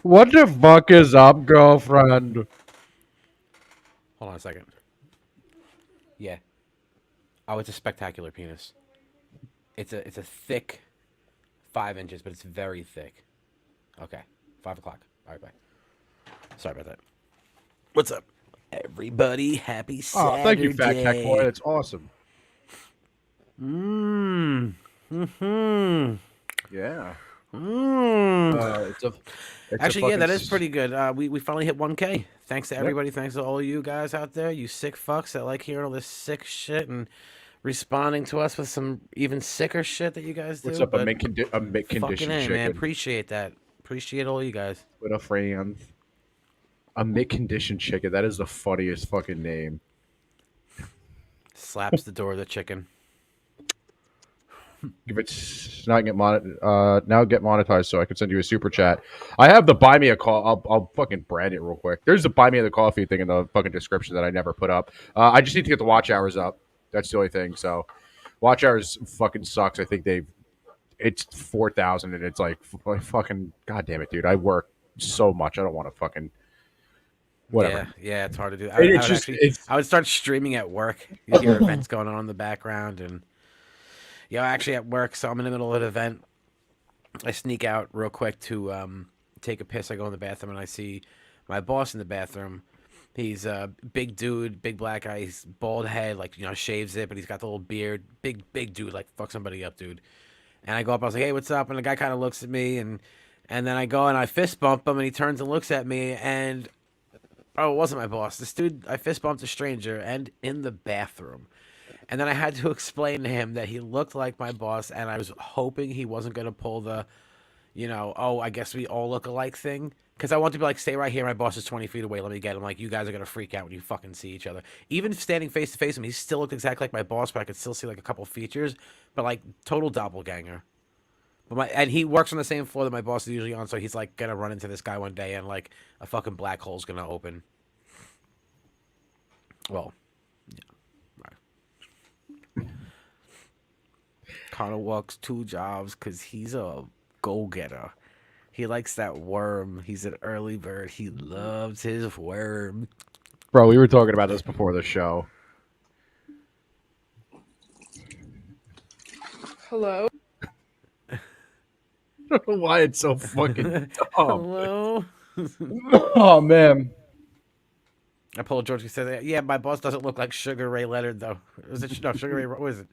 What the fuck is up, girlfriend? Hold on a second. Yeah. Oh, it's a spectacular penis. It's a thick 5 inches, but it's very thick. Okay. 5 o'clock. All right, bye. Sorry about that. What's up, everybody? Happy Oh, thank you, fat tech boy. Saturday. That's awesome. Mmm. Mm-hmm. Yeah. Mmm. It's a, it's a Actually, yeah, fucking. that is pretty good. We finally hit 1K. Thanks to Yep. everybody. Thanks to all you guys out there. You sick fucks that like hearing all this sick shit and responding to us with some even sicker shit that you guys What's do. up? But A mid fucking condition A, man. chicken Appreciate that. Appreciate all you guys. with a friend. A mid condition chicken. That is the funniest fucking name. Slaps the door of the chicken. If it's not now get monetized, so I can send you a super chat. I have the buy me a call. I'll fucking brand it real quick. There's the buy me the coffee thing in the fucking description that I never put up. I just need to get the watch hours up. That's the only thing. So watch hours fucking sucks. I think it's 4,000 and it's like fucking goddamn it, dude. I work so much. I don't want to fucking whatever. Yeah, it's hard to do. I It's would just actually, it's I would start streaming at work. You hear events going on in the background, and actually at work. So I'm in the middle of an event. I sneak out real quick to take a piss. I go in the bathroom and I see my boss in the bathroom. He's a big dude, big black guy. He's bald head, like shaves it, but he's got the little beard. Big dude, like fuck somebody up, dude. And I go up. I was like, "Hey, what's up?" And the guy kind of looks at me, and then I go and I fist bump him, and he turns and looks at me, and oh, it wasn't my boss. This dude, I fist bumped a stranger, and in the bathroom. And then I had to explain to him that he looked like my boss, and I was hoping he wasn't going to pull the, oh, I guess we all look alike thing. Because I want to be like, stay right here. My boss is 20 feet away. Let me get him. Like, you guys are going to freak out when you fucking see each other. Even standing face to face with him, he still looked exactly like my boss, but I could still see like a couple features. But like, total doppelganger. And he works on the same floor that my boss is usually on, so he's like going to run into this guy one day, and like a fucking black hole's going to open. Well, Connor works 2 jobs because he's a go-getter. He likes that worm. He's an early bird. He loves his worm. bro. We were talking about this before the show. Hello? I don't know why it's so fucking dumb. Hello? Oh man. I pulled George. He said, "Yeah, my boss doesn't look like Sugar Ray Leonard, though. Was it no Sugar Ray? What is it?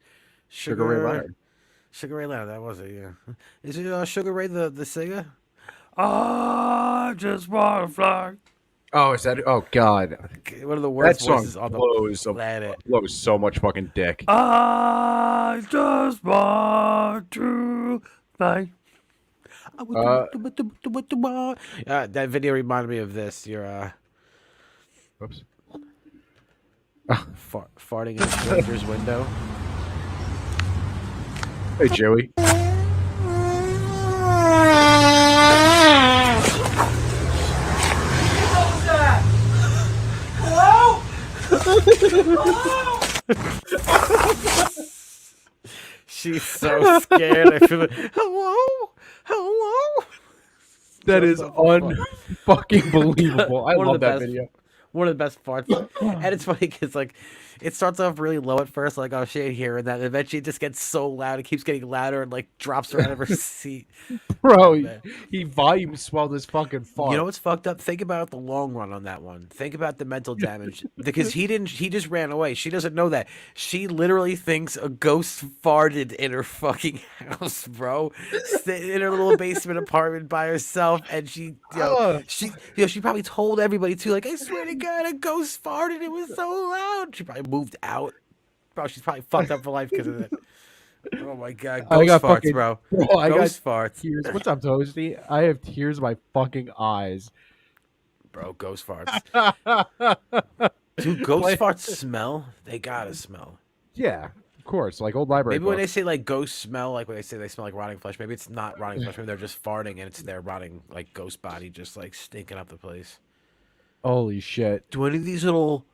Sugar Ray Leonard. Sugar Ray Leonard. That was it. Yeah. Is it Sugar Ray the singer? I just wanna fly. Oh, is that? Oh God, One of the that worst song voices on the planet. blows so much fucking dick. I just want to fly. That video reminded me of this. You're Whoops. farting in a stranger's window. Hey Joey. She's so scared. I feel it. Hello, hello. That Shut is the fuck up. unfucking believable. I One of love the that best. video. One of the best parts, and it's funny because like it starts off really low at first, like oh shit here, and then eventually it just gets so loud, it keeps getting louder and like drops her out of her seat. Bro, Man. he volume swelled his fucking fart. You know what's fucked up? Think about the long run on that one. Think about the mental damage because he didn't. He just ran away. She doesn't know that. She literally thinks a ghost farted in her fucking house, bro. In her little basement apartment by herself, and she probably told everybody too. Like, I swear to God, a ghost farted. It was so loud. She probably moved out. Bro, she's probably fucked up for life because of it. Oh my God, I ghost got farts, fucking- bro. Bro, I got Ghost farts, tears. What's up, Toasty? I have tears in my fucking eyes. bro. Ghost farts. Do ghost Like- farts smell? They gotta smell. Yeah, of course. Like old library Maybe when they books. say like ghosts smell, like when they say they smell like rotting flesh, maybe it's not rotting flesh. Maybe they're just farting and it's their rotting like ghost body just like stinking up the place. Holy shit. Do any of these little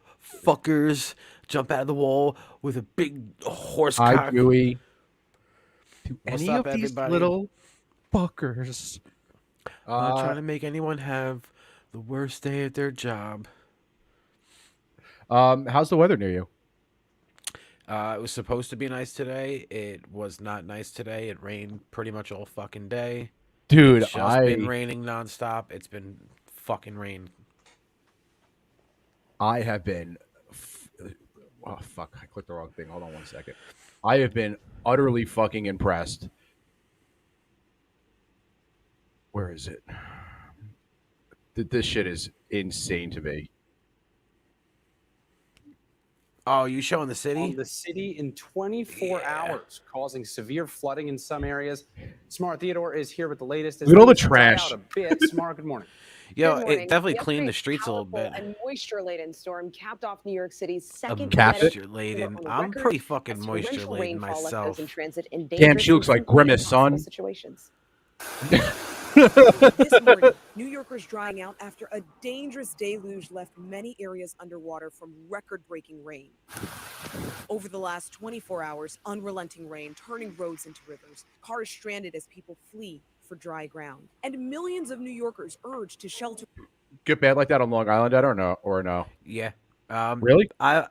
fuckers jump out of the wall with a big horse Hi, cock? Dewey. Do What's any up, of these everybody? little fuckers Not trying to make anyone have the worst day at their job. How's the weather near you? It was supposed to be nice today. It was not nice today. It rained pretty much all fucking day. Dude, It's just been raining nonstop. It's been fucking rain. I have been. Oh fuck! I clicked the wrong thing. Hold on 1 second. I have been utterly fucking impressed. Where is it? This shit is insane to me. Oh, you showing the city? On the city in 24 hours, causing severe flooding in some areas. Smart Theodore is here with the latest. Look at all the Dry out trash. a bit. Smart, good morning. Yo, Good it morning. definitely Yesterday's cleaned the streets a little powerful bit. And moisture-laden storm capped off New York City's second capped it? consecutive Moisture-laden. on the I'm record pretty fucking as torrential moisture-laden rainfall left myself. those in transit in Damn, she dangerous looks and like Grimace, impossible son. situations. This morning, New Yorkers drying out after a dangerous deluge left many areas underwater from record-breaking rain. Over the last 24 hours, unrelenting rain turning roads into rivers, cars stranded as people flee for dry ground, and millions of New Yorkers urged to shelter. Get bad like that on Long Island, or no? Yeah. Really? I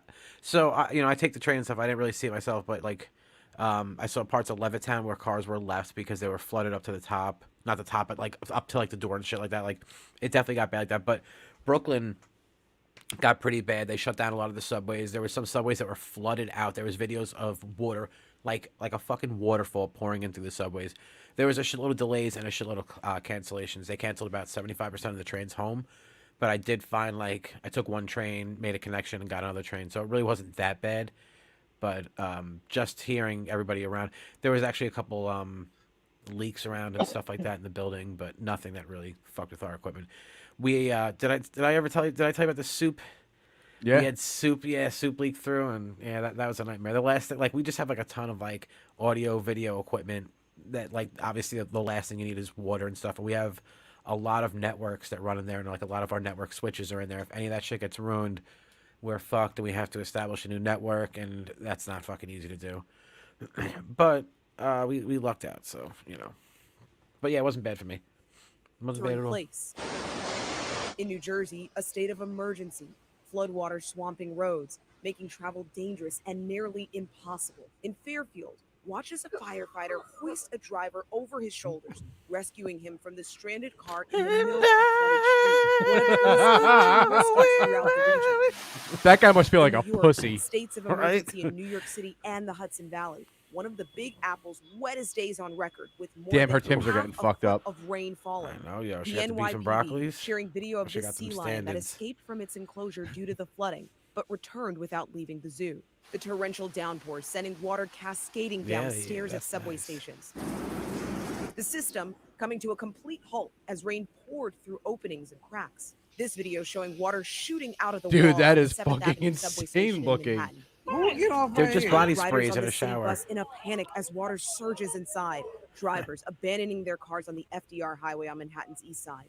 take the train and stuff. I didn't really see it myself, but like, I saw parts of Levittown where cars were left because they were flooded up to the top. Not the top, but like up to like the door and shit like that. Like, it definitely got bad like that. But Brooklyn got pretty bad. They shut down a lot of the subways. There were some subways that were flooded out. There was videos of water, like a fucking waterfall pouring into the subways. There was a shitload of delays and a shitload of cancellations. They canceled about 75% of the trains home. But I did find, like, I took one train, made a connection, and got another train. So it really wasn't that bad. But just hearing everybody around, there was actually a couple leaks around and stuff like that in the building, but nothing that really fucked with our equipment. We did I tell you about the soup? Yeah. We had soup leak through, and yeah, that was a nightmare. The last thing, like, we just have like a ton of like audio video equipment that, like, obviously the last thing you need is water and stuff, and we have a lot of networks that run in there, and like a lot of our network switches are in there. If any of that shit gets ruined, we're fucked, and we have to establish a new network, and that's not fucking easy to do. But we lucked out, so But yeah, it wasn't bad for me. It wasn't bad at all. Place. In New Jersey, a state of emergency. Floodwater swamping roads, making travel dangerous and nearly impossible. In Fairfield, watch as a firefighter hoist a driver over his shoulders, rescuing him from the stranded car in the middle of the flooded street. Throughout the region. That guy must feel like In a New York, pussy. States of Right? emergency in New York City and the Hudson Valley. One of the Big Apple's wettest days on record, with more Damn, than her Timbs are half getting a fucked foot up. of rain falling. I know, yo. She The got the beef and NYPD broccolis. sharing video of She the got some sea lion that standards. escaped from its enclosure due to the flooding, but returned without leaving the zoo. The torrential downpour sending water cascading down Yeah, stairs at that's subway nice. stations. The system coming to a complete halt as rain poured through openings and cracks. This video showing water shooting out of the Dude, walls that of is the 7th fucking Avenue subway insane station in looking. Manhattan. They're just body Riders sprays on in the a city shower. bus in a panic as water surges inside. Drivers abandoning their cars on the FDR highway on Manhattan's east side.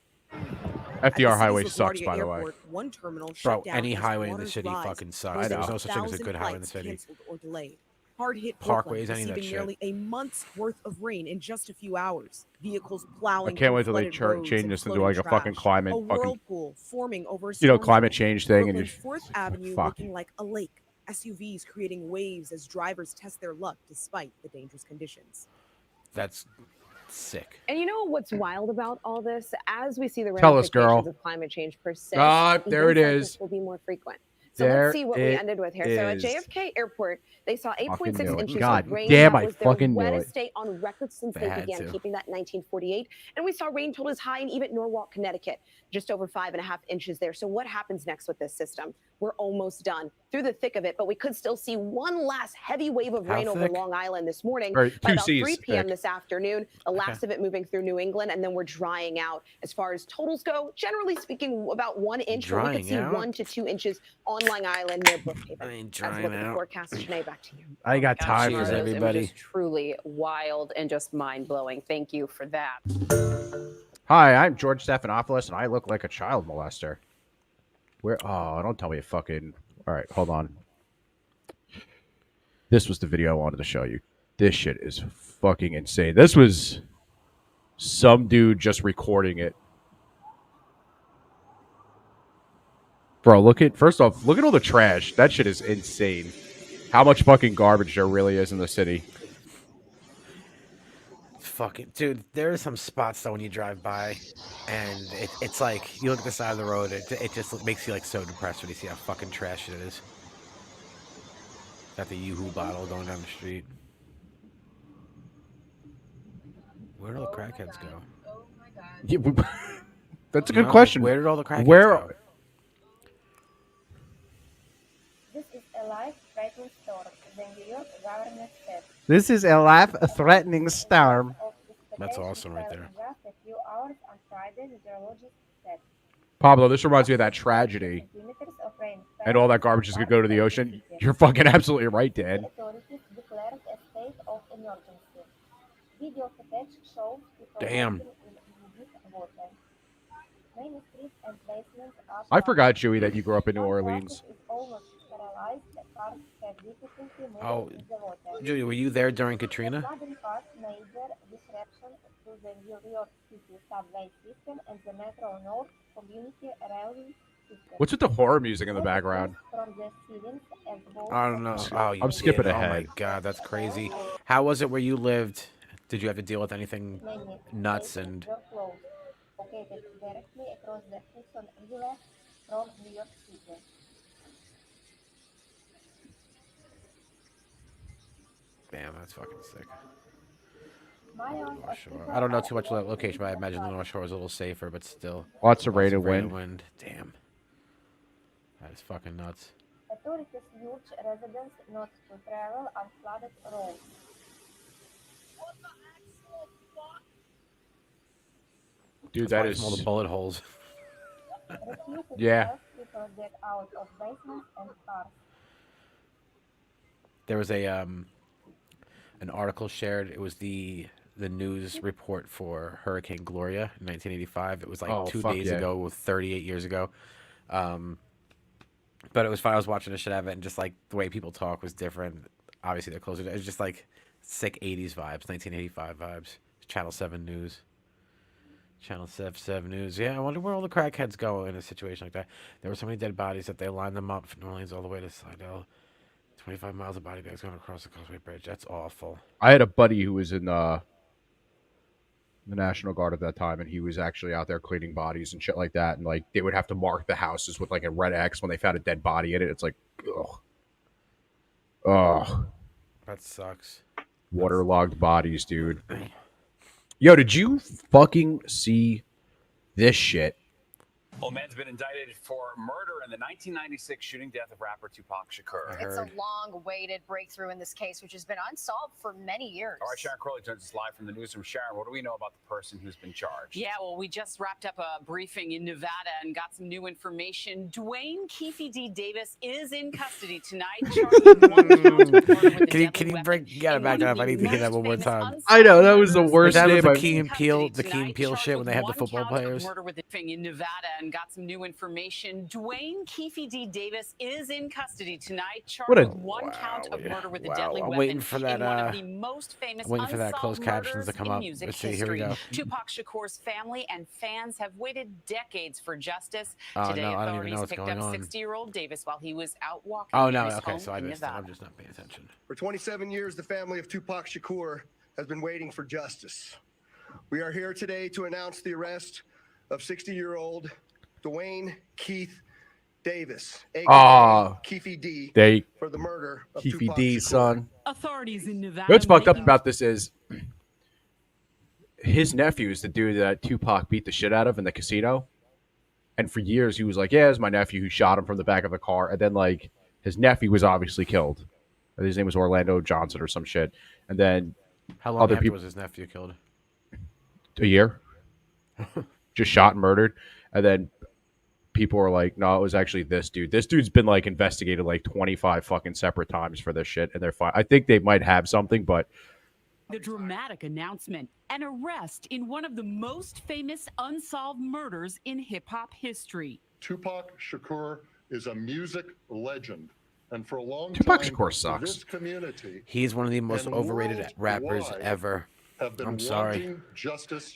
At the FDR city's highway sucks, LaGuardia by the way. Airport, one terminal Bro, shut down any as highway in the waters city rise. fucking sucks. More There's than no such thing as a 1,000 good highway in the flights city. canceled or delayed. Hard-hit Parkways, Brooklyn, any of that receiving shit. nearly a month's worth of rain in just a few hours. Vehicles plowing. I can't wait till through they flooded roads change and this into floating like a fucking trash. climate, A fucking, whirlpool forming over a you know, storm climate drain. change thing, and you Brooklyn's 4th Avenue fuck. looking like a lake. SUVs creating waves as drivers test their luck despite the dangerous conditions. That's sick. And you know what's wild about all this? As we see the Tell us, ramifications girl. of climate change persist, There it events like is. this will be more frequent. So There let's see what we it ended with here. So at is. JFK Airport, they saw 8.6 knew it. inches God of rain. damn, That I was their fucking knew wettest it. day on record since They they had began to. keeping that in 1948. And we saw rain totaled as high in even Norwalk, Connecticut, just over 5.5 inches there. So what happens next with this system? We're almost done through the thick of it, but we could still see one last heavy wave of How rain over thick? Long Island this morning. Or By two about C's 3 p.m. thick. this afternoon, the last of it moving through New England, and then we're drying out. As far as totals go, generally speaking, about 1 inch, but we Drying could see out? 1 to 2 inches on Long Island near Brookhaven. I ain't That's a drying look at the out. forecast. Janae, back to you. I ain't got time Cheers, for that. everybody. Images truly wild and just mind-blowing. Thank you for that. Hi, I'm George Stephanopoulos, and I look like a child molester. Where? Oh, don't tell me a fucking. All right, hold on. This was the video I wanted to show you. This shit is fucking insane. This was some dude just recording it. Bro, first off, look at all the trash. That shit is insane. How much fucking garbage there really is in the city. Fucking dude, there are some spots though when you drive by, and it's like you look at the side of the road. It just makes you like so depressed when you see how fucking trash it is. Got the Yoo-hoo bottle going down the street. Where did all the crackheads go? Yeah, that's a You good know, question. Where did all the crackheads Where? go? This is a life-threatening storm, the New York governor said. This is a life-threatening storm. That's awesome right there. Just a few hours on Friday, meteorologists said. Pablo, this reminds me of that tragedy. Centimeters of rain And all that garbage is going to go to the ocean. You're fucking absolutely right, Dan. Authorities declared a state of emergency. Video footage shows people Damn. walking in deep water. Many streets and basements are I forgot, Chewy, that you grew up in New Orleans. Is almost paralyzed. Cars have difficulty moving Oh, in the water. Julie, were you there during Katrina? Flooding caused major disruption to the New York City subway system and the Metro North Community Railway system. What's with the horror music in the background? From the ceilings and walls I don't know. Oh, you I'm skipping did. ahead. Oh my god, that's crazy. How was it where you lived? Did you have to deal with anything many nuts stations and? were closed, located directly across the Hudson River from New York City. Damn, that's fucking sick. Millions of North Shore. people I don't know are too much about that location, but I evacuated. imagine the North Shore is a little safer, but still. Lots of rain and wind. Damn. That is fucking nuts. Authorities urge residents not to travel on flooded roads. Dude, That's that why is... from all the bullet holes. Refuse to Yeah. help people get out of basements and cars. There was a an article shared. It was the news report for Hurricane Gloria in 1985. It was like Oh, 2 fuck days yeah. ago, 38 years ago. But it was fun. I was watching the shit out of it, and just like the way people talk was different. Obviously, they're closer. It was just like sick 80s vibes, 1985 vibes. Channel 7 News. Channel 7 News. Yeah, I wonder where all the crackheads go in a situation like that. There were so many dead bodies that they lined them up from New Orleans all the way to Slidell. 25 miles of body bags going across the Causeway Bridge. That's awful. I had a buddy who was in the National Guard at that time, and he was actually out there cleaning bodies and shit like that. And like they would have to mark the houses with like a red X when they found a dead body in it. It's like, ugh, That sucks. waterlogged bodies, dude. Yo, did you fucking see this shit? Well, man's been indicted for murder in the 1996 shooting death of rapper Tupac Shakur. It's a long-awaited breakthrough in this case, which has been unsolved for many years. All right, Sharon Crowley joins us live from the newsroom. Sharon, what do we know about the person who's been charged? Yeah, well, we just wrapped up a briefing in Nevada and got some new information. Dwayne Keefe D. Davis is in custody tonight. charged with 1 count of murder with a deadly Can you weapon break? You gotta in back one it of up. I the need to hear that most one more famous time. I know, that was the unsolved worst That was name the I've- Key and Peele, the Custody Key and Peele tonight, shit when they had the charged with football 1 count of players. Murder with a thing in Nevada and got some new information. Dwayne Keefe D. Davis is in custody tonight, charged What a- with 1 count of murder with a Wow. deadly I'm weapon waiting for that, in one of the most famous I'm waiting for that unsolved closed captions to murders come in up. music Let's see, here history. we go. Tupac Shakur's family and fans have waited decades for justice. Oh, Today, no, I don't even authorities know what's picked going up on. 60-year-old Davis while he was out walking Oh in no, his okay, home so I in missed it. Nevada. I'm just not paying attention. For 27 years, the family of Tupac Shakur has been waiting for justice. We are here today to announce the arrest of 60-year-old Dwayne Keith Davis, aka Keefe D, for the murder of Keefe Tupac D, Shakur. son. Authorities in Nevada. What's fucked up about this is his nephew is the dude that Tupac beat the shit out of in the casino. And for years he was like, yeah, it's my nephew who shot him from the back of the car. And then like his nephew was obviously killed. His name was Orlando Johnson or some shit. And then How long other after people was his nephew killed? a year. Just shot and murdered. And then people were like, no, it was actually this dude. This dude's been like investigated like 25 fucking separate times for this shit. And they're fine. I think they might have something, but The dramatic announcement, an arrest in one of the most famous unsolved murders in hip-hop history. Tupac Shakur is a music legend. And for a long Tupac time, Shakur sucks. this community He's one of the most and overrated rappers worldwide ever. have been I'm sorry. wanting justice.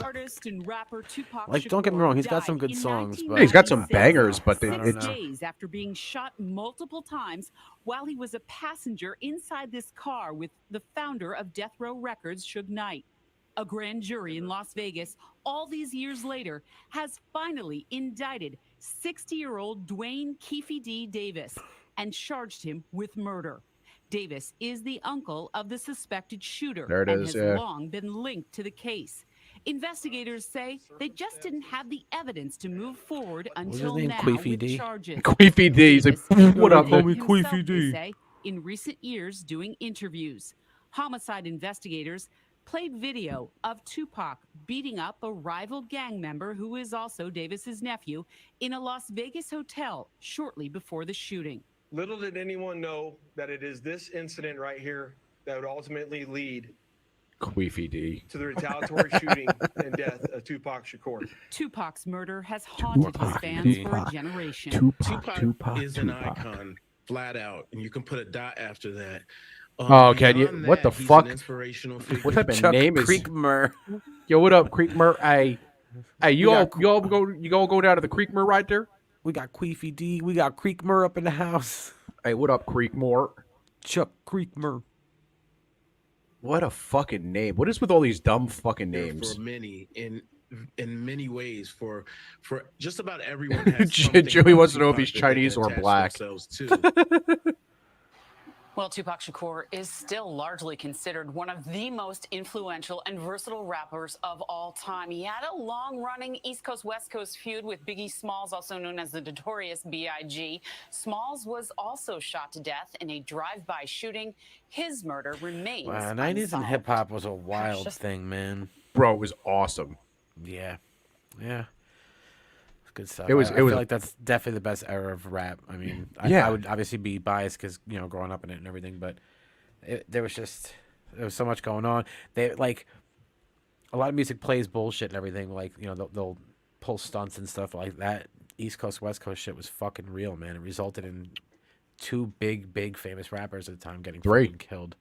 Artist and rapper Tupac Like, don't get me Shakur wrong, he's got some died good in songs, but Yeah, he's got some 1996, bangers, but I don't 6 know. days after being shot multiple times while he was a passenger inside this car with the founder of Death Row Records, Suge Knight. A grand jury in Las Vegas, all these years later, has finally indicted 60-year-old Dwayne Keefe D. Davis and charged him with murder. Davis is the uncle of the suspected shooter There it and is, has yeah. long been linked to the case. Investigators say they just didn't have the evidence to move forward his until name, now Queefy with D? charges. Queefy D. He's like, Davis what up, admitted homie? himself, Queefy they D. say, in recent years doing interviews. Homicide investigators played video of Tupac beating up a rival gang member who is also Davis's nephew in a Las Vegas hotel shortly before the shooting. Little did anyone know that it is this incident right here that would ultimately lead Queefy D. to the retaliatory shooting and death of Tupac Shakur. Tupac's murder has haunted his fans for a generation. Tupac is an icon, flat out, and you can put a dot after that. Oh, can you? Beyond What the that, he's fuck? an inspirational figure. What type of Chuck name is? Creekmer. Yo, what up, Creekmer? Hey, you We all got- go down to the Creekmer right there? We got Queefy D. We got Creekmer up in the house. Hey, what up, Creekmore? Chuck Creekmer. What a fucking name! What is with all these dumb fucking There names? for many in many ways for just about everyone has Joey wants to know if he's Chinese or black. Well, Tupac Shakur is still largely considered one of the most influential and versatile rappers of all time. He had a long-running East Coast-West Coast feud with Biggie Smalls, also known as the Notorious B.I.G. Smalls was also shot to death in a drive-by shooting. His murder remains Wow, 90s and unsolved. hip hop was a wild just- thing, man. Bro, it was awesome. Yeah. Yeah. It's good stuff. It was- I it was- feel like that's definitely the best era of rap. I mean, Yeah. I would obviously be biased because, you know, growing up in it and everything, but there was so much going on. They, like, a lot of music plays bullshit and everything. Like, you know, they'll pull stunts and stuff like that. East Coast, West Coast shit was fucking real, man. It resulted in two big famous rappers at the time getting Three. fucking killed.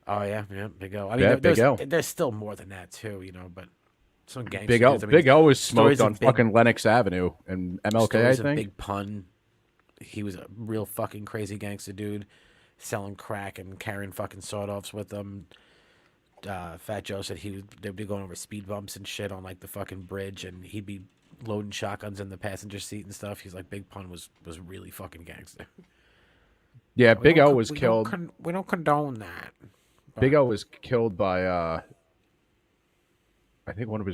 Oh, yeah, Big O. I mean, Yeah, Big there's, L. there's still more than that, too, you know, but some gangster Big L, dudes, I mean, Big L was stories smoked of on Big- fucking Lenox Avenue and MLK, I stories of think. Big Pun. He was a real fucking crazy gangster dude, selling crack and carrying fucking sawed-offs with them. Fat Joe said they'd be going over speed bumps and shit on like the fucking bridge, and he'd be loading shotguns in the passenger seat and stuff. He's like, Big Pun was really fucking gangster. Yeah, We Big don't L con- was we don't killed. con- we don't condone that. Big L was killed by I think one of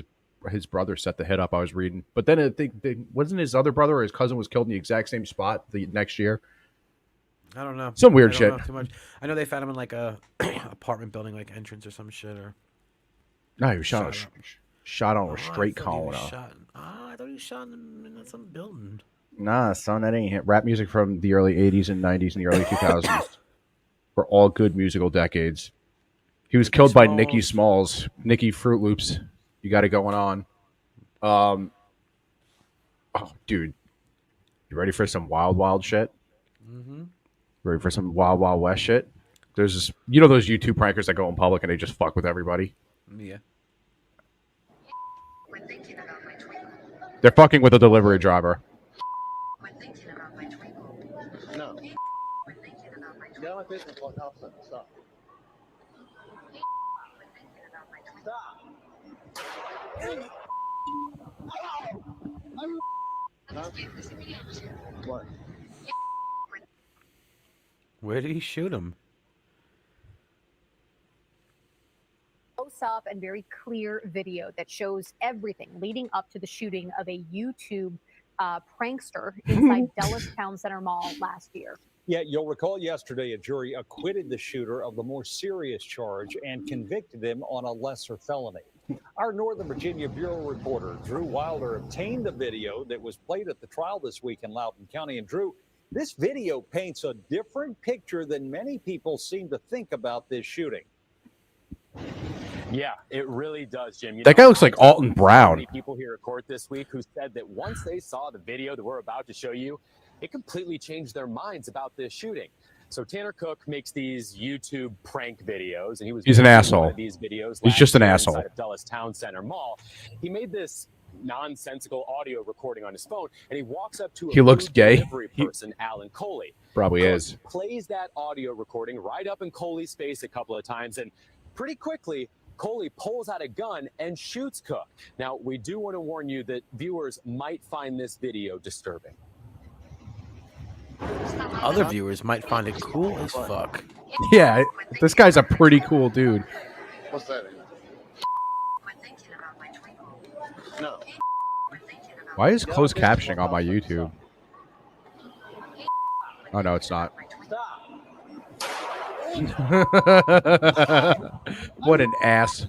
his brothers set the hit up. I was reading, but then I think wasn't his other brother or his cousin was killed in the exact same spot the next year. I don't know. Some weird I don't shit. know too much. I know they found him in like a apartment building, like entrance or some shit. Or No, he was shot on a Oh, straight I thought he collar. was shot. I thought he was shot in some building. Nah, son, that ain't hit. Rap music from the early '80s and '90s and the early 2000s were all good musical decades. He was killed by Nicky Smalls, Nicky Fruit Loops. You got it going on. Oh, dude, you ready for some wild shit? Mm-hmm. Ready for some wild west shit? There's this, you know, those YouTube prankers that go in public and they just fuck with everybody. Yeah. They're fucking with a delivery driver. No. Get out of my business, like Hobson. Stop. What? Where did he shoot him? Close up and very clear video that shows everything leading up to the shooting of a YouTube prankster inside Dulles Town Center Mall last year. Yeah, you'll recall yesterday a jury acquitted the shooter of the more serious charge and convicted him on a lesser felony. Our Northern Virginia Bureau reporter Drew Wilder obtained the video that was played at the trial this week in Loudoun County. And Drew, this video paints a different picture than many people seem to think about this shooting. Yeah, it really does, Jim. That guy looks like Alton Brown. Many people here at court this week who said that once they saw the video that we're about to show you, it completely changed their minds about this shooting. So Tanner Cook makes these YouTube prank videos, and He's an making asshole. one of these videos He's last just an year asshole. inside of Dulles Town Center Mall. He made this nonsensical audio recording on his phone, and he walks up to a He looks food gay. delivery person, Alan Coley. Probably Cook is. plays that audio recording right up in Coley's face a couple of times, and pretty quickly, Coley pulls out a gun and shoots Cook. Now, we do want to warn you that viewers might find this video disturbing. Other viewers might find it cool as fuck. Yeah, this guy's a pretty cool dude. What's that? No. Why is closed captioning on my YouTube? Oh no, it's not. What an ass.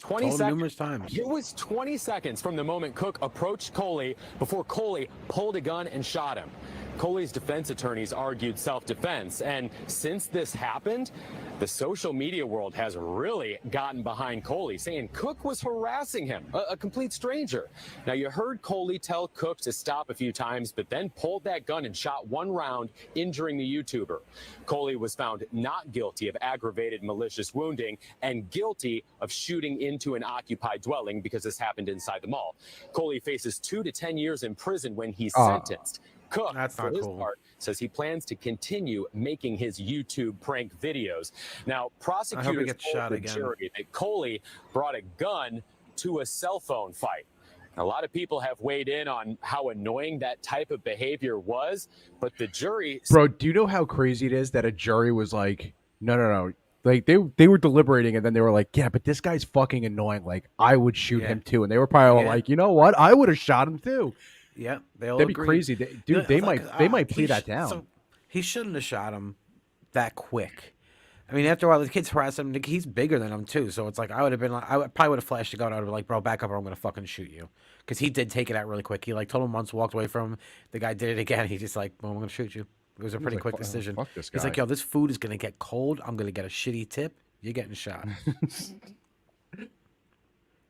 20 Told him seconds. numerous times. It was 20 seconds from the moment Cook approached Coley before Coley pulled a gun and shot him. Coley's defense attorneys argued self-defense, and since this happened, the social media world has really gotten behind Coley, saying Cook was harassing him, a complete stranger. Now, you heard Coley tell Cook to stop a few times, but then pulled that gun and shot one round, injuring the YouTuber. Coley was found not guilty of aggravated malicious wounding and guilty of shooting into an occupied dwelling because this happened inside the mall. Coley faces 2 to 10 years in prison when he's sentenced. Cook, for his part, says he plans to continue making his YouTube prank videos. Now, prosecutors gets told shot the again. jury that Coley brought a gun to a cell phone fight. A lot of people have weighed in on how annoying that type of behavior was, but the jury... Bro, do you know how crazy it is that a jury was like, no. Like they were deliberating and then they were like, yeah, but this guy's fucking annoying. Like I would shoot him too. And they were probably all like, you know what? I would have shot him too. Yeah, they all That'd be agreed. crazy. Dude, they might plea he that sh- down. So he shouldn't have shot him that quick. I mean, after a while, the kids harass him. He's bigger than him too, so it's like I would have been like, probably would have flashed a gun. I would have been like, bro, back up, or I'm gonna fucking shoot you. Because he did take it out really quick. He like told him once, walked away from him. The guy did it again. He just like, well, I'm gonna shoot you. It was a pretty like, quick "Fuck- decision. fuck this He's like, guy." yo, this food is gonna get cold. I'm gonna get a shitty tip. You're getting shot.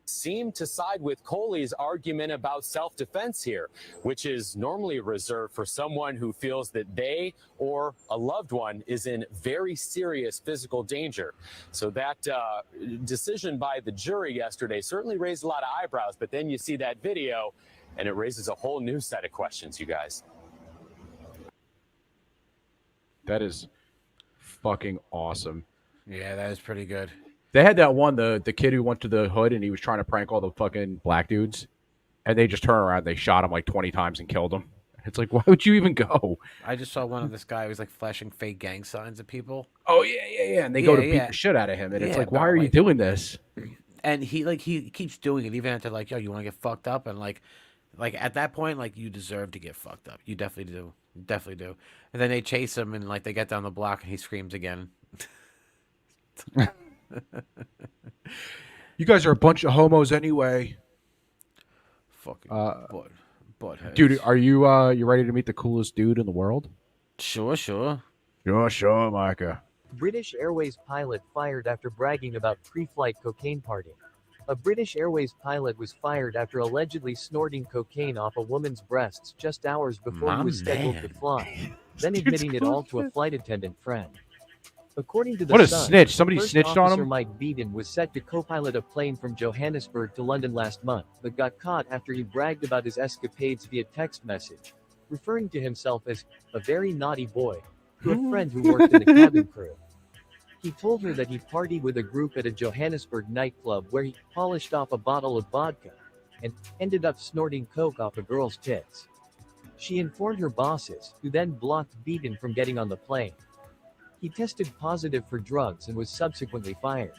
seem to side with Coley's argument about self-defense here, which is normally reserved for someone who feels that they or a loved one is in very serious physical danger. So that decision by the jury yesterday certainly raised a lot of eyebrows, but then you see that video and it raises a whole new set of questions, you guys. That is fucking awesome. Yeah, that is pretty good. They had that one, the kid who went to the hood and he was trying to prank all the fucking black dudes, and they just turned around, they shot him like 20 times and killed him. It's like, why would you even go? I just saw one of this guy who was like flashing fake gang signs at people. Oh yeah, and they go to beat the shit out of him, and it's Yeah, like, why but, are you like- doing this? And he keeps doing it even after like, yo, you want to get fucked up, and like at that point, like you deserve to get fucked up. You definitely do. You definitely do. And then they chase him and like they get down the block and he screams again. You guys are a bunch of homos anyway. Fucking buttheads. Dude, are you ready to meet the coolest dude in the world? Sure. Sure, Micah. British Airways pilot fired after bragging about pre-flight cocaine party. A British Airways pilot was fired after allegedly snorting cocaine off a woman's breasts just hours before he was scheduled to fly, then admitting it all to a flight attendant friend. According to the What a Sun, snitch. Somebody First snitched on Officer him? Mike Beaton was set to co-pilot a plane from Johannesburg to London last month, but got caught after he bragged about his escapades via text message, referring to himself as a very naughty boy to a friend who worked in the cabin crew. He told her that he partied with a group at a Johannesburg nightclub where he polished off a bottle of vodka and ended up snorting coke off a girl's tits. She informed her bosses, who then blocked Beaton from getting on the plane. He tested positive for drugs and was subsequently fired.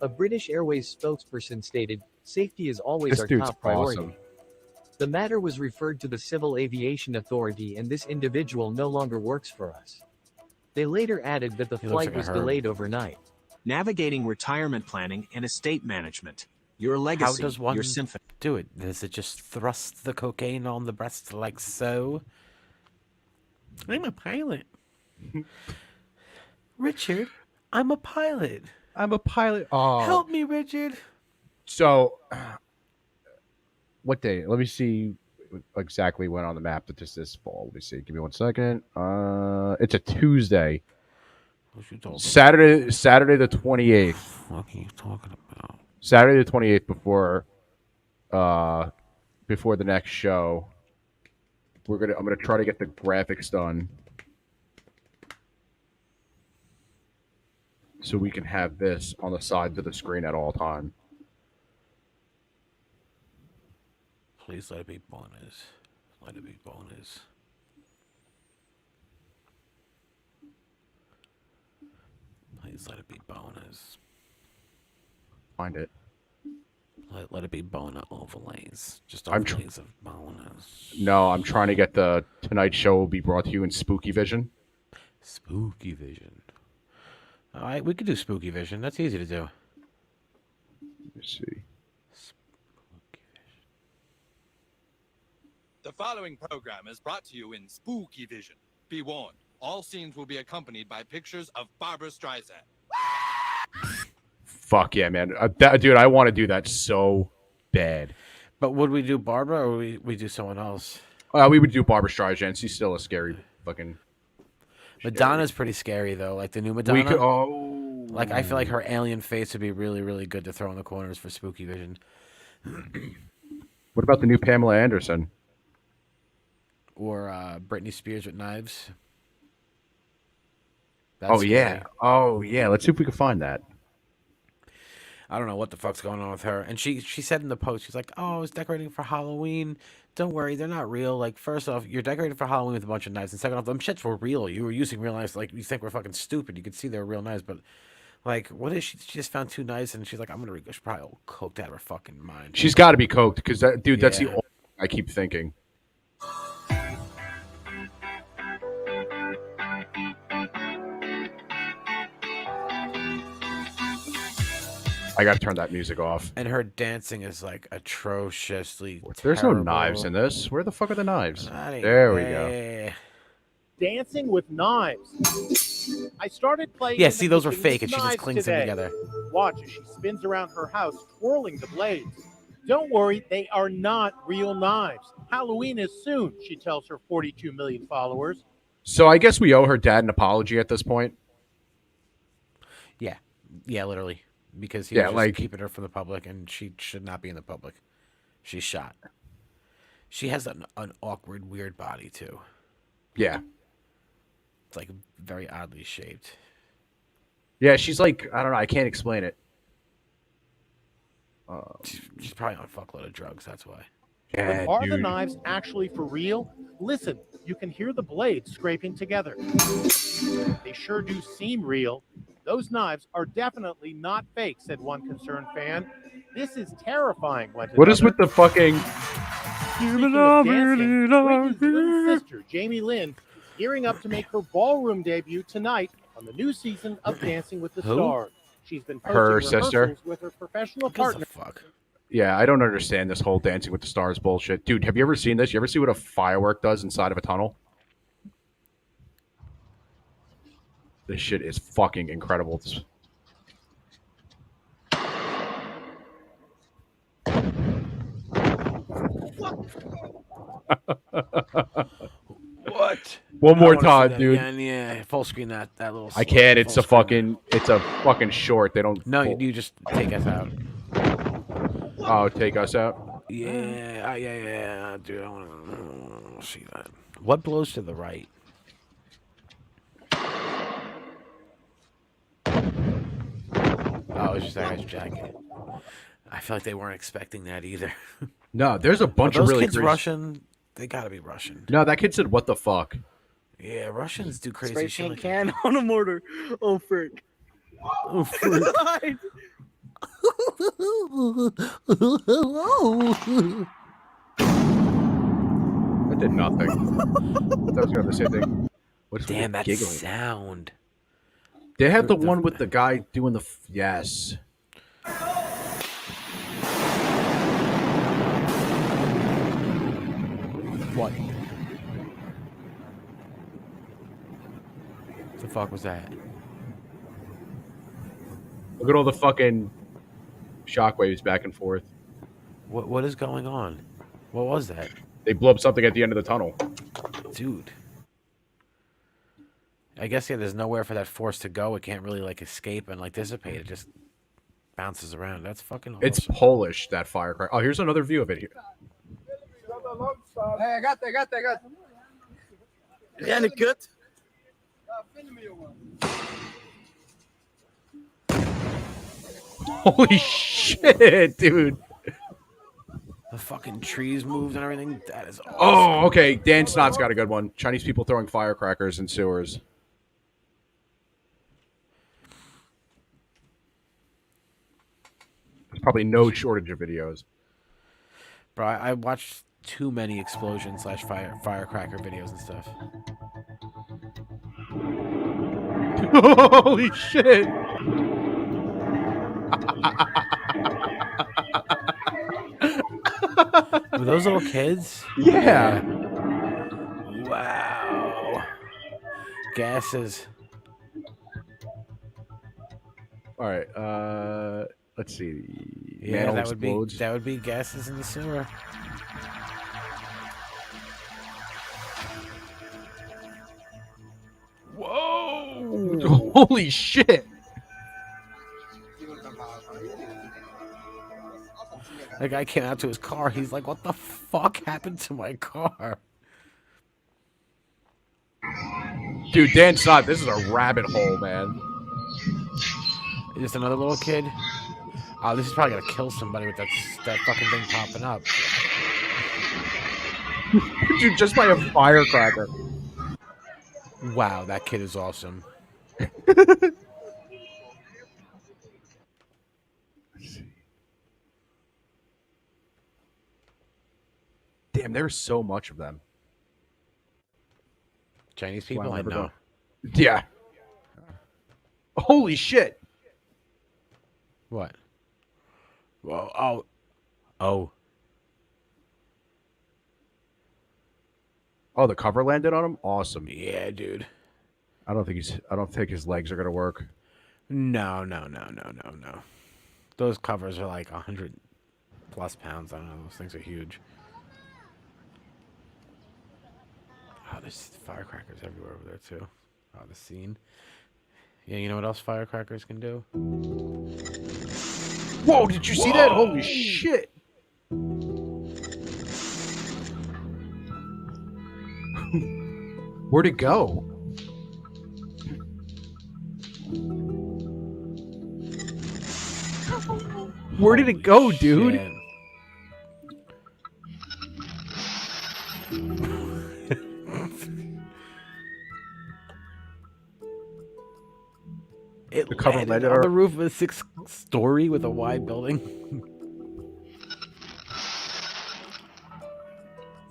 A British Airways spokesperson stated, "Safety is always This our dude's top priority." awesome. The matter was referred to the Civil Aviation Authority and this individual no longer works for us. They later added that the He looks flight like a was herb. delayed overnight. Navigating retirement planning and estate management. Your legacy, How does one your symphony. do it? Does it just thrust the cocaine on the breast like so? I'm a pilot. Richard, I'm a pilot. I'm a pilot. Oh. Help me, Richard. So, what day? Let me see. exactly when on the map that this fall. Let me see. Give me 1 second. It's a Tuesday. Saturday the 28th. What are you talking about? Saturday the 28th before the next show. I'm gonna try to get the graphics done so we can have this on the side of the screen at all time. Please let it be bonus. Let it be bonus. Please let it be bonus. Find it. Let it be Bona overlays. Just I'm overlays of bonus. No, I'm trying to get the Tonight Show will be brought to you in Spooky Vision. Spooky Vision. All right, we could do Spooky Vision. That's easy to do. Let me see. The following program is brought to you in Spooky Vision. Be warned, all scenes will be accompanied by pictures of Barbara Streisand. Fuck yeah, man. Dude, I want to do that so bad. But would we do Barbara or we do someone else? We would do Barbara Streisand. She's still a scary fucking... Madonna's pretty scary, though. Like the new Madonna. We could, Like, I feel like her alien face would be really, really good to throw in the corners for Spooky Vision. What about the new Pamela Anderson? Or Britney Spears with knives. Oh, yeah. Oh, yeah. Let's see if we can find that. I don't know what the fuck's going on with her. And she said in the post, she's like, oh, I was decorating for Halloween. Don't worry, they're not real. Like, first off, you're decorating for Halloween with a bunch of knives. And second off, them shits were real. You were using real knives. Like, you think we're fucking stupid. You could see they were real knives. But, like, what is she? She just found 2 knives and she's like, she's probably all coked out of her fucking mind. She's got to be coked because, dude, that's the Yeah. only thing I keep thinking. I got to turn that music off. And her dancing is, like, atrociously There's no terrible. knives in this. Where the fuck are the knives? Not There we even- go. Dancing with knives. I started playing. Yeah, in the see, those were kitchen fake, with and she just knives clings them today. together. Watch as she spins around her house, twirling the blades. Don't worry, they are not real knives. Halloween is soon, she tells her 42 million followers. So I guess we owe her dad an apology at this point. Yeah. Yeah, literally. Because he Yeah, was just like- keeping her from the public, and she should not be in the public. She's shot. She has an awkward, weird body, too. Yeah. It's, like, very oddly shaped. Yeah, she's like, I don't know. I can't explain it. She's probably on a fuckload of drugs, that's why. But are the knives actually for real? Listen, you can hear the blades scraping together. They sure do seem real. Those knives are definitely not fake, said one concerned fan. This is terrifying, went What is another. with the fucking... Speaking of dancing, Britney's little sister, Jamie Lynn, is gearing up to make her ballroom debut tonight on the new season of Dancing with the Who? Stars. She's been Her posting sister? rehearsals with her professional partner. Fuck. Yeah, I don't understand this whole Dancing with the Stars bullshit. Dude, have you ever seen this? You ever see what a firework does inside of a tunnel? This shit is fucking incredible. What? One more I wanna see time, that dude. again. Yeah, full screen that little. I can't. full screen. It's a fucking short. They don't. No, you just take us out. Oh, take us out. Yeah, dude. I want to see that. What blows to the right? Oh, it's just that guy's jacket. I feel like they weren't expecting that either. No, there's a bunch Are of those really kids crazy- Russian. They gotta be Russian. No, that kid said, "What the fuck?" Yeah, Russians do crazy Spray shit. paint can on a mortar. Oh, frick. Oh, frick. That did nothing. That was gonna say thing. What's with Damn, the that giggling? sound. They have the one with the guy doing the yes. What? The fuck was that? Look at all the fucking shockwaves back and forth. What is going on? What was that? They blew up something at the end of the tunnel. Dude. I guess, yeah, there's nowhere for that force to go. It can't really, like, escape and, like, dissipate. It just bounces around. That's fucking awesome. It's Polish, that firecracker. Oh, here's another view of it here. Hey, I got that. Yeah, good. Holy shit, dude. The fucking trees moved and everything. That is awesome. Oh, okay. Dan Snot's got a good one. Chinese people throwing firecrackers in sewers. There's probably no shortage of videos. Bro, I watched too many explosion / firecracker videos and stuff. Holy shit. Were those little kids? Yeah. Wow. Gases. All right. Let's see. Yeah, Manhole that explodes. would be gases in the sewer. Whoa! Holy shit! That guy came out to his car. He's like, "What the fuck happened to my car?" Dude, Dan Snot, this is a rabbit hole, man. Just another little kid. Oh, this is probably gonna kill somebody with that fucking thing popping up. Dude, just by a firecracker. Wow, that kid is awesome. Damn, there's so much of them. Chinese people, Wow, I never know. Yeah. Holy shit. What? Well, oh. Oh, the cover landed on him? Awesome. Yeah, dude. I don't think his legs are gonna work. No. Those covers are like 100+ pounds. I don't know. Those things are huge. Oh, there's firecrackers everywhere over there too. Oh, the scene. Yeah, you know what else firecrackers can do? Whoa, did you see that? Holy shit. Where'd it go? Where did it go, dude? Shit. It The cover landed landed on on- the roof of a 6-story with a wide building.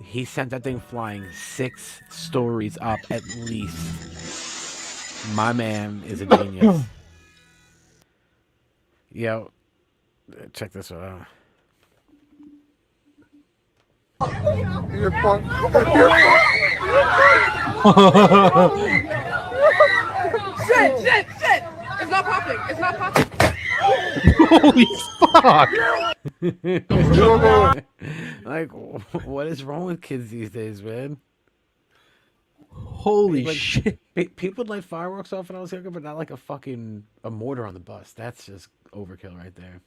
He sent that thing flying 6 stories up at least. My man is a genius. Yo, check this out. You're fun. Shit! It's not popping. It's not popping. Holy fuck! Like, what is wrong with kids these days, man? Holy shit. People light fireworks off when I was younger, but not like a mortar on the bus. That's just overkill right there.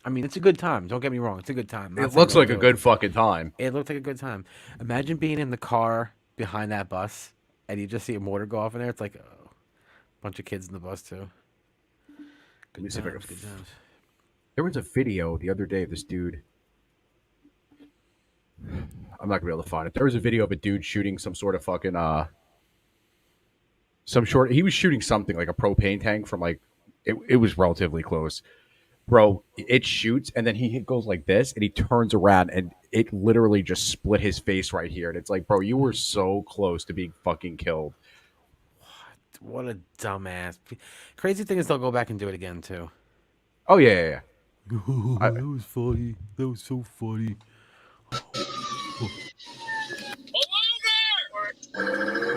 I mean, it's a good time. Don't get me wrong. It's a good time. It looks like a good fucking time. It looked like a good time. Imagine being in the car behind that bus and you just see a mortar go off in there. It's like a bunch of kids in the bus too. Let me see if I can. Good times. There was a video the other day of this dude. I'm not gonna be able to find it. There was a video of a dude shooting some sort of fucking he was shooting something like a propane tank from like it was relatively close. Bro, it shoots and then he goes like this and he turns around and it literally just split his face right here. And it's like, bro, you were so close to being fucking killed. What a dumbass. Crazy thing is they'll go back and do it again too. Oh yeah. That was funny. That was so funny.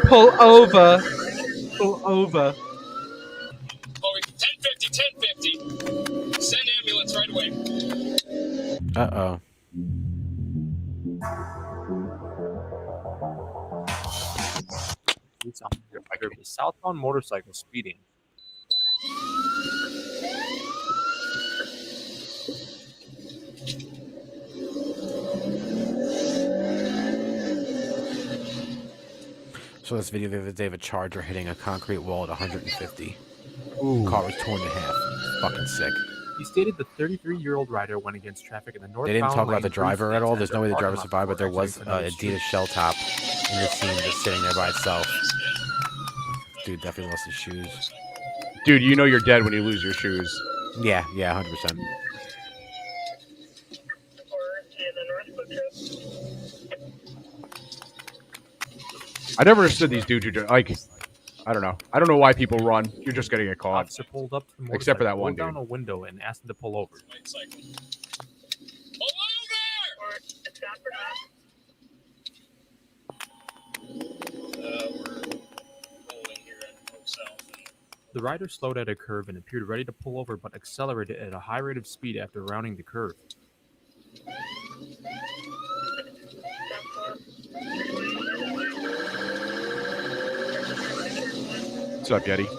Pull over. Pull over. 1050. Send ambulance right away. Uh-oh. police officer observed a southbound motorcycle speeding. So this video the other day of a Charger hitting a concrete wall at 150. Ooh. Car was torn in half. Fucking sick. He stated the 33-year-old rider went against traffic in the northbound They didn't talk about the lane driver at all. There's no way the driver parking lot survived, but there before was exiting another Adidas street. shell top in the scene just sitting there by itself. Dude definitely lost his shoes. Dude, you know you're dead when you lose your shoes. Yeah, 100%. I never understood these dudes who do, like, I don't know. I don't know why people run. You're just gonna get caught. Officer pulled up to the Except for that motorcycle, one rolled down dude. a window and asked him to pull over. The rider slowed at a curve and appeared ready to pull over, but accelerated at a high rate of speed after rounding the curve. What's up, Getty? The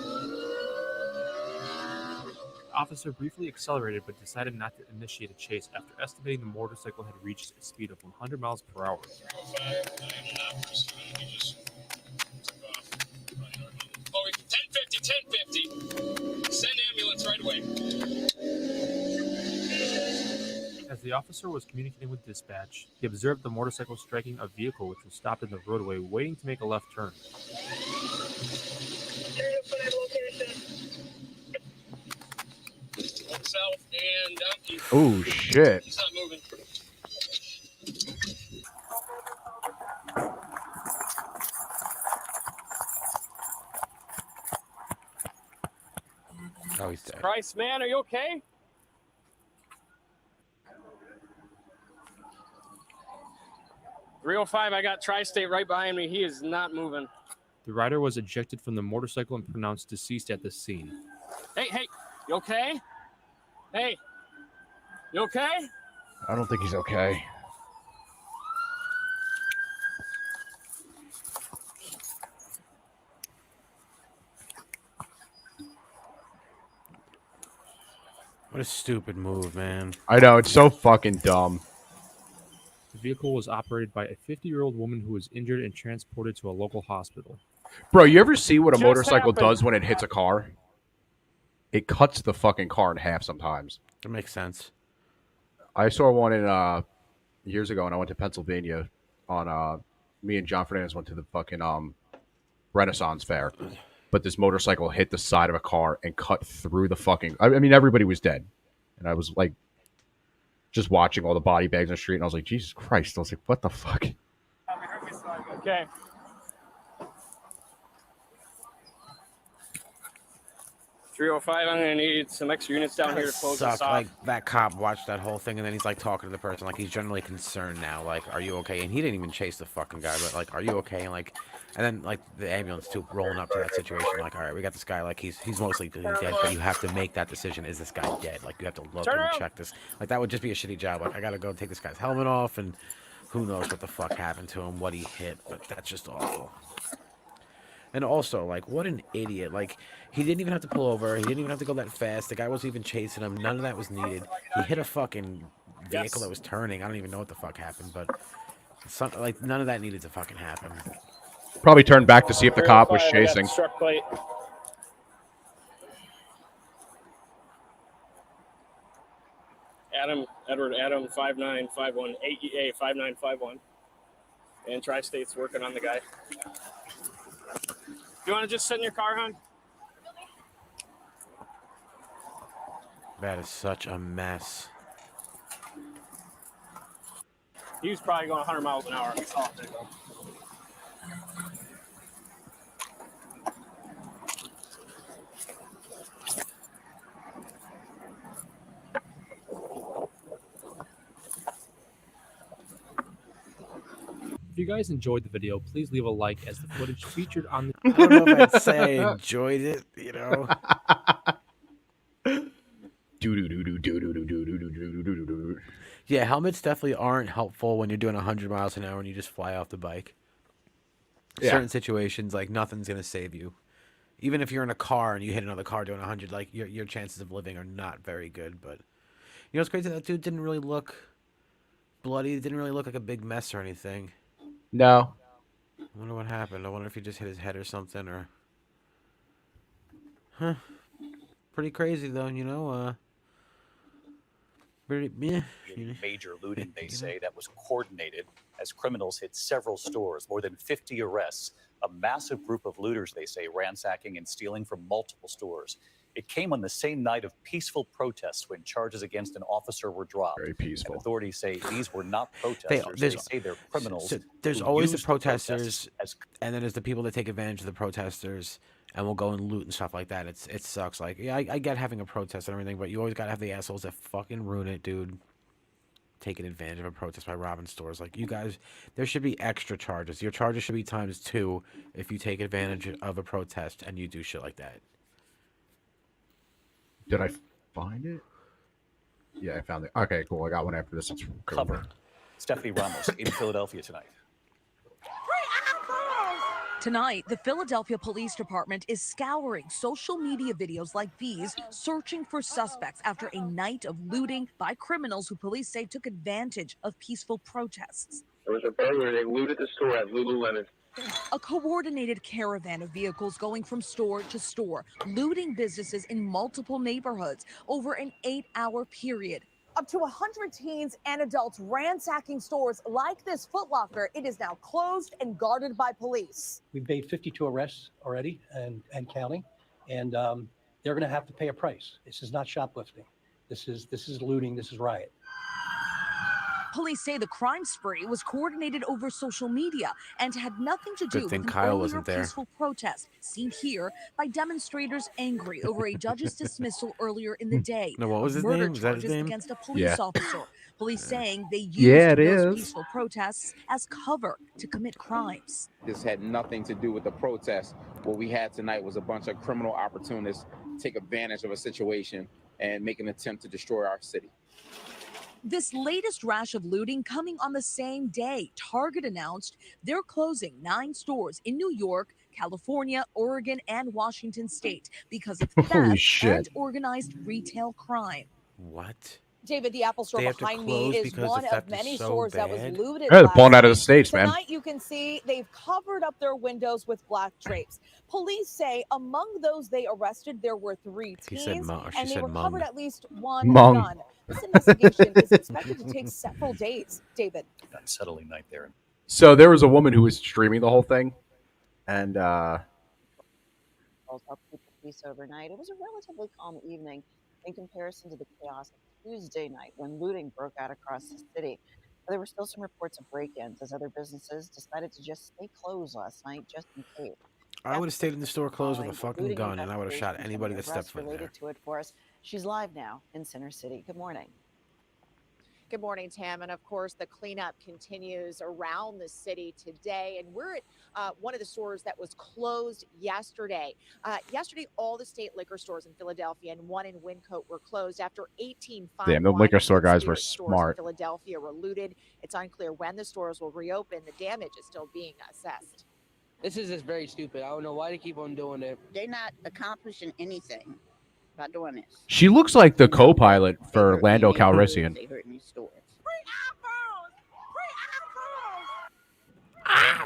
officer briefly accelerated but decided not to initiate a chase after estimating the motorcycle had reached a speed of 100 miles per hour. Oh, 1050. Send ambulance right away. As the officer was communicating with dispatch, he observed the motorcycle striking a vehicle which was stopped in the roadway waiting to make a left turn. South and donkey. Oh, shit. He's not moving. Oh, he's dead. Christ, man, are you okay? .305, I got Tri-State right behind me. He is not moving. The rider was ejected from the motorcycle and pronounced deceased at the scene. Hey, you okay? Hey, you okay? I don't think he's okay. What a stupid move, man. I know, it's so fucking dumb. The vehicle was operated by a 50-year-old woman who was injured and transported to a local hospital. Bro, you ever see what a Just motorcycle happened. does when it hits a car? It cuts the fucking car in half sometimes. That makes sense. I saw one in years ago when I went to Pennsylvania on me and John Fernandez went to the fucking Renaissance Fair. But this motorcycle hit the side of a car and cut through the fucking I mean everybody was dead. And I was like just watching all the body bags on the street and I was like, Jesus Christ. I was like, what the fuck? Okay. .305, I'm gonna need some extra units down here to close this Suck. off. Like that cop watched that whole thing and then he's like talking to the person like he's generally concerned now. Like, are you okay? And he didn't even chase the fucking guy, but like, are you okay? And like, and then like the ambulance too rolling up to that situation. Like, all right, we got this guy. Like he's mostly dead, but you have to make that decision. Is this guy dead? Like you have to look Turn and around. check this. Like that would just be a shitty job. Like I gotta go take this guy's helmet off and who knows what the fuck happened to him, what he hit. But that's just awful. And also, like, what an idiot. Like, he didn't even have to pull over. He didn't even have to go that fast. The guy wasn't even chasing him. None of that was needed. He hit a fucking vehicle that was turning. I don't even know what the fuck happened, but like, none of that needed to fucking happen. Probably turned back to see if the cop was 305, I got chasing. the struck plate. Edward Adam 5951 AEA 5951. And Tri-State's working on the guy. You want to just sit in your car, hon? That is such a mess. He was probably going 100 miles an hour. I saw it. If you guys enjoyed the video, please leave a like as the footage featured on the... I don't know if I'd say I enjoyed it, you know? Yeah, helmets definitely aren't helpful when you're doing 100 miles an hour and you just fly off the bike. Yeah. certain situations, like nothing's gonna save you. Even if you're in a car and you hit another car doing 100, like your chances of living are not very good. But you know, it's crazy. That dude didn't really look bloody. Didn't really look like a big mess or anything. No. I wonder what happened. I wonder if he just hit his head or something, or. Huh. Pretty crazy though, you know. Very major looting, they say, that was coordinated as criminals hit several stores, more than 50 arrests. A massive group of looters, they say, ransacking and stealing from multiple stores. It came on the same night of peaceful protests when charges against an officer were dropped. Very peaceful. And authorities say these were not protesters. They say they're criminals. So there's who always the used protesters, and then there's the people that take advantage of the protesters and will go and loot and stuff like that. It sucks. Like, yeah, I get having a protest and everything, but you always gotta have the assholes that fucking ruin it, dude. Taking advantage of a protest by robbing stores. Like, you guys, there should be extra charges. Your charges should be ×2 if you take advantage of a protest and you do shit like that. Did I find it? Yeah, I found it. Okay, cool. I got one after this. It's cover. Stephanie Ramos in Philadelphia tonight. Tonight, the Philadelphia Police Department is scouring social media videos like these, searching for suspects after a night of looting by criminals who police say took advantage of peaceful protests. There was a burglary. They looted the store at Lululemon. A coordinated caravan of vehicles going from store to store, looting businesses in multiple neighborhoods over an 8-hour period. Up to 100 teens and adults ransacking stores like this Foot Locker. It is now closed and guarded by police. We've made 52 arrests already and counting, and they're going to have to pay a price. This is not shoplifting. This is looting. This is riot. Police say the crime spree was coordinated over social media and had nothing to do with an Kyle earlier wasn't there. peaceful protest seen here by demonstrators angry over a judge's dismissal earlier in the day. No, what was his Murder name? Was that his charges name? against a police Yeah. officer. Police saying they used Yeah, it those is. peaceful protests as cover to commit crimes. This had nothing to do with the protest. What we had tonight was a bunch of criminal opportunists take advantage of a situation and make an attempt to destroy our city. This latest rash of looting coming on the same day Target announced they're closing 9 stores in New York, California, Oregon, and Washington state because of Holy theft shit. and organized retail crime. What? David, the Apple store They have to behind me close is because one the of theft is many so stores that was bad? looted. They're last pulling out of the night. States, man. Tonight, you can see they've covered up their windows with black drapes. Police say among those they arrested, there were 3 He teens, said mung, or she and they said recovered mung. at least 1 Mung. gun. This investigation is expected to take several days. David. Unsettling night there. So there was a woman who was streaming the whole thing, and Calls helped keep the peace overnight. It was a relatively calm evening in comparison to the chaos of Tuesday night when looting broke out across the city. There were still some reports of break-ins as other businesses decided to just stay closed last night just in case. I would have stayed in the store closed with a fucking Looting gun, and I would have shot investigations anybody and that stepped arrests foot in there. related to it for us. She's live now in Center City. Good morning. Good morning, Tam. And of course, the cleanup continues around the city today. And we're at one of the stores that was closed yesterday. Yesterday, all the state liquor stores in Philadelphia and one in Wyncote were closed after 18 damn, the wine liquor and store guys were spirit stores smart. in Philadelphia were looted. It's unclear when the stores will reopen. The damage is still being assessed. This is just very stupid. I don't know why they keep on doing it. They're not accomplishing anything by doing this. she looks like the co-pilot for Lando Calrissian. They hurt these stores.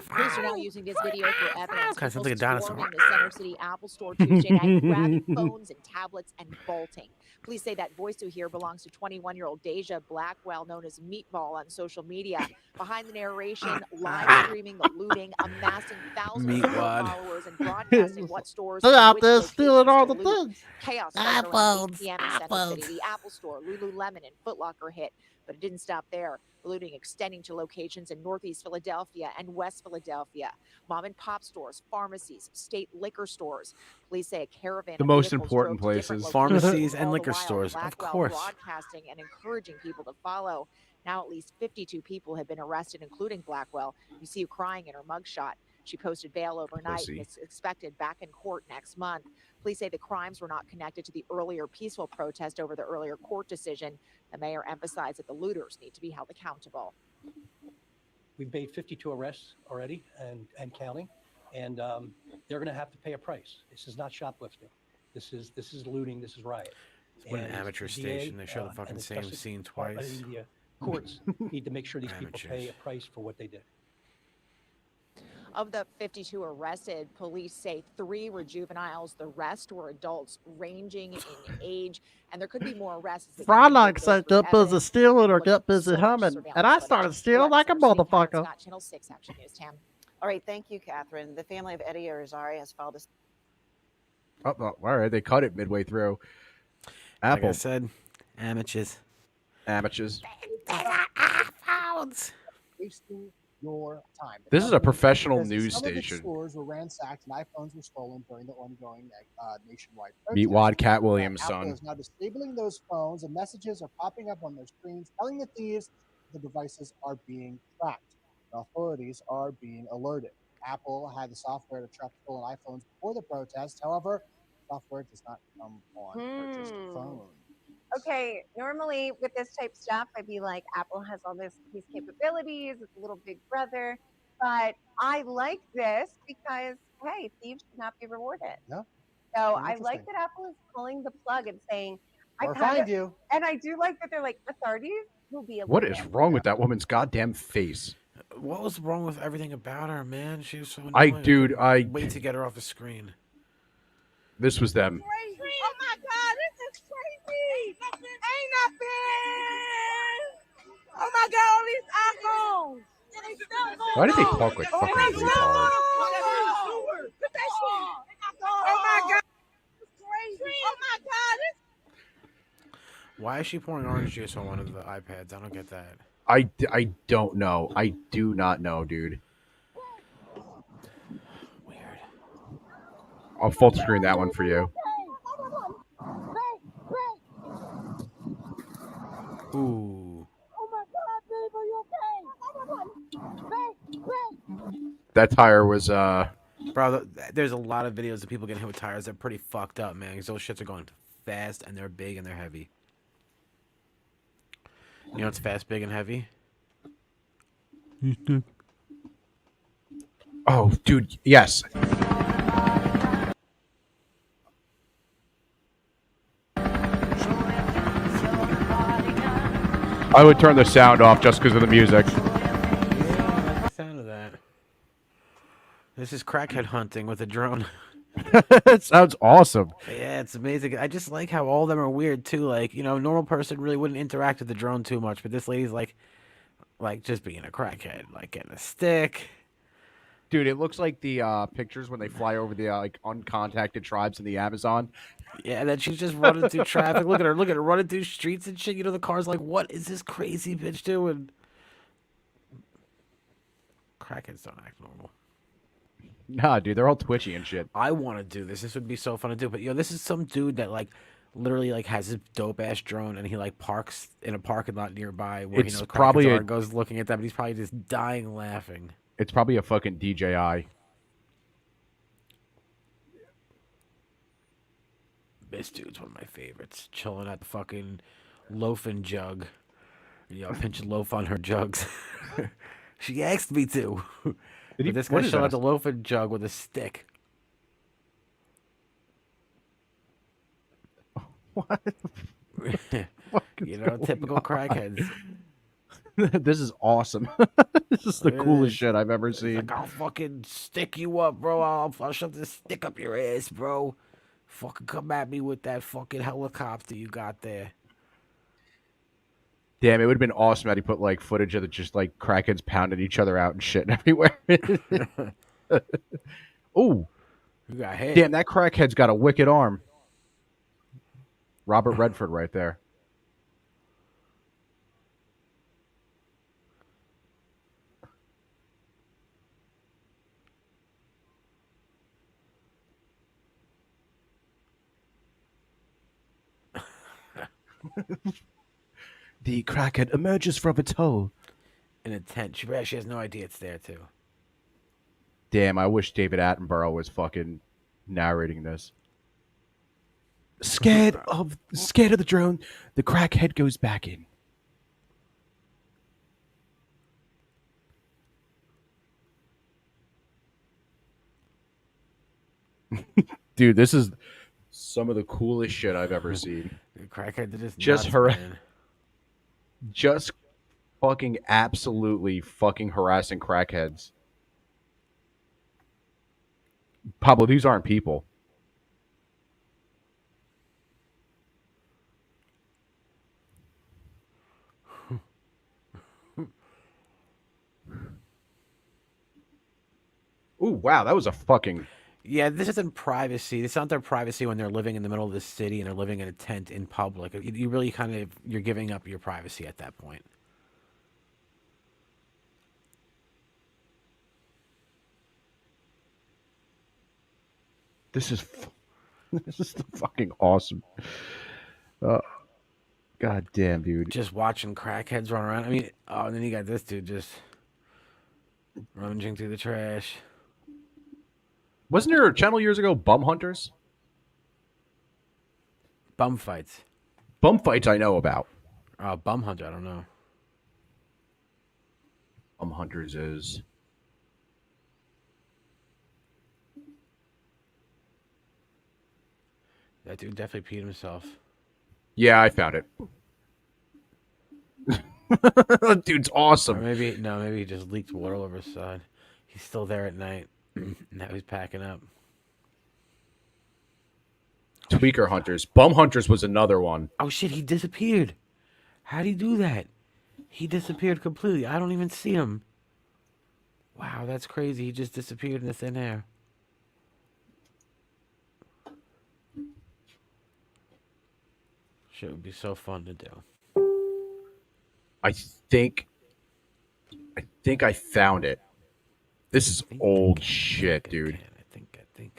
Police are now using this video for evidence. Kinda sounds like a People dinosaur. storming the Center City Apple Store Tuesday night, grabbing phones and tablets and bolting. Police say that voice you hear belongs to 21-year-old Deja Blackwell, known as Meatball on social media. Behind the narration, live streaming the looting, amassing thousands of Meatwad. followers, and broadcasting what stores. They're and out which there stealing locations all to the loot. things. Chaos started around 8 p.m. in Center apples. City. The Apple Store, Lululemon, and Foot Locker hit, but it didn't stop there. The looting extending to locations in Northeast Philadelphia and West Philadelphia. Mom and pop stores, pharmacies, state liquor stores. Police say a caravan The of most vehicles important drove to different places. Pharmacies and all the liquor while stores, of Blackwell course. broadcasting and encouraging people to follow. Now at least 52 people have been arrested, including Blackwell. You see her crying in her mugshot. She posted bail overnight and is expected back in court next month. Police say the crimes were not connected to the earlier peaceful protest over the earlier court decision. The mayor emphasized that the looters need to be held accountable. We've made 52 arrests already and counting, and they're going to have to pay a price. This is not shoplifting. This is looting. This is riot. What an And amateur the DA, station. They show the fucking and same Justice scene Department twice. and the courts need to make sure these people pay a price for what they did. Of the 52 arrested, police say 3 were juveniles. The rest were adults ranging in age, and there could be more arrests. as they Frylock continue to said, go get through busy evidence. stealing or Looking get busy so much humming. surveillance And I footage. started stealing like a Alexis Marceline, Karen motherfucker. Scott, Channel 6 Action News. Tam. All right, thank you, Catherine. The family of Eddie Irizarry has filed a Oh, all right. They cut it midway through. Like Apple. I said, amateurs. Amateurs. Wasting your time. This is a professional Because news some of its station. stores were ransacked and iPhones were stolen during the ongoing nationwide Meet protest. Wad Cat Williams' Apple son. is now disabling those phones, and messages are popping up on their screens telling the thieves the devices are being tracked. The authorities are being alerted. Apple had the software to track stolen iPhones before the protest. However, software does not come on purchased phones. Okay, normally with this type stuff, I'd be like, Apple has all these capabilities, it's a little big brother. But I like this because, hey, thieves should not be rewarded. Yeah. So Very I like interesting. that Apple is pulling the plug and saying, Or find you. And I do like that they're like, authorities will be able What to is wrong with that woman's goddamn face? What was wrong with everything about her, man? She was so annoying. Dude, couldn't wait to get her off the screen. This was them. Oh my God, this is crazy. Ain't nothing. Oh my God, all these iPhones. Why did they talk like fucking retards? Oh my God. Crazy. Oh my God. Why is she pouring orange juice on one of the iPads? I don't get that. I don't know. I do not know, dude. Weird. I'll full screen that one for you. Ooh. That tire was Bro, there's a lot of videos of people getting hit with tires. They're pretty fucked up, man. Because those shits are going fast and they're big and they're heavy. You know what's fast, big, and heavy? Oh, dude, yes. I would turn the sound off just because of the music. The sound of that. This is crackhead hunting with a drone. It sounds awesome. Yeah, it's amazing. I just like how all of them are weird too. Like, you know, a normal person really wouldn't interact with the drone too much, but this lady's like just being a crackhead, like getting a stick. Dude, it looks like the pictures when they fly over the like uncontacted tribes in the Amazon. Yeah, and then she's just running through traffic. Look at her running through streets and shit. You know, the car's like, what is this crazy bitch doing? Crackheads don't act normal. Nah, dude, they're all twitchy and shit. I want to do this. This would be so fun to do. But yo, this is some dude that like literally like has his dope ass drone and he like parks in a parking lot nearby where It's he knows probably crackheads are a- and goes looking at them, but he's probably just dying laughing. It's probably a fucking DJI. This dude's one of my favorites. Chilling at the fucking loafing jug. Yo, pinch a loaf on her jugs. She asked me to. Did he- But this what guy's is chilling that? at the loafing jug with a stick. What? You know, typical crackheads. This is awesome. This is the It coolest is. shit I've ever He's seen. like, I'll fucking stick you up, bro. I'll shove this stick up your ass, bro. Fucking come at me with that fucking helicopter you got there. Damn, it would have been awesome had he put like footage of the just like crackheads pounding each other out and shit everywhere. Ooh. You got hit. Damn, that crackhead's got a wicked arm. Robert Redford right there. The crackhead emerges from its hole. In a tent. She has no idea it's there, too. Damn, I wish David Attenborough was fucking narrating this. Scared of the drone, the crackhead goes back in. Dude, this is some of the coolest shit I've ever seen. Crackhead did this Just nuts, man. just fucking absolutely fucking harassing crackheads. Pablo, these aren't people. Ooh, wow, that was a fucking... Yeah, this isn't privacy. It's not their privacy when they're living in the middle of the city and they're living in a tent in public. You really kind of, you're giving up your privacy at that point. This is fucking awesome. God damn, dude. Just watching crackheads run around. I mean, oh, and then you got this dude just rummaging through the trash. Wasn't there a channel years ago, Bum Hunters? Bum fights. Bum fights I know about. Bum Hunter, I don't know. Bum Hunters is... That dude definitely peed himself. Yeah, I found it. That dude's awesome. Or maybe he just leaked water all over his side. He's still there at night. Now he's packing up. Tweaker Hunters. Bum Hunters was another one. Oh shit, he disappeared. How'd he do that? He disappeared completely. I don't even see him. Wow, that's crazy. He just disappeared in the thin air. Shit would be so fun to do. I think I found it. This is old shit, dude. I think I can.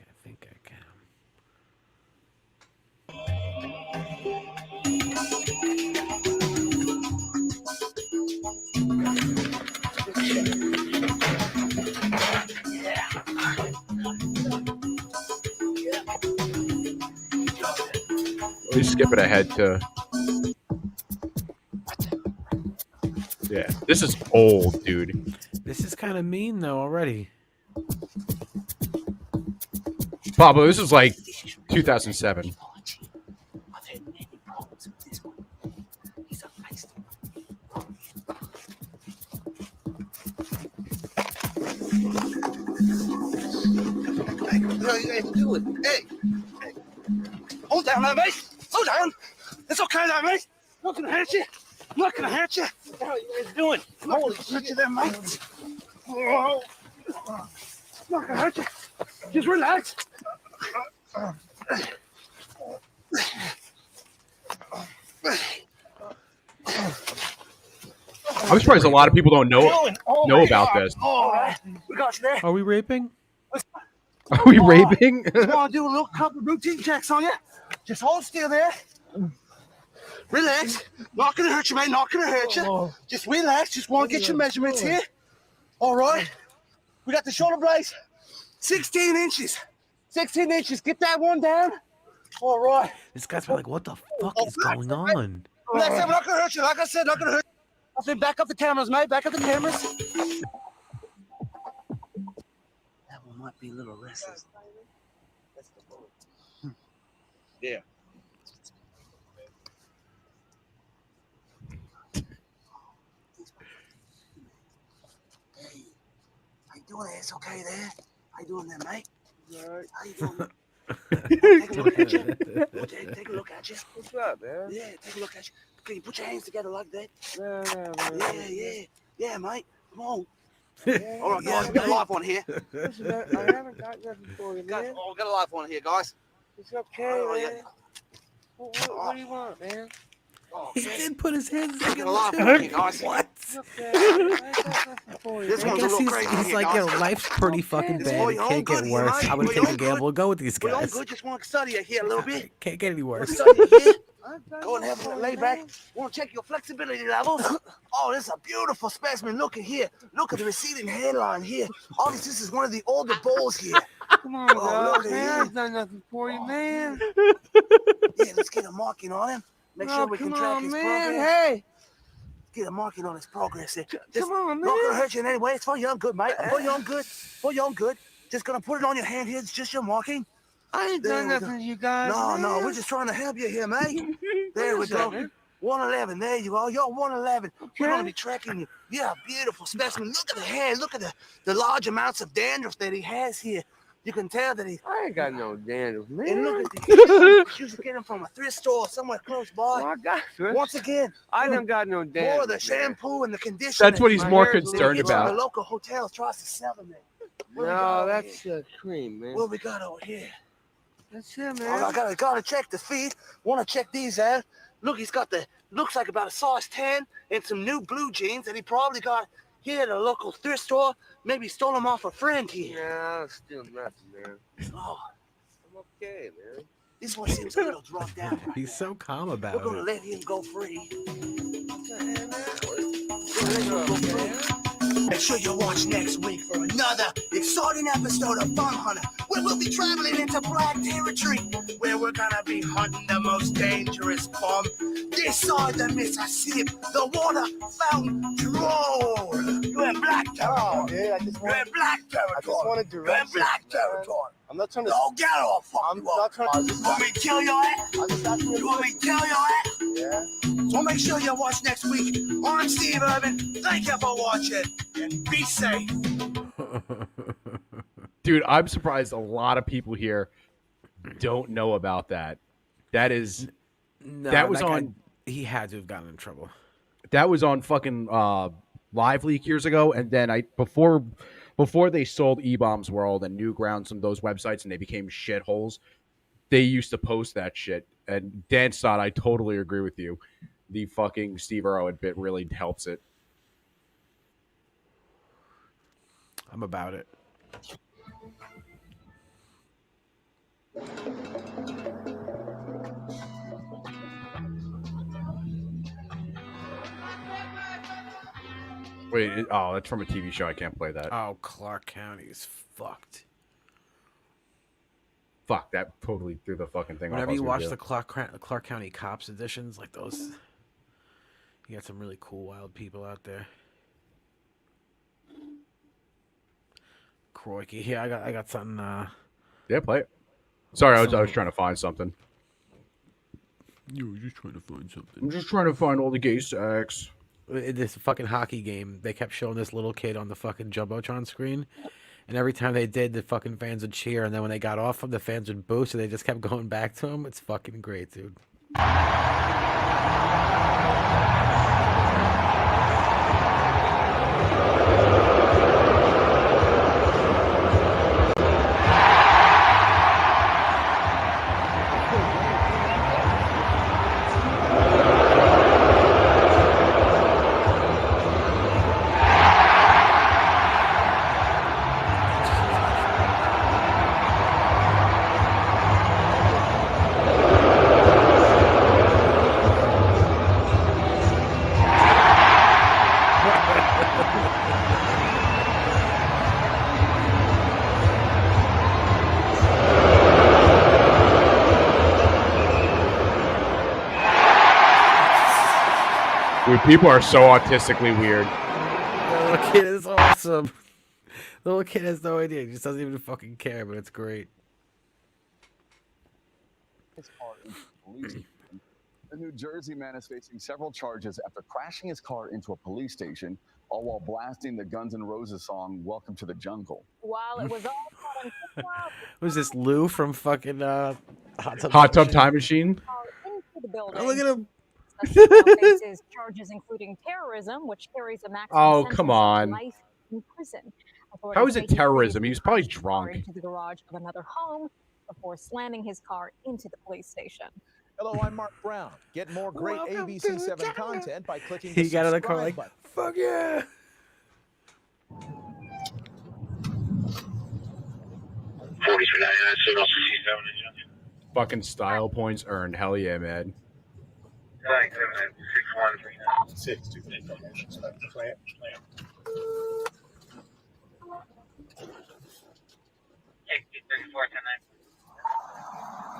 Let me skip it ahead to... Yeah, this is old, dude. This is kind of mean though already. Pablo, this is like 2007. Hey, do it. Hey, hold down there, mate. Hold down. It's okay there, mate. I'm not gonna hurt you. I'm not gonna hurt you. What the hell are you guys doing? Holy shit, you there, mate. Oh. I'm not gonna hurt you. Just relax. I'm surprised a lot of people don't know about this. Oh, we got you there. Are we raping? Are we raping? Just want to do a little couple routine checks on you. Just hold still there. Relax. Not gonna hurt you, mate. Not gonna hurt you. Just relax. Just want to get your measurements here. All right. We got the shoulder blades. 16 inches. 16 inches. Get that one down. All right. This guy's probably like, what the fuck is going on? Relax. I'm not gonna hurt you. Like I said, not gonna hurt you. I said, back up the cameras, mate. Back up the cameras. That one might be a little restless. Yeah. Hey, how you doing there? It's okay there. How you doing there, mate? Right. How you doing? Take a look at you. Take a look at you. What's up, man? Yeah, take a look at you. Can you put your hands together like that? Yeah, mate. Come on. All right, guys, we got a live one here. Listen, I haven't got nothing for you, man. We got a live one here, guys. It's okay, man. What do you want, man? Oh, He did put his hands we got a together. live one here, guys. What? This I one's a guess little crazy he's here, like, guys. yo, life's pretty fucking It's bad. for It your own can't good get here, worse. mate. I'm gonna For take your a own gamble and go with these We're all guys. good. Just want to study it here a little bit. Can't get any worse. Study it here. Go and have a lay back. Want to check your flexibility levels? Oh, this is a beautiful specimen. Look at here. Look at the receding hairline here. Obviously, this is one of the older bulls here. Come on, Oh, dog, look at man. him. I've done nothing for you, man. Yeah, let's get a marking on him. Make sure we can come track on, his man. progress. Hey. Get a marking on his progress here. Come on, Not gonna man. hurt you in any way. It's for your own good, mate. For your own good. For your own good. Just gonna put it on your hand here. It's just your marking. I ain't done There we nothing to you guys. No, man. we're just trying to help you here, mate. There we What is that, go. man? 111, there you are. You're 111. We're going to Okay. be tracking you. Yeah, beautiful specimen. Look at the hair. Look at the large amounts of dandruff that he has here. You can tell that he. I ain't got no dandruff, man. And look at the. You should get him from a thrift store somewhere close by. Oh, I got it. Once again, I done got no dandruff. more of the man. shampoo and the conditioner. That's what he's My more hair's a little concerned Each of about. the local hotels tries to sell them. What we got No, over that's here? cream, man. What we got over here? That's it, Oh, man. I gotta check the feet. Want to check these out? Look, he's got looks like about a size 10 and some new blue jeans that he probably got here at a local thrift store. Maybe stole them off a friend here. No, I don't steal nothing, man. Oh, I'm okay, man. this one seems a little drugged out. He's so calm We're about gonna it. let him go free. Make sure you watch next week for another exciting episode of Fun Hunter, where we'll be traveling into black territory, where we're gonna be hunting the most dangerous bomb this side the Mississippi, the water fountain troll. You're in black territory. Dude, You're in black territory. wanted You're in black territory. I'm not trying to. Don't get off. Fuck you up. You want me to kill your ass? You want me to kill your ass? Yeah. So make sure you watch next week. I'm Steve Urban. Thank you for watching and be safe. Dude, I'm surprised a lot of people here don't know about that. That is No, that was guy, on he had to have gotten in trouble. that was on fucking Live Leak years ago, and then before they sold E-Bombs World and Newgrounds and those websites and they became shitholes, they used to post that shit. And Dan Stott, I totally agree with you. The fucking Steve Irwin bit really helps it. I'm about it. Wait, that's from a TV show. I can't play that. Oh, Clark County is fucked. Fuck, that totally threw the fucking thing off. Whenever I was you gonna watch do. the Clark County Cops editions, like those, you got some really cool, wild people out there. Crikey, yeah, I got something. Yeah, play it. Sorry, I was trying to find something. You were just trying to find something. I'm just trying to find all the gay sex. In this fucking hockey game, they kept showing this little kid on the fucking Jumbotron screen. And every time they did, the fucking fans would cheer. And then when they got off him, the fans would boo. So they just kept going back to him. It's fucking great, dude. Dude, people are so autistically weird. The little kid is awesome. The little kid has no idea. He just doesn't even fucking care, but it's great. A New Jersey man is facing several charges after crashing his car into a police station, all while blasting the Guns N' Roses song "Welcome to the Jungle." While it was all fun and football, Who's this, Lou from fucking Hot Tub Time Machine? into the building. Oh, look at him. Suspect now faces charges including terrorism, which carries a maximum Oh, sentence come of on. life in prison. How Authorities is say it he terrorism? previously He was probably crashed his car drunk. into the garage of another home before slamming his car into the police station. Hello, I'm Mark Brown. Get more great Welcome to ABC7 the jungle. content by clicking He the got in the car subscribe like, button. fuck yeah. Fucking style points earned. Hell yeah, man.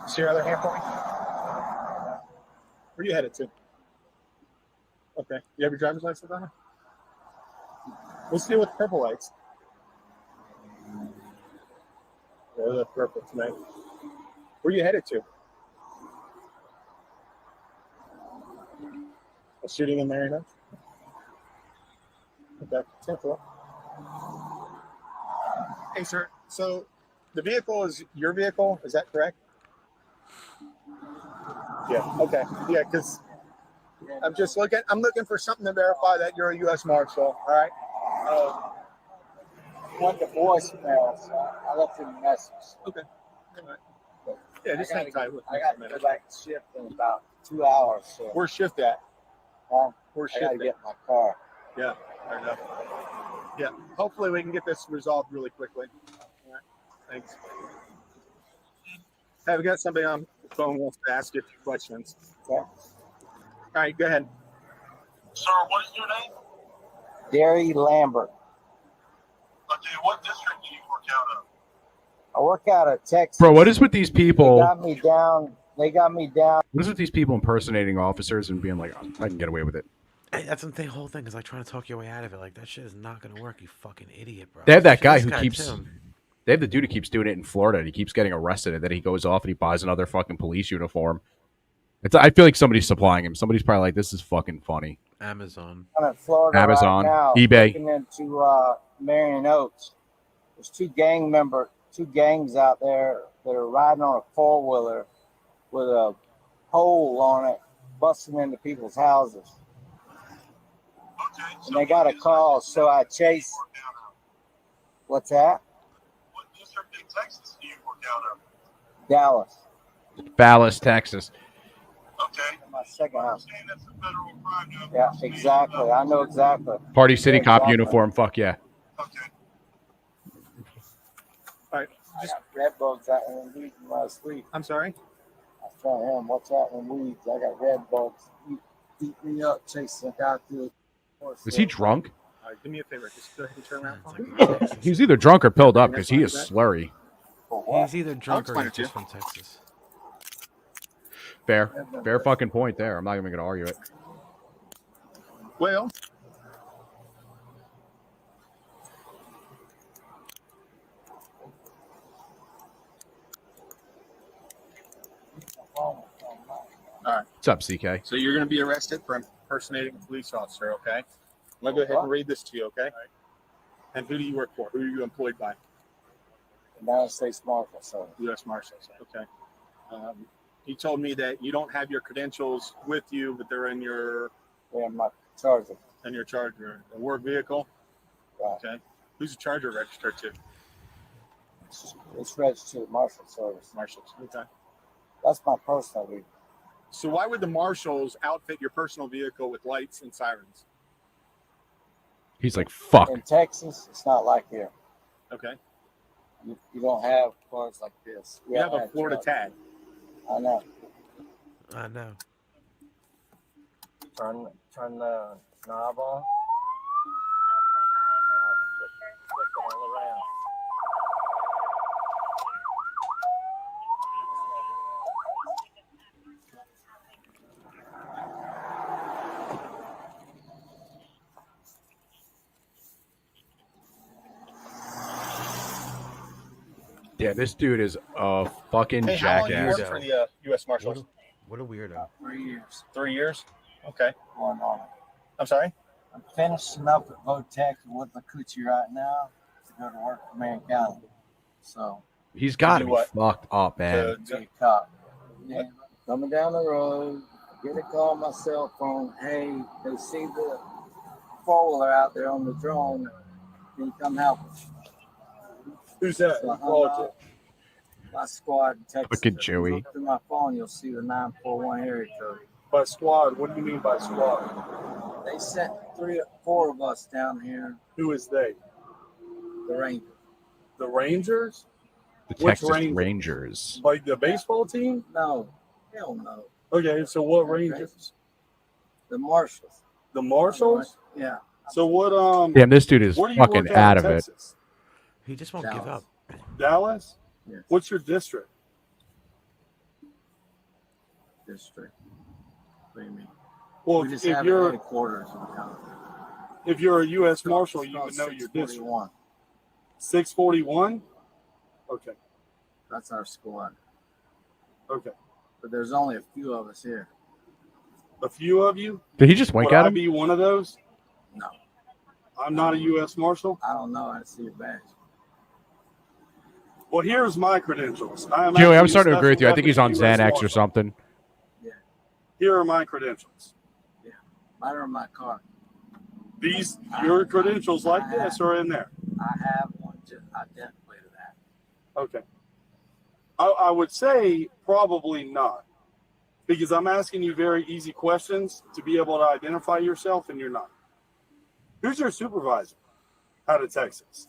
See your other hand for me? Where are you headed to? Okay. You have your driver's license on it? Let's deal with purple lights. Yeah, that's purple tonight. Where are you headed to? A shooting in Marina? Okay, 10th floor. Hey, sir. So the vehicle is your vehicle, is that correct? Yeah, okay. Yeah, because I'm looking for something to verify that you're a U.S. Marshal, all right? Want the voicemail, so I left him a message. Okay. All right. Yeah, just hang tight with me. I got to go back to shift in about 2 hours. So. Where's shift at? Where's I shift got to at? get my car. Yeah, fair enough. Yeah, hopefully we can get this resolved really quickly. All right, thanks. Hey, we got somebody on the phone who wants to ask you a few questions. Yeah. All right, go ahead. Sir, what is your name? Derry Lambert. Okay, what district do you work out of? I work out of Texas. Bro, what is with these people? They got me down. What is with these people impersonating officers and being like, I can get away with it? Hey, that's the whole thing is like trying to talk your way out of it. Like that shit is not gonna work. You fucking idiot, bro. They have that Shit, guy this who keeps. too. They have the dude who keeps doing it in Florida. And he keeps getting arrested, and then he goes off and he buys another fucking police uniform. I feel like somebody's supplying him. Somebody's probably like, "This is fucking funny." Amazon. I'm in Florida Amazon, right now, eBay. looking into Marion Oaks. There's two gangs out there that are riding on a four-wheeler with a pole on it, busting into people's houses. Okay, And they got a call, so I chased. What's that? What district in Texas do you work out of? Dallas. Dallas, Texas. Okay. My second house. Saying that's a federal crime. Yeah, exactly. I know exactly. Party City Yeah, cop exactly. uniform. Fuck yeah. Okay. All right. I got red bugs out in weeds last week. I'm sorry? I was telling him, what's out in weeds? I got red bugs. Eat me up, chasing a guy through. Is he drunk? All right, do me a favor. Just go ahead and turn around. He's either drunk or pilled up because he is slurry. He's either drunk or explain he's it to just you. from Texas. Fair fucking point there. I'm not even gonna argue it. Well, all right. What's up, CK? So you're going to be arrested for impersonating a police officer, okay? I'm going to go ahead and read this to you, okay? And who do you work for? Who are you employed by? United States Marshal Service. U.S. Marshals, okay. He told me that you don't have your credentials with you, but they're in your my Charger. In your Charger, a work vehicle. Right. Okay. Who's the Charger registered to? It's registered to Marshal Service. Marshals. Okay. That's my personal vehicle. So why would the marshals outfit your personal vehicle with lights and sirens? He's like, fuck. In Texas, it's not like here. Okay. You don't have cars like this. You have a Florida tag. I know. I know. Turn the knob on. Click all around. Yeah, this dude is a fucking Hey, how long you jackass. worked for the U.S. Marshals? What a weirdo. 3 years. 3 years? Okay. Going on. I'm sorry? I'm finishing up at Votech and Woodland Coochie right now to go to work for Marion County. So He's got to Do be what? fucked up, man. to be a cop. Yeah. Coming down the road, get a call on my cell phone. Hey, they see the four-wheeler out there on the drone. Can you come help us? Who's that? So Who called you? my squad in Texas. Fucking If you Joey. Look through my phone, you'll see the 941 area code. By squad, what do you mean by squad? They sent 3 or 4 of us down here. Who is they? The Rangers. The Rangers? The Which Texas Rangers? Rangers. Like the baseball team? No, hell no. Okay, so what Rangers? The Marshals. The Marshals? Yeah. So what Damn, this dude is where do you fucking work out in of it. Texas? He just won't give up. Dallas? Yes. What's your district? District. What do you mean? Well, We just if have you're headquarters in the county. if you're a U.S. Marshal, It's you called would know your district. 641. 641? Okay. That's our squad. Okay. But there's only a few of us here. A few of you? Did he just wink Would at I him? be one of those? No. I'm not a U.S. Marshal? I don't know. I see your badge. Well, here's my credentials. I am Joey, I'm actually starting to a agree with you. I think he's on special weapons Xanax U.S. or Marshal. something. Here are my credentials. Mine are in my car. These, your credentials like this are in there. I have one just identically to that. Okay. I would say probably not. Because I'm asking you very easy questions to be able to identify yourself, and you're not. Who's your supervisor out of Texas?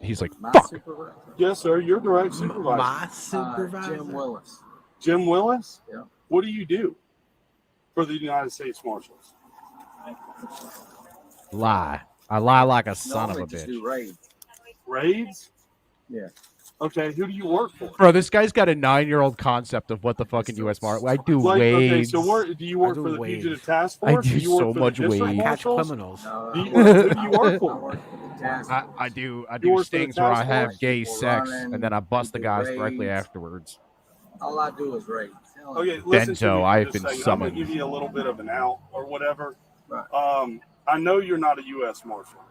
He's like, My fuck. supervisor. Yes, sir. Your direct supervisor. My supervisor. Jim Willis. Jim Willis? Yeah. What do you do for the United States Marshals? Lie. I lie like a son of Normally a just bitch. do raids. Raids? Yeah. Okay, who do you work for? Bro, this guy's got a 9-year-old concept of what the fucking U.S. Marshal. I do Like, okay, Wades. so do you work do for the Wades. Fugitive Task I Force? do or you work so for much the District Wades. Catch Marshals? criminals. Who do you work for? I do You do work for the stings where I task have force? gay People sex, running, and then I bust the do guys directly raids. afterwards. All I do is raid. Okay, listen to Benzo, me for I've just been a second. I'm summoned. going to give you a little bit of an out or whatever. Right. I know you're not a U.S. Marshal.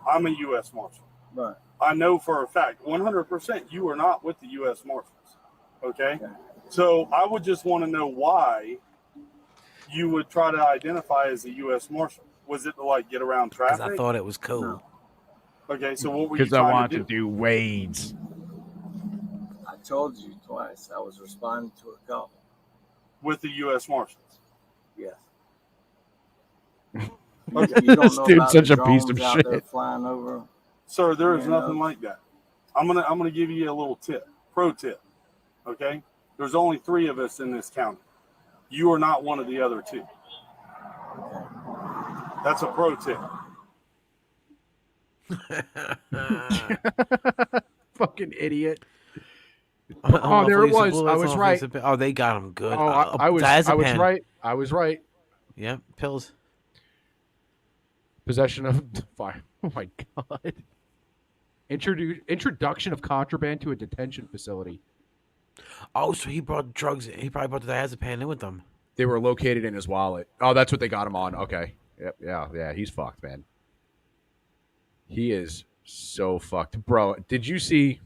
I'm a U.S. Marshal. Right. I know for a fact, 100%, you are not with the U.S. Marshals. Okay? So I would just want to know why you would try to identify as a U.S. Marshal. Was it to, like, get around Because traffic? I thought it was cool. No. Okay, so what were you Because I trying want to to do? do Wades. I told you twice. I was responding to a call. With the U.S. Marshals? Yes. Okay. You don't This know dude's about such the a piece drones of out there shit. flying over. Sir, there is Yeah, nothing no. like that. I'm gonna give you a little tip, pro tip. Okay, there's only 3 of us in this county. You are not one of the other 2. That's a pro tip. Fucking idiot. I don't know if there it Lisa was. Bullets, I I was don't know if right. Lisa- Oh, they got him good. Oh, I was diazepam. right. I was right. Yeah, pills. Possession of fire. Oh my god. Introduction of contraband to a detention facility. Oh, so he brought drugs. He probably brought the diazepam in with them. They were located in his wallet. Oh, that's what they got him on. Okay. Yep. Yeah. He's fucked, man. He is so fucked, bro. Did you see?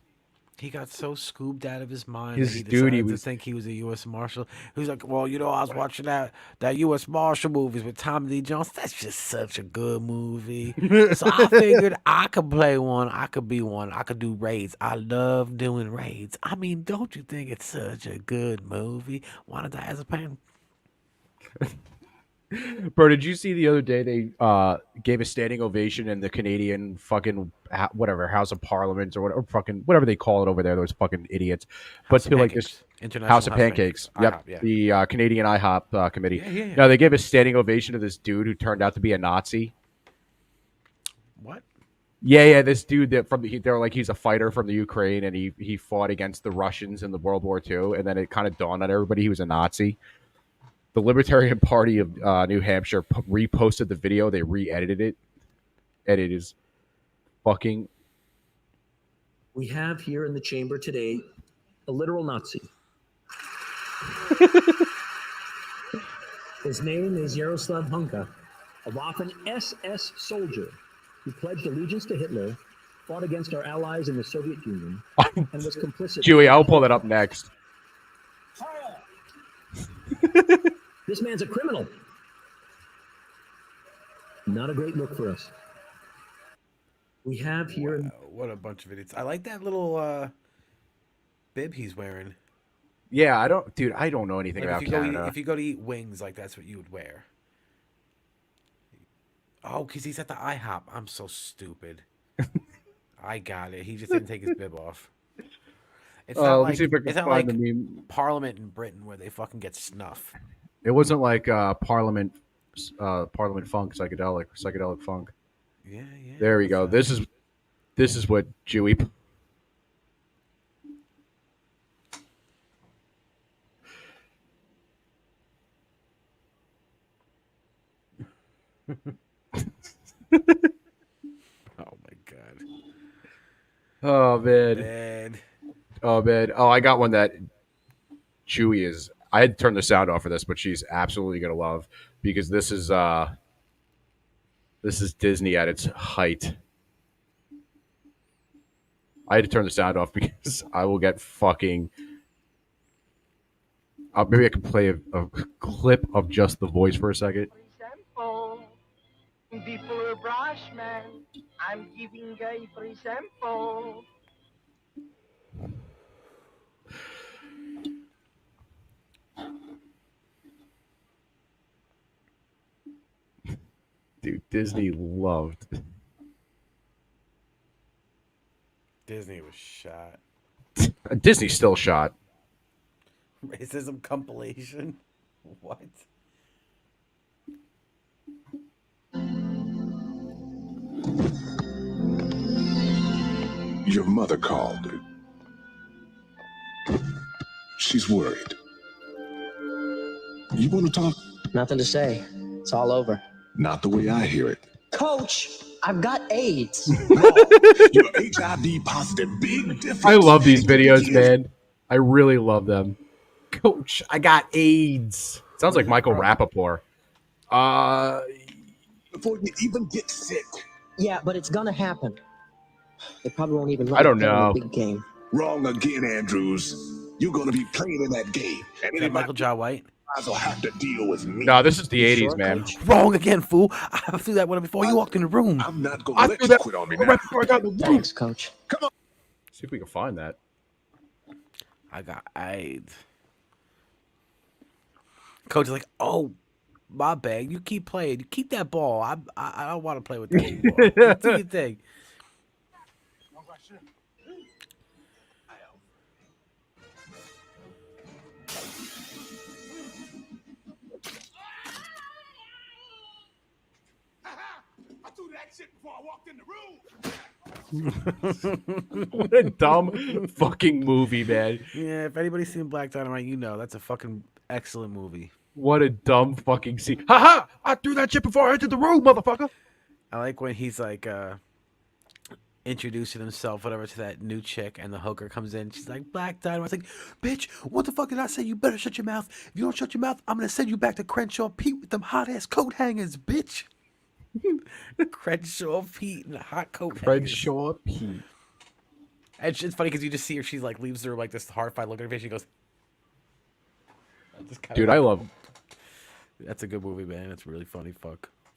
He got so scooped out of his mind His that he duty decided to was- think he was a U.S. Marshal. He was like, "Well, you know, I was watching that U.S. Marshal movies with Tommy Lee Jones. That's just such a good movie. So I figured I could play one. I could be one. I could do raids. I love doing raids. I mean, don't you think it's such a good movie? Why not as a pen? Bro, did you see the other day they gave a standing ovation in the Canadian fucking whatever House of Parliament or whatever they call it over there? Those fucking idiots. House But of to like Pancakes. this International House of House of Pancakes. Pancakes. Yep, IHOP, yeah. the Canadian IHOP committee. Yeah. No, they gave a standing ovation to this dude who turned out to be a Nazi. What? Yeah. This dude that they're like he's a fighter from the Ukraine and he fought against the Russians in the World War II, and then it kind of dawned on everybody he was a Nazi. The Libertarian Party of New Hampshire reposted the video. They re-edited it, and it is fucking. We have here in the chamber today a literal Nazi. His name is Yaroslav Hunka, a Waffen SS soldier who pledged allegiance to Hitler, fought against our allies in the Soviet Union, and was complicit. Joey, I'll pull that up next. This man's a criminal. Not a great look for us. We have here. Wow, what a bunch of idiots! I like that little bib he's wearing. Yeah, I don't know anything Like about if you Canada. if you go to eat wings, like that's what you would wear. Oh, because he's at the IHOP. I'm so stupid. I got it. He just didn't take his bib off. It's not Let me like, see if I can it's not find like the meme. Parliament in Britain where they fucking get snuff. It wasn't like Parliament funk, psychedelic funk. Yeah. There we go. This is what Joey. Oh my god. Oh man. Man. Oh man. Oh, I got one that Chewy is. I had to turn the sound off for this, but she's absolutely gonna love because this is Disney at its height. I had to turn the sound off because I will get fucking. Maybe I can play a clip of just the voice for a second. Before brush man, I'm giving a free sample. Dude, Disney loved. Disney was shot. Disney still shot. Racism compilation. What? Your mother called. She's worried. You want to talk? Nothing to say. It's all over. Not the way I hear it. Coach, I've got AIDS. You're HIV positive. Big difference. I love these videos, man. I really love them. Coach, I got AIDS. Sounds like Michael Rappaport. Before you even get sick. Yeah, but it's gonna happen. They probably won't even let I don't it play in know. the big game. Wrong again, Andrews. You're gonna be playing in that game. And Is that Michael Jai White? will have to deal with me. No, this is the 80s, man. Wrong again, fool. I threw that one before you walked in the room. I'm not gonna let you quit on me now. Right before I got in the room. Thanks, Coach. Come on. See if we can find that. I got AIDS. Coach is like, oh, my bad. You keep playing. You keep that ball. I don't want to play with that anymore. Do your thing. I threw that shit before I walked in the room. What a dumb fucking movie, man. Yeah, if anybody's seen Black Dynamite, you know that's a fucking excellent movie. What a dumb fucking scene. Ha! I threw that shit before I entered the room, motherfucker. I like when he's like introducing himself, whatever, to that new chick, and the hooker comes in. She's like, Black Dynamite. It's like, bitch, what the fuck did I say? You better shut your mouth. If you don't shut your mouth, I'm gonna send you back to Crenshaw Pete with them hot ass coat hangers, bitch. Crenshaw Pete and hot coat hangers. Crenshaw Pete. And it's funny because you just see her. She's like leaves her like this horrified look on her face. She goes, Dude, I love. That's a good movie, man. It's really funny.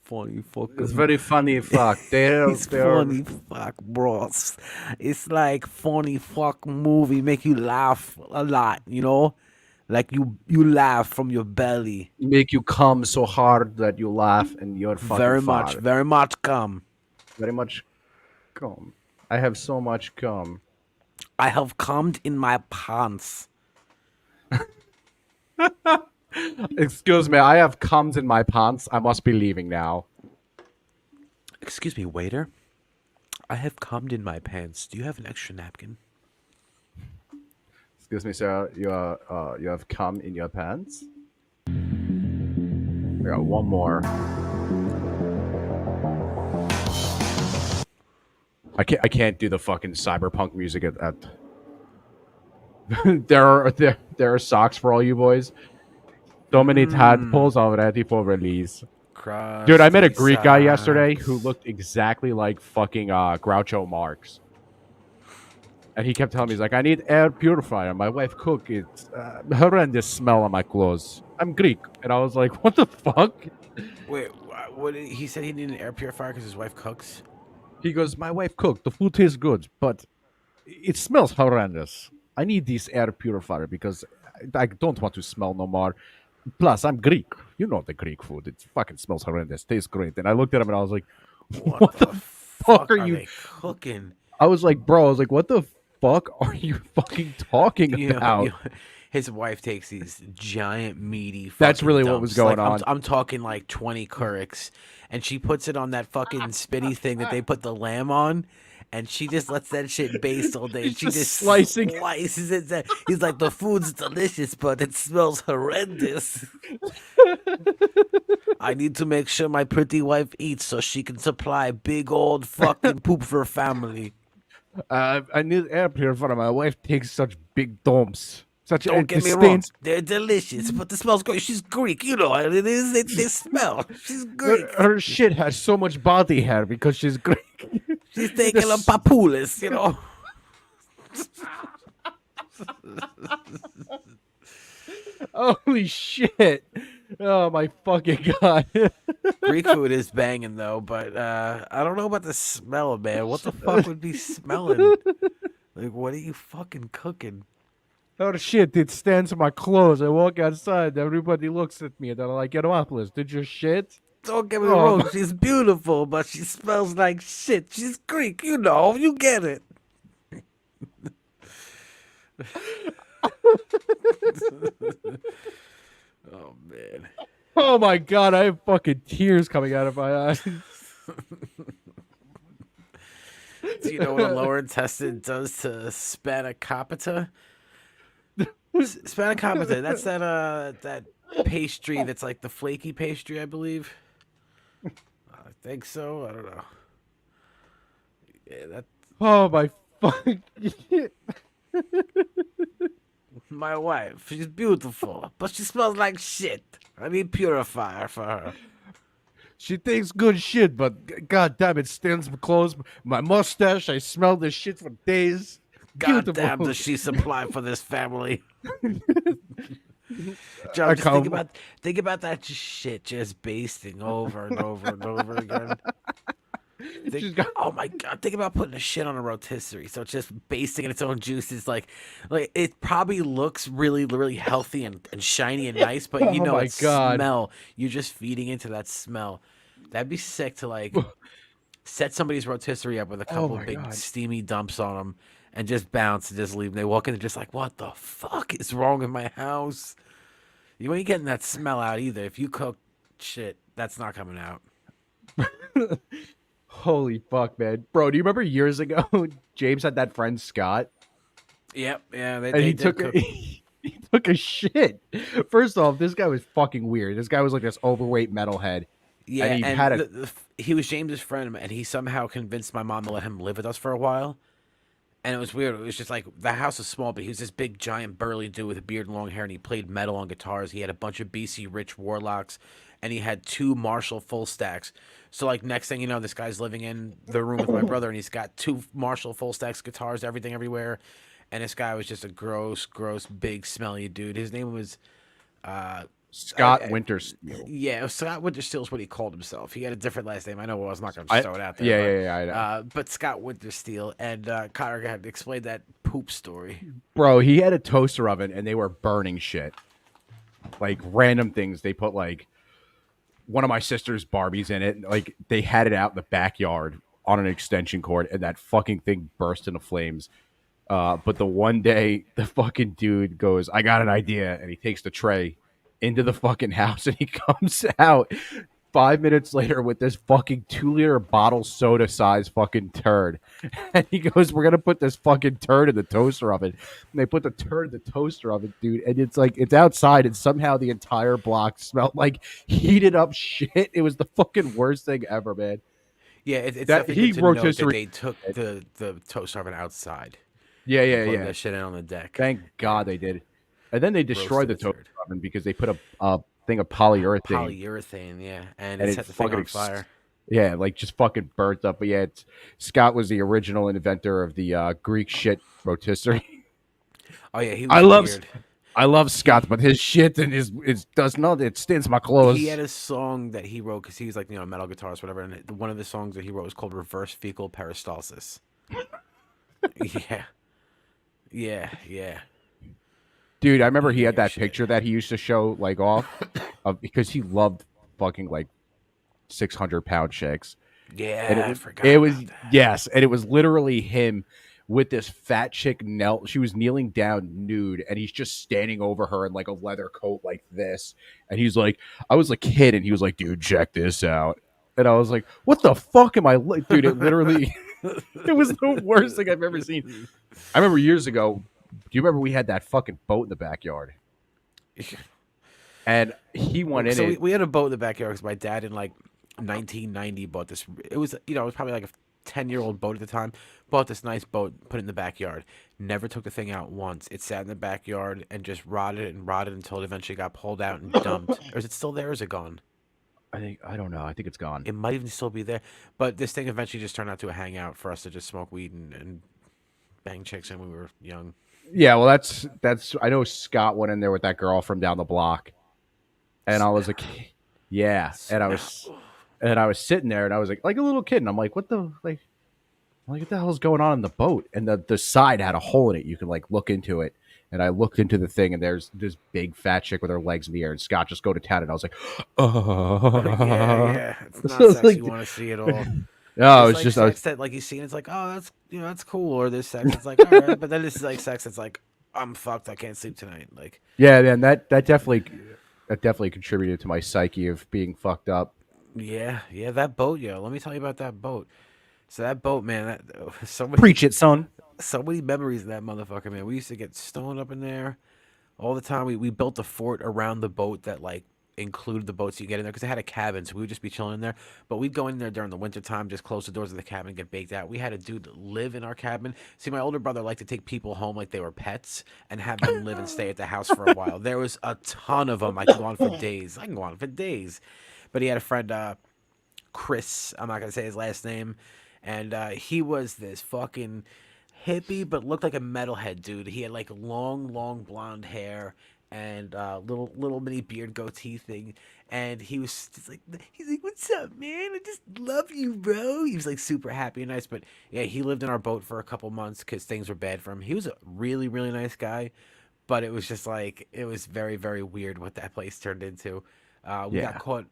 Funny fuck. It's very funny fuck. It's funny fuck, bros. It's like funny fuck movie, make you laugh a lot, you know? Like you laugh from your belly. Make you come so hard that you laugh and you're fucking Very fart. much come. Very much cum. I have so much cum. I have cummed in my pants. Excuse me, I have cums in my pants. I must be leaving now. Excuse me, waiter. I have cummed in my pants. Do you have an extra napkin? Excuse me, sir. You have cum in your pants? I got one more. I can't do the fucking cyberpunk music at there are socks for all you boys. So many tadpoles are ready for release. Dude, I met a Greek guy yesterday who looked exactly like fucking Groucho Marx. And he kept telling me, he's like, I need air purifier. My wife cook. It's horrendous smell on my clothes. I'm Greek. And I was like, what the fuck? Wait, what? He said he needed an air purifier because his wife cooks? He goes, my wife cooked. The food tastes good, but it smells horrendous. I need this air purifier because I don't want to smell no more. Plus, I'm Greek. You know the Greek food. It fucking smells horrendous. Tastes great. And I looked at him and I was like, what the fuck are you they cooking? I was like, bro, what the fuck are you fucking talking about? His wife takes these giant meaty That's fucking really what dumps. was going Like, on. I'm talking like 20 Keurig, and she puts it on that fucking spinny thing that they put the lamb on, and she just lets that shit baste all day. She just slices it. He's like, the food's delicious, but it smells horrendous. I need to make sure my pretty wife eats so she can supply big old fucking poop for her family. I need air purifier. My wife takes such big dumps. Such Don't get me wrong, stains. they're delicious, but the smell's great. She's Greek, you know how it is. They smell. She's Greek. Her shit has so much body hair because she's Greek. She's taking a papulis, you know. Holy shit! Oh my fucking god! Greek food is banging though, but I don't know about the smell, man. What the fuck would be smelling? Like, what are you fucking cooking? Oh shit! It stands on my clothes. I walk outside. Everybody looks at me. They're like, "Edouard, did you shit?" Don't get me Oh, wrong, she's beautiful, but she smells like shit. She's Greek, you know, you get it. Oh man. Oh my god! I have fucking tears coming out of my eyes. Do you know what a lower intestine does to spanakopita? Spanakopita, that's that pastry that's like the flaky pastry, I believe. I think so. I don't know. Yeah, that. Oh my fucking. My wife, she's beautiful, but she smells like shit. I need purifier for her. She thinks good shit, but god damn it, stands my clothes, my mustache. I smell this shit for days. God Beautiful. damn, does she supply for this family? Joe, I just come- think about that shit just basting over and over and over again. Oh my god! Think about putting a shit on a rotisserie, so it's just basting in its own juices. Like it probably looks really, really healthy and shiny and nice, but you Oh know, my it's God. smell. You're just feeding into that smell. That'd be sick to like set somebody's rotisserie up with a couple my big God. steamy dumps on them and just bounce and just leave. And they walk in and just like, what the fuck is wrong in my house? You ain't getting that smell out either. If you cook shit, that's not coming out. Holy fuck, man, bro! Do you remember years ago, James had that friend Scott, Yep, yeah, and he took he took a shit. First off, this guy was fucking weird. This guy was like this overweight metalhead. Yeah, and he and had a he was James's friend, and he somehow convinced my mom to let him live with us for a while. And it was weird. It was just like the house was small, but he was this big, giant, burly dude with a beard and long hair, and he played metal on guitars. He had a bunch of BC Rich Warlocks, and he had 2 Marshall full stacks. So like next thing you know, this guy's living in the room with my brother, and he's got 2 Marshall full stacks, guitars, everything everywhere. And this guy was just a gross, big, smelly dude. His name was Scott Wintersteel. Yeah, Scott Wintersteel is what he called himself. He had a different last name. I know I was not going I- to throw it out there. yeah, but, I know. But Scott Wintersteel, and Connor had explained that poop story. Bro, he had a toaster oven, and they were burning shit, like random things. They put like one of my sister's Barbies in it. Like they had it out in the backyard on an extension cord, and that fucking thing burst into flames. But the one day, the fucking dude goes, "I got an idea," and he takes the tray into the fucking house, and he comes out 5 minutes later with this fucking 2-liter bottle soda size fucking turd. And he goes, "We're gonna put this fucking turd in the toaster oven." And they put the turd in the toaster oven, dude. And it's like it's outside, and somehow the entire block smelled like heated up shit. It was the fucking worst thing ever, man. Yeah, it's That- definitely he good to note that rotisserie- they took the toaster oven outside. Yeah, and yeah, put yeah. that shit in on the deck. Thank God they did. And then they destroyed the Roasted toaster oven because they put a thing of polyurethane. Polyurethane, yeah, and And it it set the thing fucking on ex- fire. Yeah, like just fucking burnt up. But yeah, Scott was the original inventor of the Greek shit rotisserie. Oh yeah, he was I love weird. I love Scott, but his shit and his does not it stinks my clothes. He had a song that he wrote because he was like, you know, metal guitarist, whatever. And one of the songs that he wrote was called "Reverse Fecal Peristalsis." Yeah. Dude, I remember he had that picture that he used to show like off of because he loved fucking like 600-pound chicks. Yeah, And I it, forgot it was about that. yes, and it was literally him with this fat chick knelt. She was kneeling down nude, and he's just standing over her in like a leather coat like this. And he's like, I was a kid, and he was like, "Dude, check this out." And I was like, "What the fuck am I?" Dude, it literally, it was the worst thing I've ever seen. I remember years ago. Do you remember we had that fucking boat in the backyard? And he went in So it. we had a boat in the backyard because my dad in like 1990 bought this. It was, you know, it was probably like 10-year-old boat at the time. Bought this nice boat, put it in the backyard. Never took the thing out once. It sat in the backyard and just rotted and rotted until it eventually got pulled out and dumped. Or is it still there or is it gone? I don't know. I think it's gone. It might even still be there. But this thing eventually just turned out to a hangout for us to just smoke weed and bang chicks when we were young. Yeah, well, that's. I know Scott went in there with that girl from down the block, and I was like, yeah, and I was sitting there, and I was like a little kid, and I'm like, what the what the hell is going on in the boat? And the side had a hole in it. You could like look into it, and I looked into the thing, and there's this big fat chick with her legs in the air, and Scott just go to town, and I was like, oh, yeah, it's not sex you want to see at all. No, it's like just sex that like you see, and it's like, oh, that's that's cool. Or this sex, it's like, all right, but then this is like sex. It's like, I'm fucked. I can't sleep tonight. Like, yeah, man, that definitely contributed to my psyche of being fucked up. yeah, that boat, yo. Let me tell you about that boat. So that boat, man, that so many, Preach it, son. so many memories of that motherfucker, man. We used to get stoned up in there all the time. We built a fort around the boat that like included the boats you get in there because it had a cabin, so we would just be chilling in there. But we'd go in there during the winter time, just close the doors of the cabin, get baked out. We had a dude live in our cabin. See, my older brother liked to take people home like they were pets and have them live and stay at the house for a while. There was a ton of them. I could go on for days. I can go on for days. But he had a friend, Chris. I'm not gonna say his last name, and he was this fucking hippie, but looked like a metalhead dude. He had like long blonde hair and little mini beard goatee thing, and he was just like, he's like, what's up, man? I just love you, bro. He was like super happy and nice. But yeah, he lived in our boat for a couple months because things were bad for him. He was a really nice guy, but it was just like, it was very weird what that place turned into. We got caught.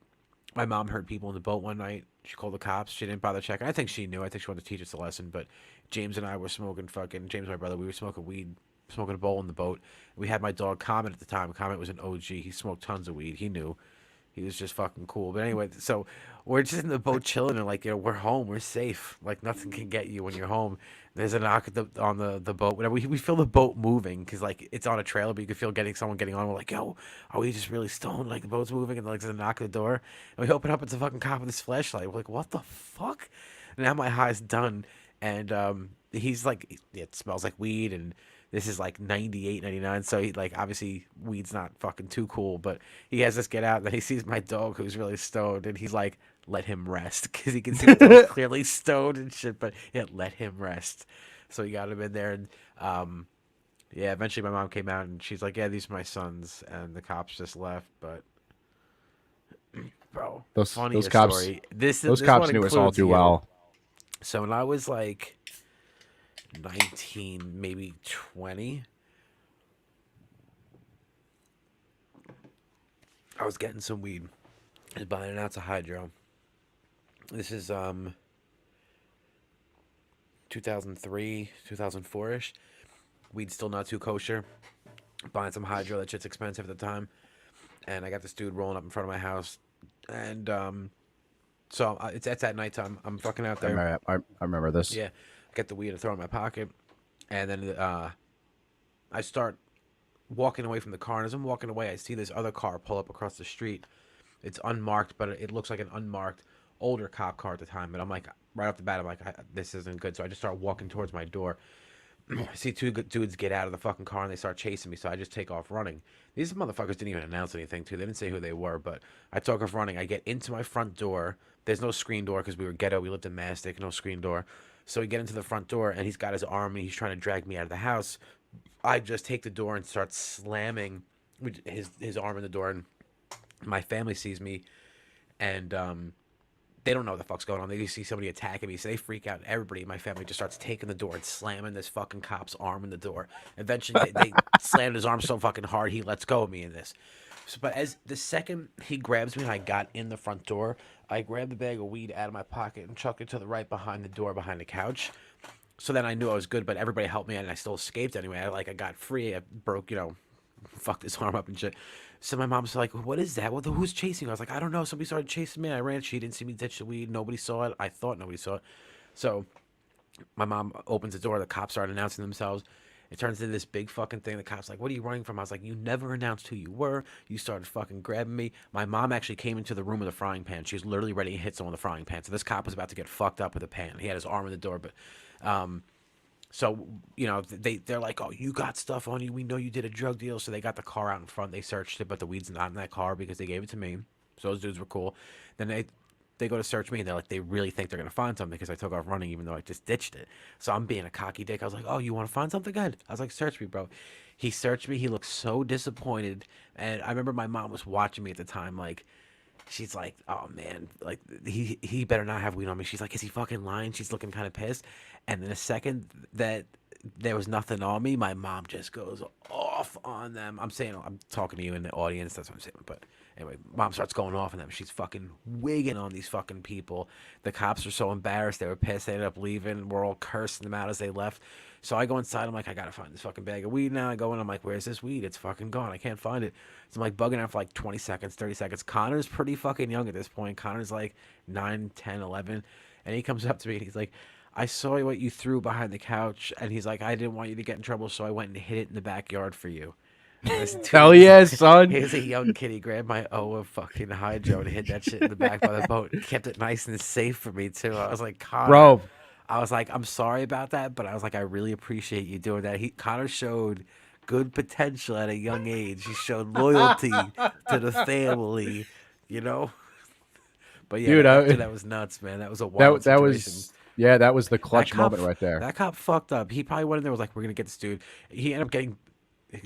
My mom heard people in the boat one night. She called the cops. She didn't bother checking. I think she knew. I think she wanted to teach us a lesson. But James and I were smoking James, my brother, we were smoking weed, smoking a bowl in the boat. We had my dog Comet at the time. Comet was an OG. He smoked tons of weed. He knew. He was just fucking cool. But anyway, so we're just in the boat chilling and like, we're home. We're safe. Like nothing can get you when you're home. There's a knock on the boat. Whenever we feel the boat moving because like it's on a trailer, but you can feel someone getting on. We're like, yo, are we just really stoned? Like the boat's moving and like there's a knock at the door. And we open up, it's a fucking cop with his flashlight. We're like, what the fuck? And now my high's done. And he's like, it smells like weed and this is like 98, 99. So he like, obviously weed's not fucking too cool, but he has us get out and then he sees my dog who's really stoned and he's like, let him rest. Cause he can see the dog's clearly stoned and shit, but yeah, let him rest. So he got him in there and, yeah, eventually my mom came out and she's like, yeah, these are my sons. And the cops just left, but bro, Those funniest cops, story. those cops knew us all too well. So when I was like 19, maybe 20, I was getting some weed. I was buying an ounce of hydro. This is 2003, 2004-ish. Weed's still not too kosher. Buying some hydro, that shit's expensive at the time. And I got this dude rolling up in front of my house. And so it's at nighttime. I'm fucking out there. I remember this. Yeah. I get the weed and throw it in my pocket. And then I start walking away from the car. And as I'm walking away, I see this other car pull up across the street. It's unmarked, but it looks like an unmarked older cop car at the time. But I'm like, right off the bat, I'm like, this isn't good. So I just start walking towards my door. I see two dudes get out of the fucking car and they start chasing me. So I just take off running. These motherfuckers didn't even announce anything too. They didn't say who they were, but I took off running. I get into my front door. There's no screen door because we were ghetto. We lived in Mastic, no screen door. So we get into the front door and he's got his arm and he's trying to drag me out of the house. I just take the door and start slamming his arm in the door, and my family sees me and they don't know what the fuck's going on. They see somebody attacking me, so they freak out. Everybody in my family just starts taking the door and slamming this fucking cop's arm in the door. Eventually, they slammed his arm so fucking hard, he lets go of me in this. So, but as the second he grabs me and I got in the front door, I grabbed the bag of weed out of my pocket and chucked it to the right behind the door, behind the couch. So then I knew I was good, but everybody helped me and I still escaped anyway. I got free. I broke, fucked his arm up and shit. So my mom's like, what is that? Who's chasing you? I was like, I don't know. Somebody started chasing me. I ran. She didn't see me ditch the weed. Nobody saw it. I thought nobody saw it. So my mom opens the door. The cops start announcing themselves. It turns into this big fucking thing. The cop's like, what are you running from? I was like, you never announced who you were. You started fucking grabbing me. My mom actually came into the room with a frying pan. She was literally ready to hit someone with a frying pan. So this cop was about to get fucked up with a pan. He had his arm in the door, but so, you know, they're like, oh, you got stuff on you. We know you did a drug deal. So they got the car out in front. They searched it, but the weed's not in that car because they gave it to me. So those dudes were cool. Then they go to search me, and they're like, they really think they're going to find something because I took off running even though I just ditched it. So I'm being a cocky dick. I was like, oh, you want to find something? Good. I was like, search me, bro. He searched me. He looked so disappointed. And I remember my mom was watching me at the time, like, she's like, oh, man, like, he better not have weed on me. She's like, is he fucking lying? She's looking kind of pissed. And then the second that there was nothing on me, my mom just goes off on them. I'm talking to you in the audience. That's what I'm saying. But anyway, mom starts going off on them. She's fucking wigging on these fucking people. The cops are so embarrassed. They were pissed. They ended up leaving. We're all cursing them out as they left. So I go inside. I'm like, I got to find this fucking bag of weed now. I go in. I'm like, where's this weed? It's fucking gone. I can't find it. So I'm like bugging out for like 20 seconds, 30 seconds. Connor's pretty fucking young at this point. Connor's like 9, 10, 11. And he comes up to me and he's like, I saw what you threw behind the couch. And he's like, I didn't want you to get in trouble, so I went and hid it in the backyard for you. Hell yeah, son. He was a young kid. He grabbed my Oa fucking Hydro and hid that shit in the back by the boat. Kept it nice and safe for me, too. I was like, Connor. Bro. I was like, I'm sorry about that, but I was like, I really appreciate you doing that. Connor showed good potential at a young age. He showed loyalty to the family, you know? But yeah, Dude, that was nuts, man. That was a wild that situation. that was the clutch moment right there. That cop fucked up. He probably went in there and was like, we're going to get this dude. He ended up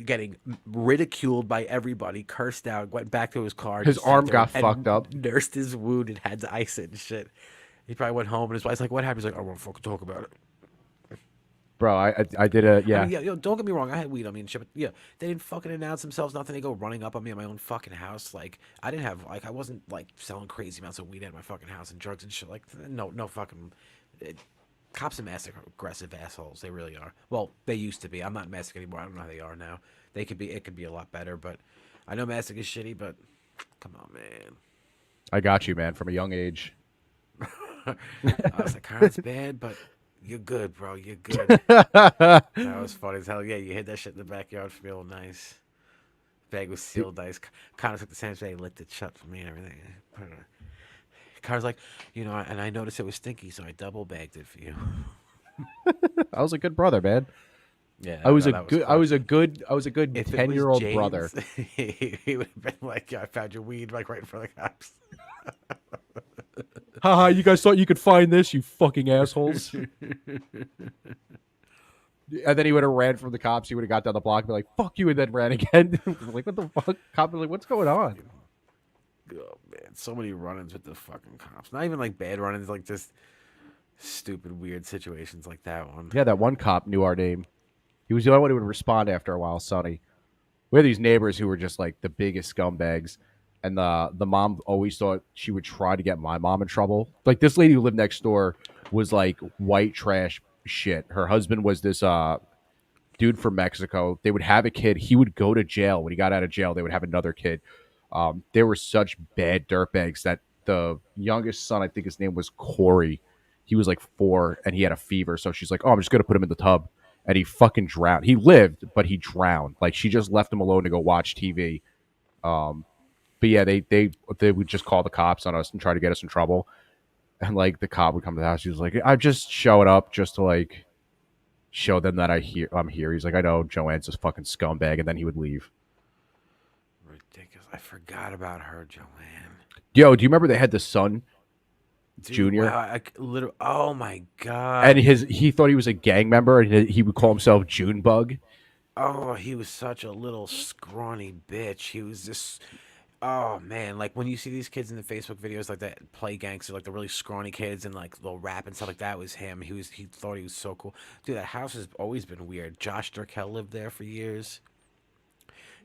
getting ridiculed by everybody, cursed out, went back to his car. His just sat arm there got and fucked up. Nursed his wound and had to ice it and shit. He probably went home and his wife's like, what happened? He's like, I won't fucking talk about it. Bro, I did a, yeah. I mean, yo, don't get me wrong. I had weed on me and shit, but yeah, they didn't fucking announce themselves, nothing. They go running up on me at my own fucking house. Like, I didn't have, like, I wasn't, like, selling crazy amounts of weed at my fucking house and drugs and shit. Like, no fucking, cops and Mastic are aggressive assholes. They really are. Well, they used to be. I'm not in Mastic anymore. I don't know how they are now. It could be a lot better, but I know Mastic is shitty, but come on, man. I got you, man, from a young age. I was like, Carl's bad, but you're good, bro. You're good. That was funny as hell. Yeah, you hid that shit in the backyard for me, all nice. Bag was sealed nice. Connor took the sandwich bag, licked it shut for me and everything. Connor's like, you know, and I noticed it was stinky, so I double bagged it for you. I was a good brother, man. Yeah, I was a that good clutch. 10-year-old brother. He would have been like, yeah, I found your weed like right in front of the cops. Haha, you guys thought you could find this, you fucking assholes. And then he would have ran from the cops. He would have got down the block and be like, fuck you, and then ran again. Like, what the fuck? Cop was like, what's going on? Oh, man. So many run-ins with the fucking cops. Not even like bad run-ins, like just stupid, weird situations like that one. Yeah, that one cop knew our name. He was the only one who would respond after a while, Sonny. We had these neighbors who were just like the biggest scumbags. And the mom always thought she would try to get my mom in trouble. Like, this lady who lived next door was like white trash shit. Her husband was this dude from Mexico. They would have a kid. He would go to jail. When he got out of jail, they would have another kid. They were such bad dirtbags that the youngest son, I think his name was Corey, he was like 4 and he had a fever. So she's like, oh, I'm just going to put him in the tub. And he fucking drowned. He lived, but he drowned. Like, she just left him alone to go watch TV. But yeah, they would just call the cops on us and try to get us in trouble. And like the cop would come to the house. He was like, I'm just showing up just to like show them that I'm here. He's like, I know Joanne's a fucking scumbag, and then he would leave. Ridiculous. I forgot about her, Joanne. Yo, do you remember they had the son, Junior? Wow, literally, oh my god. And he thought he was a gang member, and he would call himself Junebug. Oh, he was such a little scrawny bitch. He was just, oh man, like when you see these kids in the Facebook videos like that play gangster, like the really scrawny kids and like they'll rap and stuff like that, was him. He thought he was so cool. Dude, that house has always been weird. Josh Durkel lived there for years.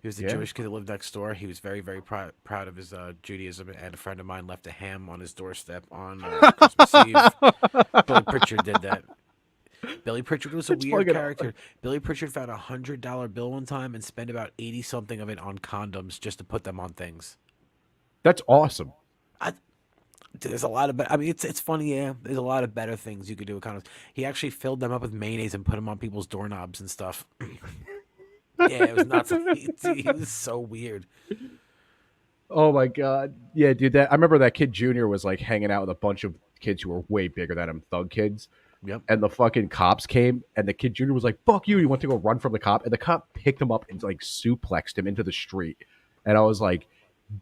He was the Jewish kid that lived next door. He was very, very proud of his Judaism, and a friend of mine left a ham on his doorstep on Christmas Eve. Billy Pritchard did that. Billy Pritchard was a weird character. Billy Pritchard found $100 bill one time and spent about 80-something of it on condoms just to put them on things. That's awesome. There's a lot of, I mean, it's funny, yeah. There's a lot of better things you could do with condoms. He actually filled them up with mayonnaise and put them on people's doorknobs and stuff. Yeah, it was nuts. He was so weird. Oh my god. Yeah, dude, that I remember that kid Junior was like hanging out with a bunch of kids who were way bigger than him, thug kids. Yep. And the fucking cops came and the kid Junior was like, "Fuck you." He went to go run from the cop and the cop picked him up and like suplexed him into the street. And I was like,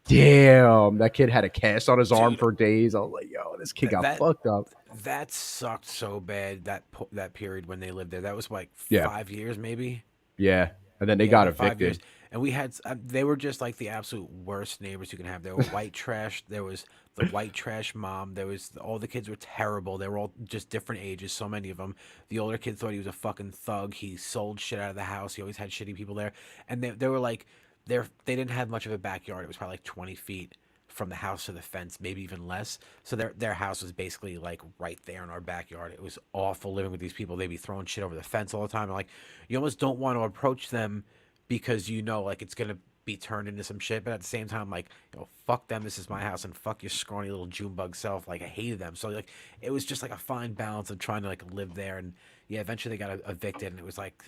"Damn, that kid had a cast on his arm for days." I was like, "Yo, this kid got fucked up." That sucked so bad, that period when they lived there. That was like Yeah. 5 years maybe. Yeah. And then they Yeah, got like 5 years. evicted. And we had, they were just like the absolute worst neighbors you can have. There were white trash. There was the white trash mom. There was, all the kids were terrible. They were all just different ages, so many of them. The older kid thought he was a fucking thug. He sold shit out of the house. He always had shitty people there. And they were like, they didn't have much of a backyard. It was probably like 20 feet from the house to the fence, maybe even less. So their house was basically like right there in our backyard. It was awful living with these people. They'd be throwing shit over the fence all the time. And like, you almost don't want to approach them because you know like it's gonna be turned into some shit, but at the same time, like, you know, fuck them, this is my house, and fuck your scrawny little June bug self. Like, I hated them. So like, it was just like a fine balance of trying to like live there. And yeah, eventually they got evicted, and it was like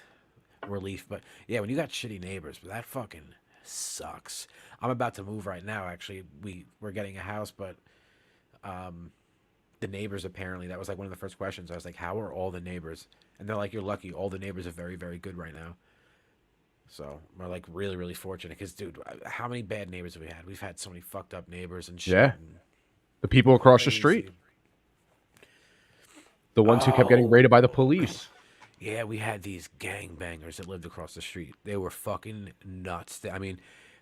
relief. But yeah, when you got shitty neighbors, that fucking sucks. I'm about to move right now. Actually, we're getting a house, but the neighbors, apparently, that was like one of the first questions. I was like, how are all the neighbors? And they're like, you're lucky. All the neighbors are very, very good right now. So we're like really, really fortunate because, dude, how many bad neighbors have we had? We've had so many fucked up neighbors and shit. Yeah. and- The people across the street. The ones who kept getting raided by the police. Yeah, we had these gangbangers that lived across the street. They were fucking nuts. I mean,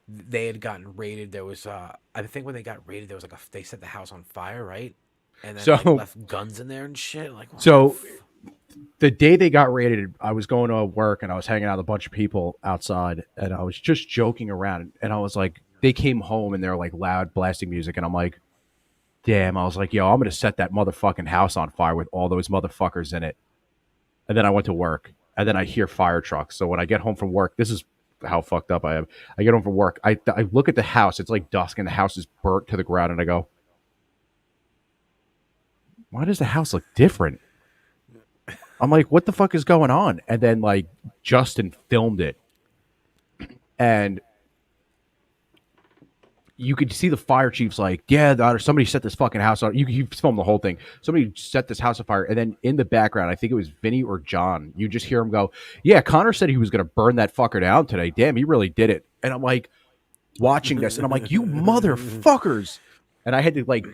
they had gotten raided. There was, I think when they got raided, there was like they set the house on fire, right? And then like, So- left guns in there and shit. Like, what So the day they got raided, I was going to work and I was hanging out with a bunch of people outside and I was just joking around and I was like, they came home and they're like loud blasting music and I'm like, damn, I was like, yo, I'm going to set that motherfucking house on fire with all those motherfuckers in it. And then I went to work and then I hear fire trucks. So when I get home from work, this is how fucked up I am. I get home from work. I look at the house. It's like dusk and the house is burnt to the ground. And I go, why does the house look different? I'm like, what the fuck is going on? And then like Justin filmed it. And you could see the fire chief's like, yeah, somebody set this fucking house on. You filmed the whole thing. Somebody set this house on fire. And then in the background, I think it was Vinny or John, you just hear him go, yeah, Connor said he was going to burn that fucker down today. Damn, he really did it. And I'm like, watching this, and I'm like, you motherfuckers. And I had to like,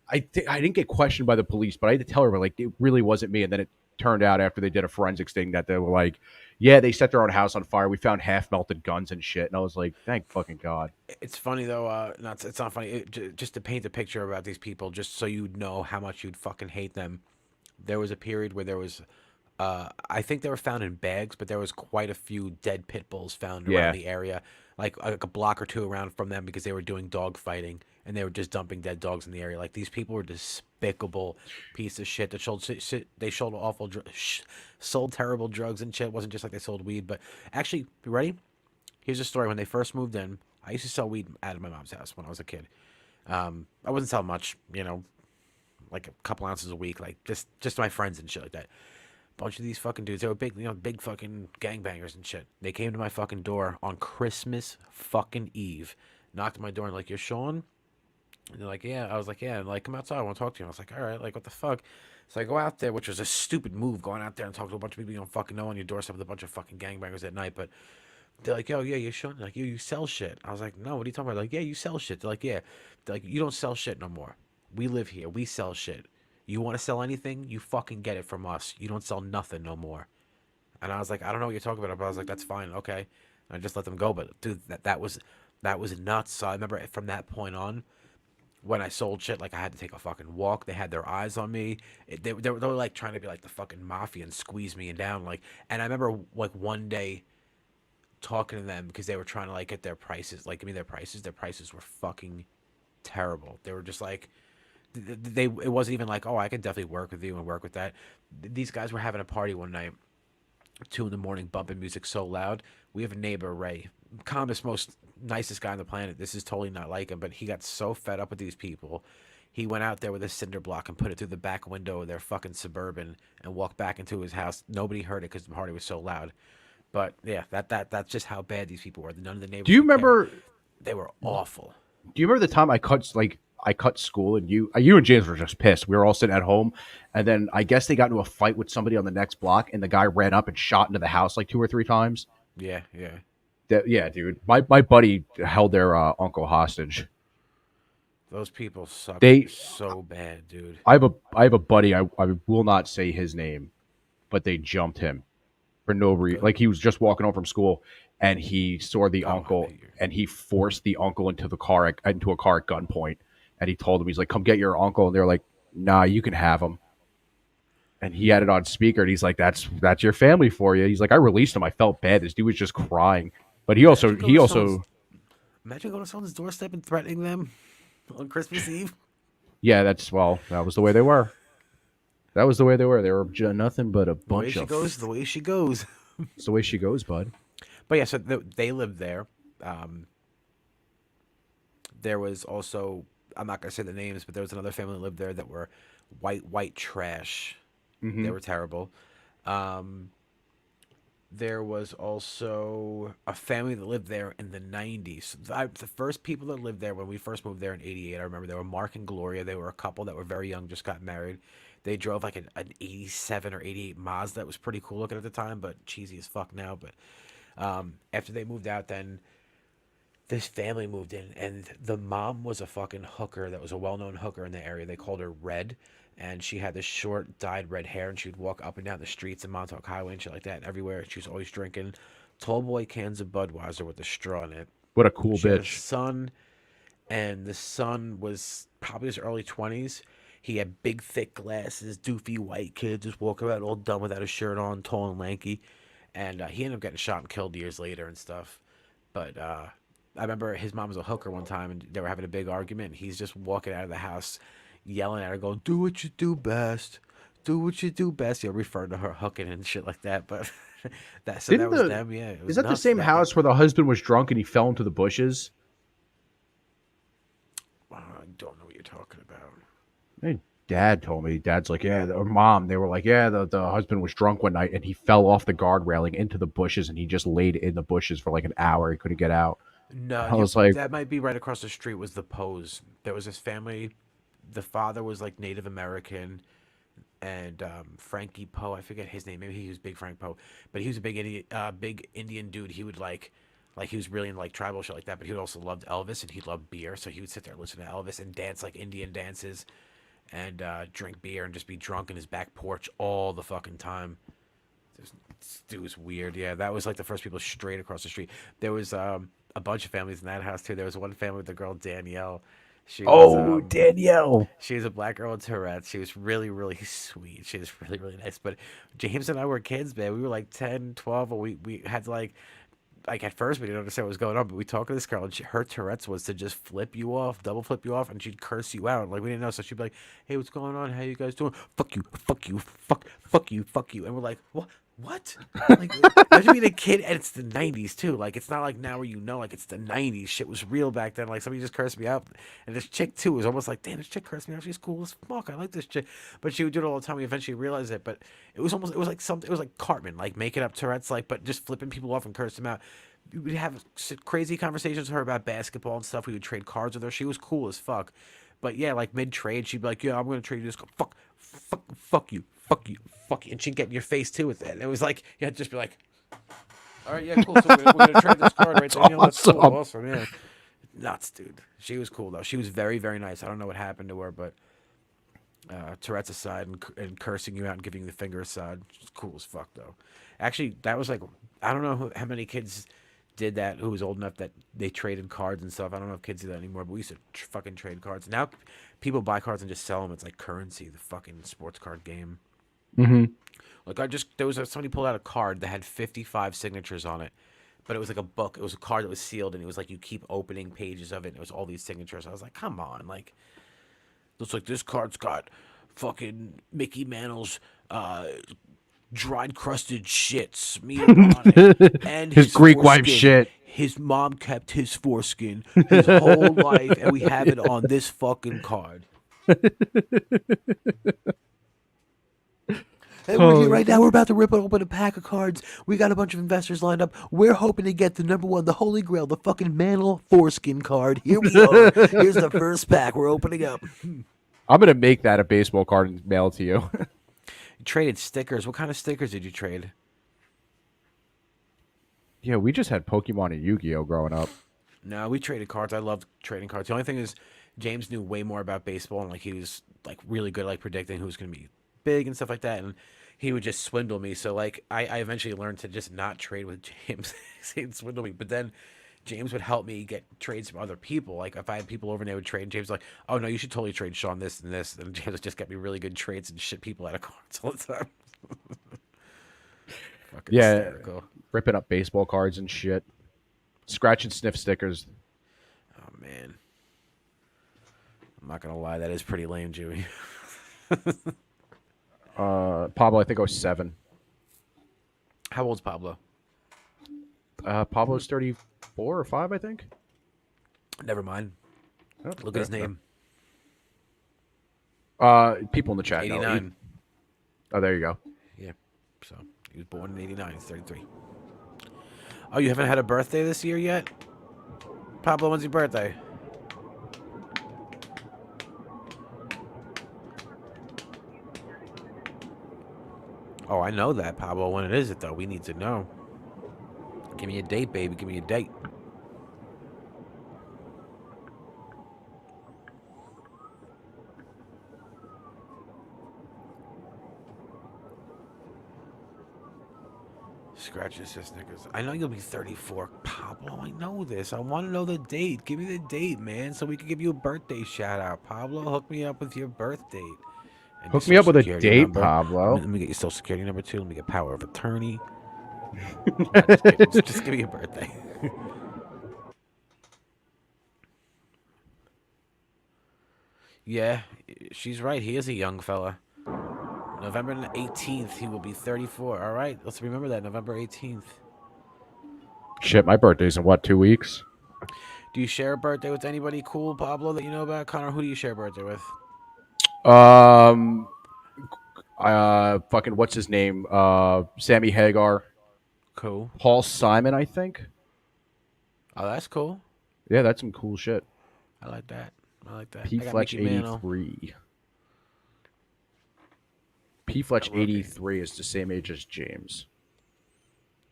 I didn't get questioned by the police, but I had to tell her, like, it really wasn't me. And then it turned out after they did a forensics thing that they were like, yeah, they set their own house on fire. We found half melted guns and shit. And I was like, thank fucking God. It's funny though. It's not funny. Just to paint a picture about these people, just so you'd know how much you'd fucking hate them. There was a period where there was, I think they were found in bags, but there was quite a few dead pit bulls found Yeah. around the area, like a block or two around from them, because they were doing dog fighting and they were just dumping dead dogs in the area. Like, these people were despicable piece of shit that sold shit. They sold awful, sold terrible drugs and shit. It wasn't just like they sold weed, but actually, you ready? Here's a story. When they first moved in, I used to sell weed out of my mom's house when I was a kid. I wasn't selling much, you know, like a couple ounces a week, like just to my friends and shit like that. Bunch of these fucking dudes, they were big, you know, big fucking gangbangers and shit. They came to my fucking door on Christmas fucking Eve, knocked on my door and like, you're Sean? And they're like, yeah. I was like, yeah. And like, come outside, I want to talk to you. And I was like, all right, like, what the fuck? So I go out there, which was a stupid move, going out there and talking to a bunch of people you don't fucking know on your doorstep with a bunch of fucking gangbangers at night. But they're like, yo, yeah, you're Sean. They're like, you sell shit. I was like, no, what are you talking about? They're like, yeah, you sell shit. They're like, yeah. They're like, you don't sell shit no more. We live here. We sell shit. You want to sell anything? You fucking get it from us. You don't sell nothing no more. And I was like, I don't know what you're talking about. But I was like, that's fine. Okay. And I just let them go. But dude, that was nuts. So I remember from that point on, when I sold shit, like, I had to take a fucking walk. They had their eyes on me. They were like trying to be like the fucking mafia and squeeze me down. Like, and I remember like one day talking to them because they were trying to like get their prices. Like, give me their prices. Their prices were fucking terrible. They were just like, it wasn't even like, oh, I can definitely work with you and work with that. These guys were having a party one night, 2 a.m, bumping music so loud. We have a neighbor, Ray, calmest, most nicest guy on the planet. This is totally not like him, but he got so fed up with these people. he went out there with a cinder block and put it through the back window of their fucking Suburban and walked back into his house. Nobody heard it because the party was so loud. But yeah, that's just how bad these people were. None of the neighbors. Do you remember? They were awful. Do you remember the time I cut school and you and James were just pissed. We were all sitting at home, and then I guess they got into a fight with somebody on the next block, and the guy ran up and shot into the house like 2 or 3 times. Yeah. Yeah, dude. My buddy held their uncle hostage. Those people suck so bad, dude. I have a buddy. I will not say his name, but they jumped him for no reason. Like he was just walking home from school, and he saw the uncle, and he forced the uncle into a car at gunpoint. And he told him, he's like, "Come get your uncle." And they're like, "Nah, you can have him." And he had it on speaker, and he's like, "That's your family for you." He's like, "I released him. I felt bad. This dude was just crying." But he also imagine going to someone's doorstep and threatening them on Christmas Eve. Yeah, that was the way they were. They were nothing but a bunch of. The way she goes. It's the way she goes, bud. But yeah, so they lived there. There was also, I'm not gonna say the names, but there was another family that lived there that were white trash. Mhm. They were terrible. There was also a family that lived there in the 90s. The first people that lived there when we first moved there in 88, I remember they were Mark and Gloria. They were a couple that were very young, just got married. They drove like an 87 or 88 Mazda that was pretty cool looking at the time, but cheesy as fuck now. But after they moved out, then this family moved in, and the mom was a fucking hooker that was a well-known hooker in the area. They called her Red. And she had this short, dyed red hair, and she'd walk up and down the streets in Montauk Highway and shit like that, and everywhere. She was always drinking tall boy cans of Budweiser with a straw in it. What a cool She had a bitch. son, and the son was probably his early 20s. He had big, thick glasses, doofy white kid, just walking around all dumb without a shirt on, tall and lanky. And he ended up getting shot and killed years later and stuff. But I remember his mom was a hooker one time, and they were having a big argument, and he's just walking out of the house yelling at her, going, "Do what you do best. Do what you do best." You'll refer to her hooking and shit like that. But that was them. Yeah. It was Is that the nuts. same house where the husband was drunk and he fell into the bushes? I don't know what you're talking about. My dad told me. Dad's like, yeah, or mom. They were like, yeah, the husband was drunk one night and he fell off the guard railing into the bushes and he just laid in the bushes for like an hour. He couldn't get out. No, I was like, that might be right across the street was the Pose. There was this family. The father was like Native American, and Frankie Poe. I forget his name. Maybe he was Big Frank Poe, but he was a big Indian dude. He would like he was really into like tribal shit like that. But he also loved Elvis, and he loved beer. So he would sit there and listen to Elvis and dance like Indian dances, and drink beer and just be drunk in his back porch all the fucking time. This dude was weird. Yeah, that was like the first people straight across the street. There was a bunch of families in that house too. There was one family with the girl Danielle. She was, Danielle. She was a black girl with Tourette's. She was really, really sweet. She was really, really nice. But James and I were kids, man. We were like 10, 12, and we had to like at first we didn't understand what was going on, but we talked to this girl, and her Tourette's was to just flip you off, double flip you off, and she'd curse you out. Like we didn't know, so she'd be like, "Hey, what's going on? How you guys doing? Fuck you, fuck you, fuck you, fuck you." And we're like, "What? What?" Like, imagine being a kid, and it's the 90s too. Like, it's not like now where like it's the 90s. Shit was real back then. Like, somebody just cursed me out, and this chick too was almost like, "Damn, this chick cursed me out. She's cool as fuck. I like this chick." But she would do it all the time. We eventually realized it, but it was like Cartman, like making up Tourette's, like, but just flipping people off and cursing them out. We would have crazy conversations with her about basketball and stuff. We would trade cards with her. She was cool as fuck. But yeah, like mid trade, she'd be like, "Yeah, I'm gonna trade you this. Fuck you. Fuck you, fuck you," and she'd get in your face too with it. It was like you had to just be like, "All right, yeah, cool. So we're gonna trade this card right there. You know, that's cool, awesome, yeah." Nuts, dude. She was cool though. She was very, very nice. I don't know what happened to her, but Tourette's aside and cursing you out and giving you the finger aside, she's cool as fuck though. Actually, that was like, I don't know how many kids did that who was old enough that they traded cards and stuff. I don't know if kids do that anymore, but we used to fucking trade cards. Now people buy cards and just sell them. It's like currency, the fucking sports card game. Mm-hmm. Like somebody pulled out a card that had 55 signatures on it, but it was like a book. It was a card that was sealed, and it was like you keep opening pages of it, and it was all these signatures. I was like, come on, like, looks like this card's got fucking Mickey Mantle's dried crusted shit smeared on it, and His Greek wife foreskin. shit. His mom kept his foreskin his whole life, and we have it on this fucking card. Hey, we're here right now. We're about to rip open a pack of cards. We got a bunch of investors lined up. We're hoping to get the number one, the holy grail, the fucking Mantle foreskin card. Here we are. Here's the first pack. We're opening up. I'm gonna make that a baseball card and mail it to you. You traded stickers. What kind of stickers did you trade? Yeah, we just had Pokemon and Yu-Gi-Oh growing up. No, we traded cards. I loved trading cards. The only thing is, James knew way more about baseball, and like he was like really good at like predicting who's going to be big and stuff like that. And he would just swindle me. So like I eventually learned to just not trade with James. He'd swindle me, but then James would help me get trades from other people. Like if I had people over and they would trade, and James was like, "Oh no, you should totally trade Sean this and this." And James would just get me really good trades and shit people out of cards all the time. Fucking Yeah, hysterical. ripping up baseball cards and shit. Scratch and sniff stickers. Oh man, I'm not gonna lie, that is pretty lame, Jimmy. Pablo, I think I was 7. How old's Pablo? Pablo's 34 or 5, I think. Never mind. Oh, Look at his name. People in the chat know. 89. Oh, there you go. Yeah. So he was born in 89. He's 33. Oh, you haven't had a birthday this year yet? Pablo, when's your birthday? Oh, I know that, Pablo. When is it, though? We need to know. Give me a date, baby. Give me a date. Scratches his Snickers. I know you'll be 34. Pablo, I know this. I want to know the date. Give me the date, man, so we can give you a birthday shout out. Pablo, hook me up with your birth date. And Hook your me up social with a security date, number. Pablo. Let me get your social security number, too. Let me get power of attorney. Just kidding. Just give me a birthday. Yeah, she's right. He is a young fella. November 18th, he will be 34. All right, let's remember that. November 18th. Shit, my birthday's in what, 2 weeks? Do you share a birthday with anybody cool, Pablo, that you know about? Connor, who do you share a birthday with? Fucking what's his name? Sammy Hagar. Cool. Paul Simon, I think. Oh, that's cool. Yeah, that's some cool shit. I like that. I like that. P I got Fletch Mickey Mantle. 83. P Fletch 83 is the same age as James.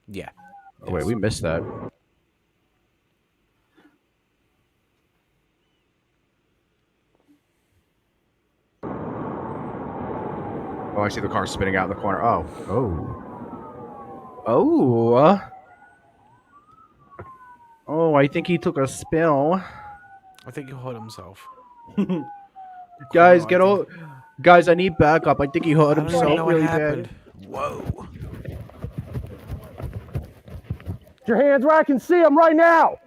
Yeah. Oh, wait, we missed that. Oh, I see the car spinning out in the corner. Oh. Oh, I think he took a spill. I think he hurt himself. Guys, Guys, I need backup. I think he hurt himself really bad. Whoa. Put your hands where I can see them right now.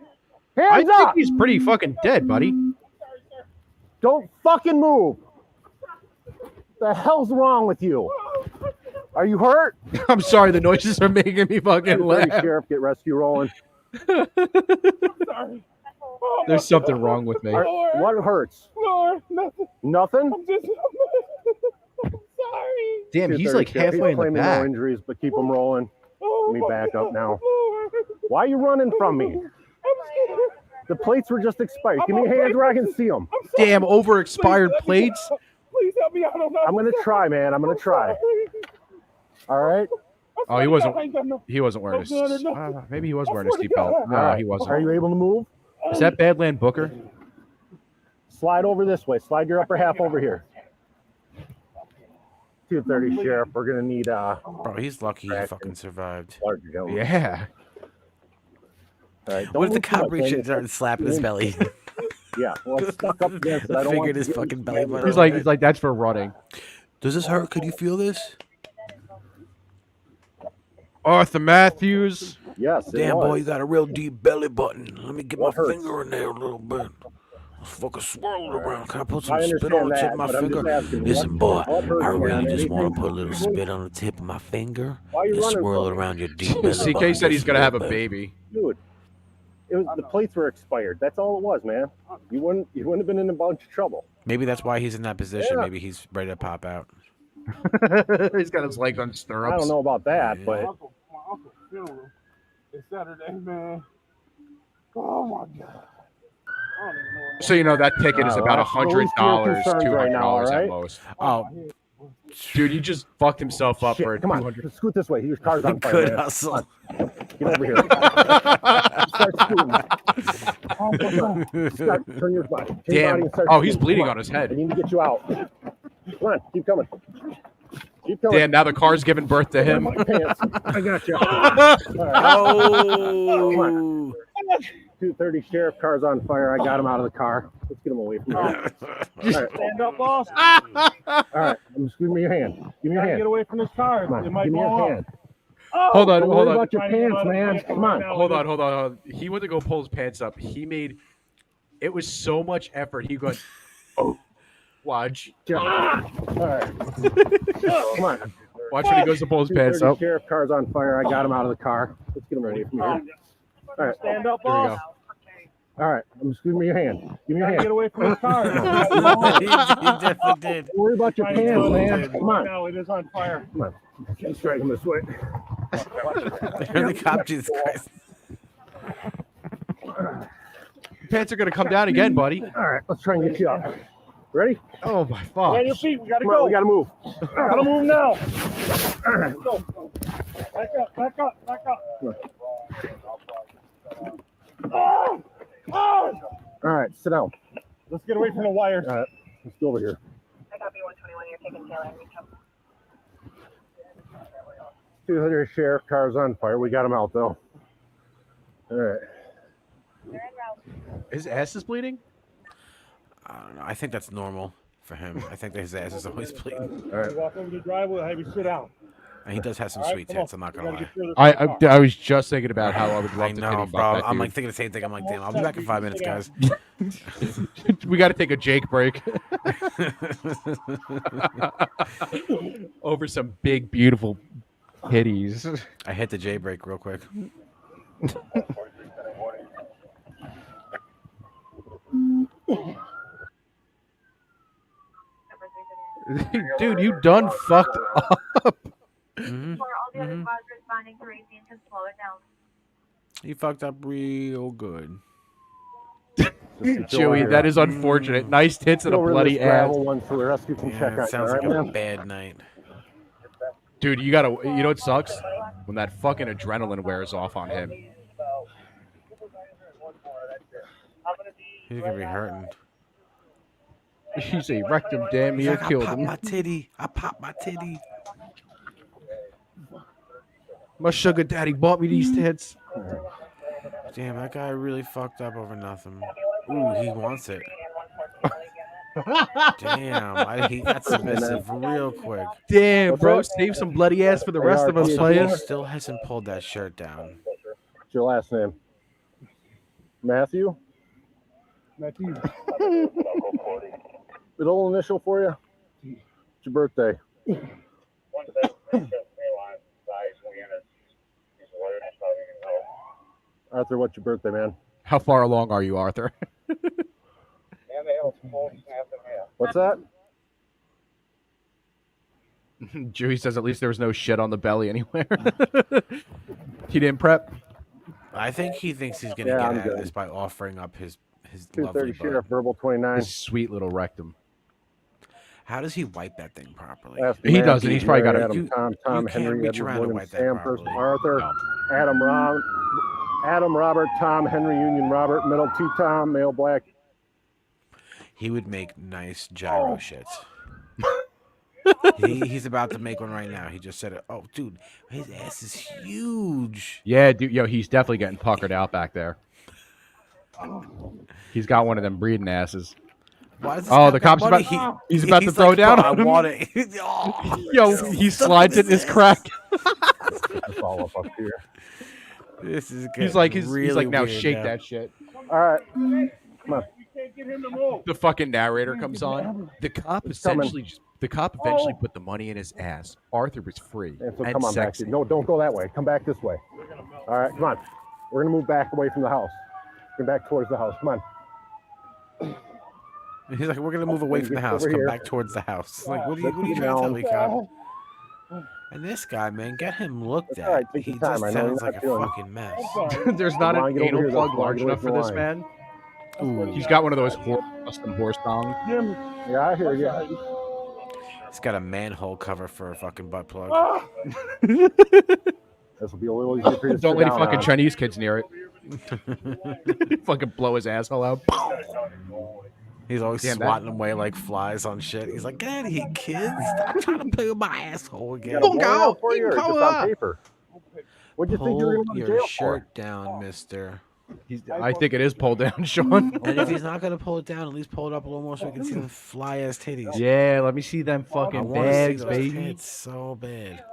I Hands think up. he's pretty fucking dead, buddy. Don't fucking move. The hell's wrong with you? Are you hurt? I'm sorry, the noises are making me fucking laugh. Sheriff, get rescue rolling. Sorry. There's something wrong with me. What hurts? Lord, nothing. Nothing? I'm just. I'm sorry. Damn, he's like halfway in the claiming back. No injuries, but keep them rolling. Oh, Let me back up now. Lord. Why are you running from me? I'm scared. The plates were just expired. Give me your hands where I can see them. Damn, over expired plates. Please help me out. I'm gonna try, man. I'm gonna try. All right. Oh, he wasn't. He wasn't wearing his. Maybe he was wearing his seatbelt. No, he wasn't. Are you able to move? Is that Badland Booker? Slide over this way. Slide your upper half over here. 230 Sheriff. We're gonna need Bro, he's lucky he fucking survived. Yeah. All right. What if the cop reached and started slapping his belly? Yeah. Well, it's stuck up against it. I don't want Fingered his to get fucking belly button. He's like that's for running. Does this hurt? Could you feel this? Arthur Matthews. Yes. Damn, boy, you got a real deep belly button. Let me get my finger in there a little bit. Let's fucking swirl it around. Can I put some spit on the tip of my finger? Listen, boy, I really just want to put a little spit on the tip of my finger and swirl it around your deep belly button. CK said he's gonna have a baby. Dude. The plates were expired. That's all it was, man. You wouldn't have been in a bunch of trouble. Maybe that's why he's in that position. Yeah. Maybe he's ready to pop out. He's got his legs on stirrups. I don't know about that, but My uncle's funeral is Saturday, man. Oh my god. I don't even know what So you know that ticket is All about right, $100, release your concerns $200 right now, all at right? most. Oh, dude, he just fucked himself up for Come on, 200. scoot this way. Your car's on fire. Good man. hustle. Come on. Get over here. Start scooting. Start, turn your body. Turn your Damn. body and start Oh, he's scooting. bleeding Come on his head. I need to get you out. Come on, keep coming. Keep coming. Damn, now the car's giving birth to him. My pants. I got you. Oh. 230 sheriff car's on fire. I got him out of the car. Let's get him away from here. All right. Stand up, boss. All right. Give me your hand. Give me your hand. Get away from this car. Come on. It might Give me blow your up. hand. Hold on, Don't hold worry on. about your pants, man. Come on. Hold on. He went to go pull his pants up. It was so much effort. He goes, oh, watch. All right. Come on. Watch when he goes to pull his pants 230 up. sheriff car's on fire. I got him out of the car. Let's get him ready from here. All right. Stand up, Here we boss. go. All right. Give me your hand. Give me your hand. Get away from this car. He definitely did. Don't worry about your pants, man. Come on. Now it is on fire. Come on. Can't strike him this way. The cop, Jesus Christ. Pants are gonna come down again, buddy. All right. Let's try and get you up. Ready? Oh my Get on your fuck. feet. We gotta Come on, go. we gotta move. Gotta move now. All right. Go. Back up. Back up. Back up. Come on. Oh! Oh! All right. Sit down. Let's get away from the wires. All right. Let's go over here. I copy 121. You're taking Taylor. 200 sheriff car's on fire. We got him out though. All right. His ass is bleeding? I don't know. I think that's normal for him. I think that his ass is always bleeding. All right. Walk over the driveway. Have you sit down. And he does have some All right, sweet come on. tits. I'm not We gonna gotta lie. get through this I was just thinking about how I would I love to know, pity bro. bump that I'm dude. like thinking the same thing. I'm like, damn, I'll be back in 5 minutes, guys. We got to take a Jake break over some big, beautiful titties. I hit the J break real quick. Dude, you done fucked up. Mhm. For all the other Mhm. cars responding to racing to slow it down. He fucked up real good. Joey, that is unfortunate. Nice tits and a Go over bloody this ass. gravel one so the rescue can Yeah, check it on you. sounds All like right, a man? bad night. Dude, you gotta. You know what sucks? When that fucking adrenaline wears off on him. He's gonna be hurting. You say wrecked him, damn He's near like, I killed popped him. my titty. I popped my titty. My sugar daddy bought me these tits. Damn, that guy really fucked up over nothing. Ooh, he wants it. Damn, he got submissive real quick. Damn, What's bro, that? save some bloody ass for the rest of us ARP. players. Still hasn't pulled that shirt down. What's your last name? Matthew? Matthew. Middle initial for you? It's your birthday. Arthur, what's your birthday, man? How far along are you, Arthur? What's that? Joey says at least there was no shit on the belly anywhere. He didn't prep. I think he thinks he's gonna Yeah, get I'm out of good. this by offering up his 230 lovely sheriff, butt. verbal 29. His sweet little rectum. How does he wipe that thing properly? Ask He man, doesn't. He's probably got a- Adam, You- Tom, you Tom, can't Henry, reach Edward, around and William, wipe that Sam, first, properly. Arthur, No. Adam, Robert, Tom, Henry, Union, Robert, middle, two, Tom, male, black. He would make nice gyro shits. He's about to make one right now. He just said it. Oh, dude, his ass is huge. Yeah, dude, yo, he's definitely getting puckered out back there. He's got one of them breeding asses. Why does this Oh, guy the got cop's money? about. He's about to throw like, down "Oh, I on him. want it. Oh, Yo, he slides in his crack. That's all up here. This is He's getting like, really he's like, now weird shake now. that shit. All right. Come on. Get him to move. The fucking narrator comes on. The cop essentially, the cop eventually put the money in his ass. Arthur was free And so and come on back. sexy. No, don't go that way. Come back this way. All right, come on. We're going to move back away from the house. Get back towards the house. Come on. He's like, we're gonna move away from the house. Over Come here. back towards the house. Like, what are you Let's trying to tell me, down. cop? And this guy, man, get him looked all right, at. take He your time. just I know you're sounds not like a feeling it. fucking mess. There's not Come on, an get over anal here, plug though. large Get enough for away this from man. Ooh. He's got one of those custom horse thongs. Yeah, I hear you. He's got a manhole cover for a fucking butt plug. This will be a little easier for you to Don't sit let any down fucking on. Chinese kids near it. Fucking blow his asshole out. He's always Damn, that- swatting away like flies on shit. He's like, get out of here, kids. Stop trying to play with my asshole again. You got a warrant for you or just on paper? What'd you think you were Pull going to your jail for? shirt down, mister. I think it is pulled down, Sean. And if he's not gonna pull it down, at least pull it up a little more so we can see the fly ass titties. Yeah, let me see them I fucking want to see bags, those baby. tits so bad.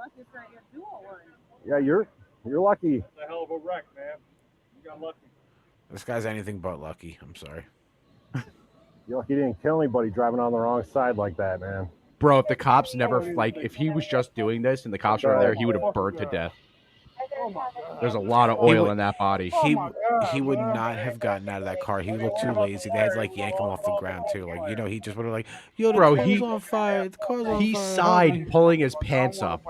Yeah, you're lucky. It's a hell of a wreck, man. You got lucky. This guy's anything but lucky. I'm sorry. You're lucky you didn't kill anybody driving on the wrong side like that, man. Bro, if the cops never, like, if he was just doing this and the cops were there, he would have burned to death. There's a lot of oil in that body. He would not have gotten out of that car. He looked too lazy. They had to like yank him off the ground too. Like, you know, he just would have like, yo, the Bro, car's he- on fire. The car's on He fire. sighed pulling his pants up.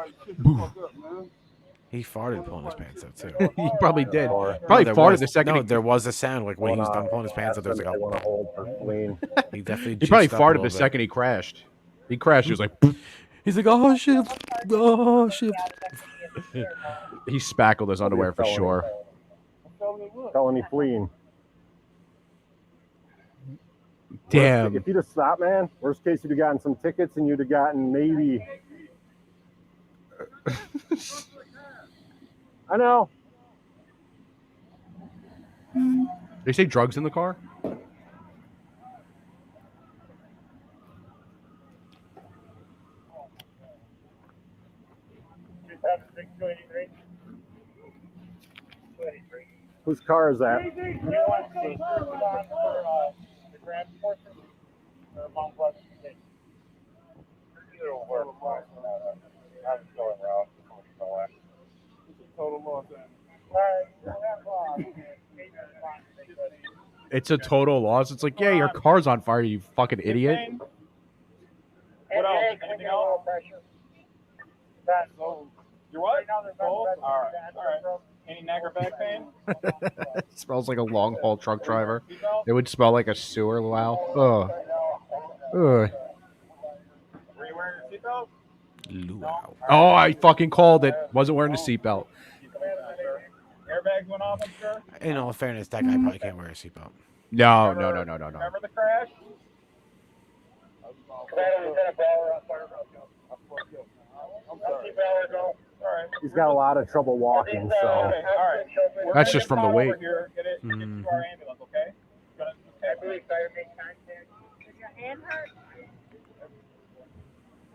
He farted pulling his pants up too. He probably did. No, Probably there farted was- the second. No, he- there was a sound like when he was done pulling his pants up. There was like I want to a. hold for clean. He definitely. He probably juiced up a farted little the bit. second he crashed. He crashed. He was like, He's like, oh shit, oh shit. he spackled his underwear for sure. Felony fleeing. Damn. If you'd have stopped, man, worst case, you'd have gotten some tickets and you'd have gotten maybe. I know. They say drugs in the car? Whose car is that? It's a total loss. It's like, yeah, your car's on fire, you fucking idiot. What else? Anything else? You're what? All right. Any neck or back pain? It smells like a long haul truck driver. It would smell like a sewer. Wow. Ugh. Ugh. Were you wearing your seatbelt? Luau. Oh, I fucking called it. Wasn't wearing a seatbelt. Airbags went off, I'm sure. In all fairness, that guy probably can't wear a seatbelt. No. No. Remember the crash? He's got a lot of trouble walking, so. All right. That's just from the weight. Get it to our ambulance, okay?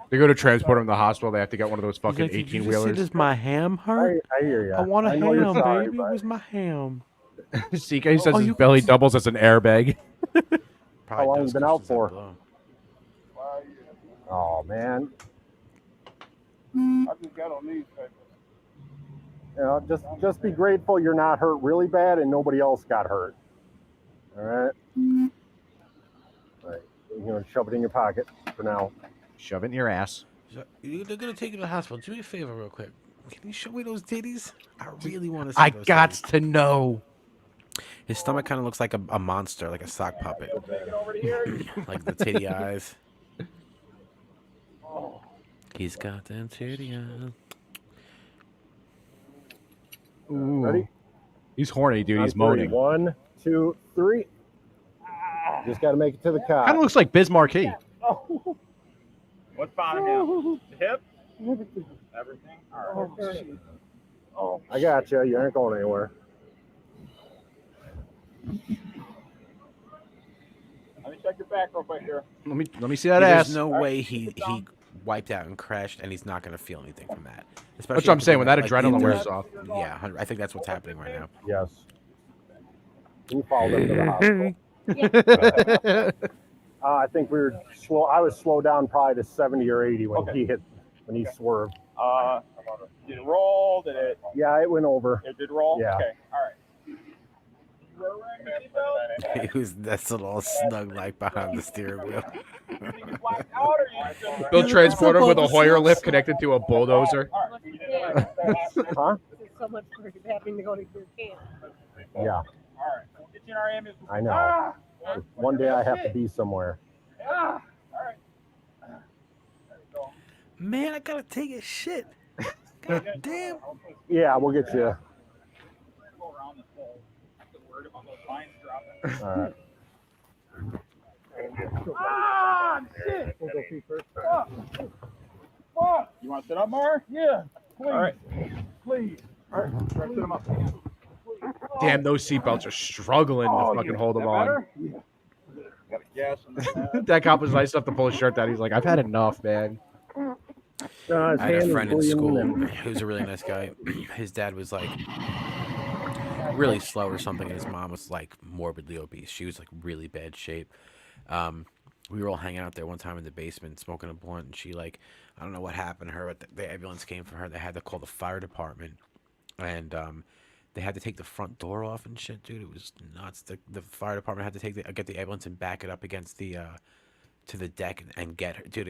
They go to transport him to the hospital. They have to get one of those fucking He's like, "Did you 18 just see wheelers. this my ham hurt? I hear you. I want a know you're ham, sorry, baby. but- Where's my ham? CK says Oh, his you belly can- doubles as an airbag. How long you been out for? Oh, man. I just got on these papers. You know, just be grateful you're not hurt really bad and nobody else got hurt. All right? All right. You're going to shove it in your pocket for now. Shove it in your ass. So, they're gonna take you to the hospital. Do me a favor, real quick. Can you show me those titties? I really want to see I those got titties. to know. His stomach kind of looks like a monster, like a sock puppet. Like the titty eyes. He's got them titty eyes. Ooh. Ready? He's horny, dude. He's On three. moaning. 1, 2, 3. Just got to make it to the cop. Kind of looks like Biz Marquee. What's bothering him? The hip? Everything? All right. Oh, I got you. You aren't going anywhere. Let me check your back real quick here. Let me see that There's ass. no way he wiped out and crashed, and he's not gonna feel anything from that. Especially That's what I'm after saying, being, when that like, adrenaline into- wears off. Yeah, I think that's what's happening right now. Yes. You followed him to the hospital. I think we were slow. I was slowed down probably to 70 or 80 when he swerved. Did it roll? Did it? Yeah, it went over. It did roll? Yeah. Okay. All right. You were wearing a seatbelt? He was nestled all snug like behind the steering wheel. Built transporter with a Hoyer lift connected to a bulldozer. Huh? So much for having to go to your camp. Yeah. I know. One day I have to be somewhere. Man, I gotta take a shit. God damn. Yeah, we'll get you. All right. Ah, shit. We'll go feet first. Fuck. You want to sit up more? Yeah. Please. All right. Please. All right. Try to sit him up. Damn, those seatbelts are struggling to fucking hold them on. Yeah. Got a gas in the That cop was nice enough to pull his shirt down. He's like, I've had enough, man. I had a friend in school who was a really nice guy. His dad was like really slow or something, and his mom was like morbidly obese. She was like really bad shape. We were all hanging out there one time in the basement smoking a blunt, and she like, I don't know what happened to her, but the ambulance came for her. They had to call the fire department, and they had to take the front door off and shit, dude. It was nuts. The fire department had to get the ambulance and back it up against the to the deck and get her, dude.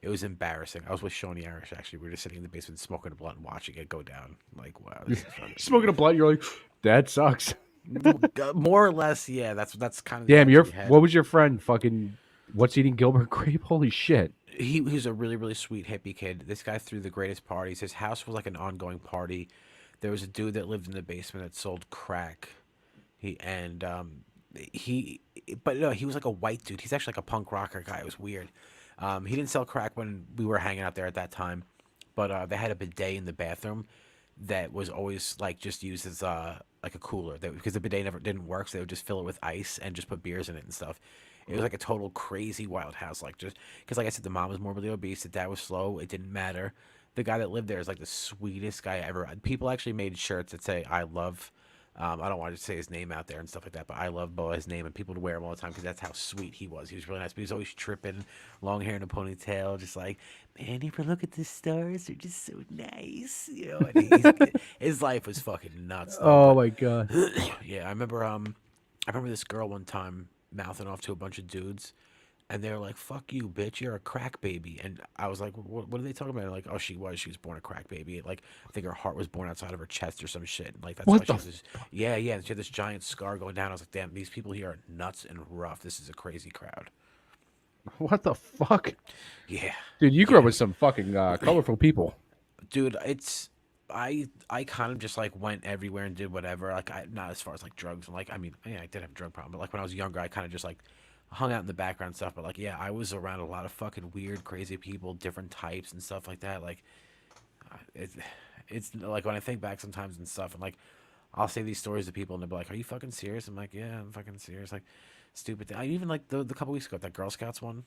It was embarrassing. I was with Shawnee Irish, actually. We were just sitting in the basement smoking a blunt and watching it go down. Like, wow. This is fucking Smoking a blunt, you're like, that sucks. more or less, yeah. That's kind of Damn, the what was your friend fucking, what's eating Gilbert Grape? Holy shit. He was a really, really sweet hippie kid. This guy threw the greatest parties. His house was like an ongoing party. There was a dude that lived in the basement that sold crack. But no, he was like a white dude. He's actually like a punk rocker guy. It was weird. He didn't sell crack when we were hanging out there at that time, but they had a bidet in the bathroom that was always like just used as like a cooler. Because the bidet never didn't work, so they would just fill it with ice and just put beers in it and stuff. It was like a total crazy wild house, like just because, like I said, the mom was morbidly obese, the dad was slow. It didn't matter. The guy that lived there is like the sweetest guy ever. People actually made shirts that say "I love." I don't want to say his name out there and stuff like that, but I love Boa, his name, and people would wear him all the time because that's how sweet he was. He was really nice, but he was always tripping, long hair in a ponytail, just like, man, you ever look at the stars? They're just so nice, you know. And his life was fucking nuts. Oh my god. Yeah, I remember this girl one time mouthing off to a bunch of dudes, and they were like, "Fuck you, bitch! You're a crack baby." And I was like, "What are they talking about?" Like, "Oh, she was born a crack baby. Like, I think her heart was born outside of her chest or some shit. Like, that's What why the she was yeah. And she had this giant scar going down. I was like, damn, these people here are nuts and rough. This is a crazy crowd." What the fuck? Yeah, Dude, you grew up with some fucking colorful people. dude, I kind of just like went everywhere and did whatever. Like, not as far as like drugs and like, I mean, yeah, I did have a drug problem, but like when I was younger, I kind of just like hung out in the background stuff. But like, yeah, I was around a lot of fucking weird, crazy people, different types and stuff like that. Like, it's like when I think back sometimes and stuff, and like I'll say these stories to people and they'll be like, "Are you fucking serious?" I'm like, "Yeah, I'm fucking serious." Like, stupid thing. I even like the couple weeks ago, that Girl Scouts one.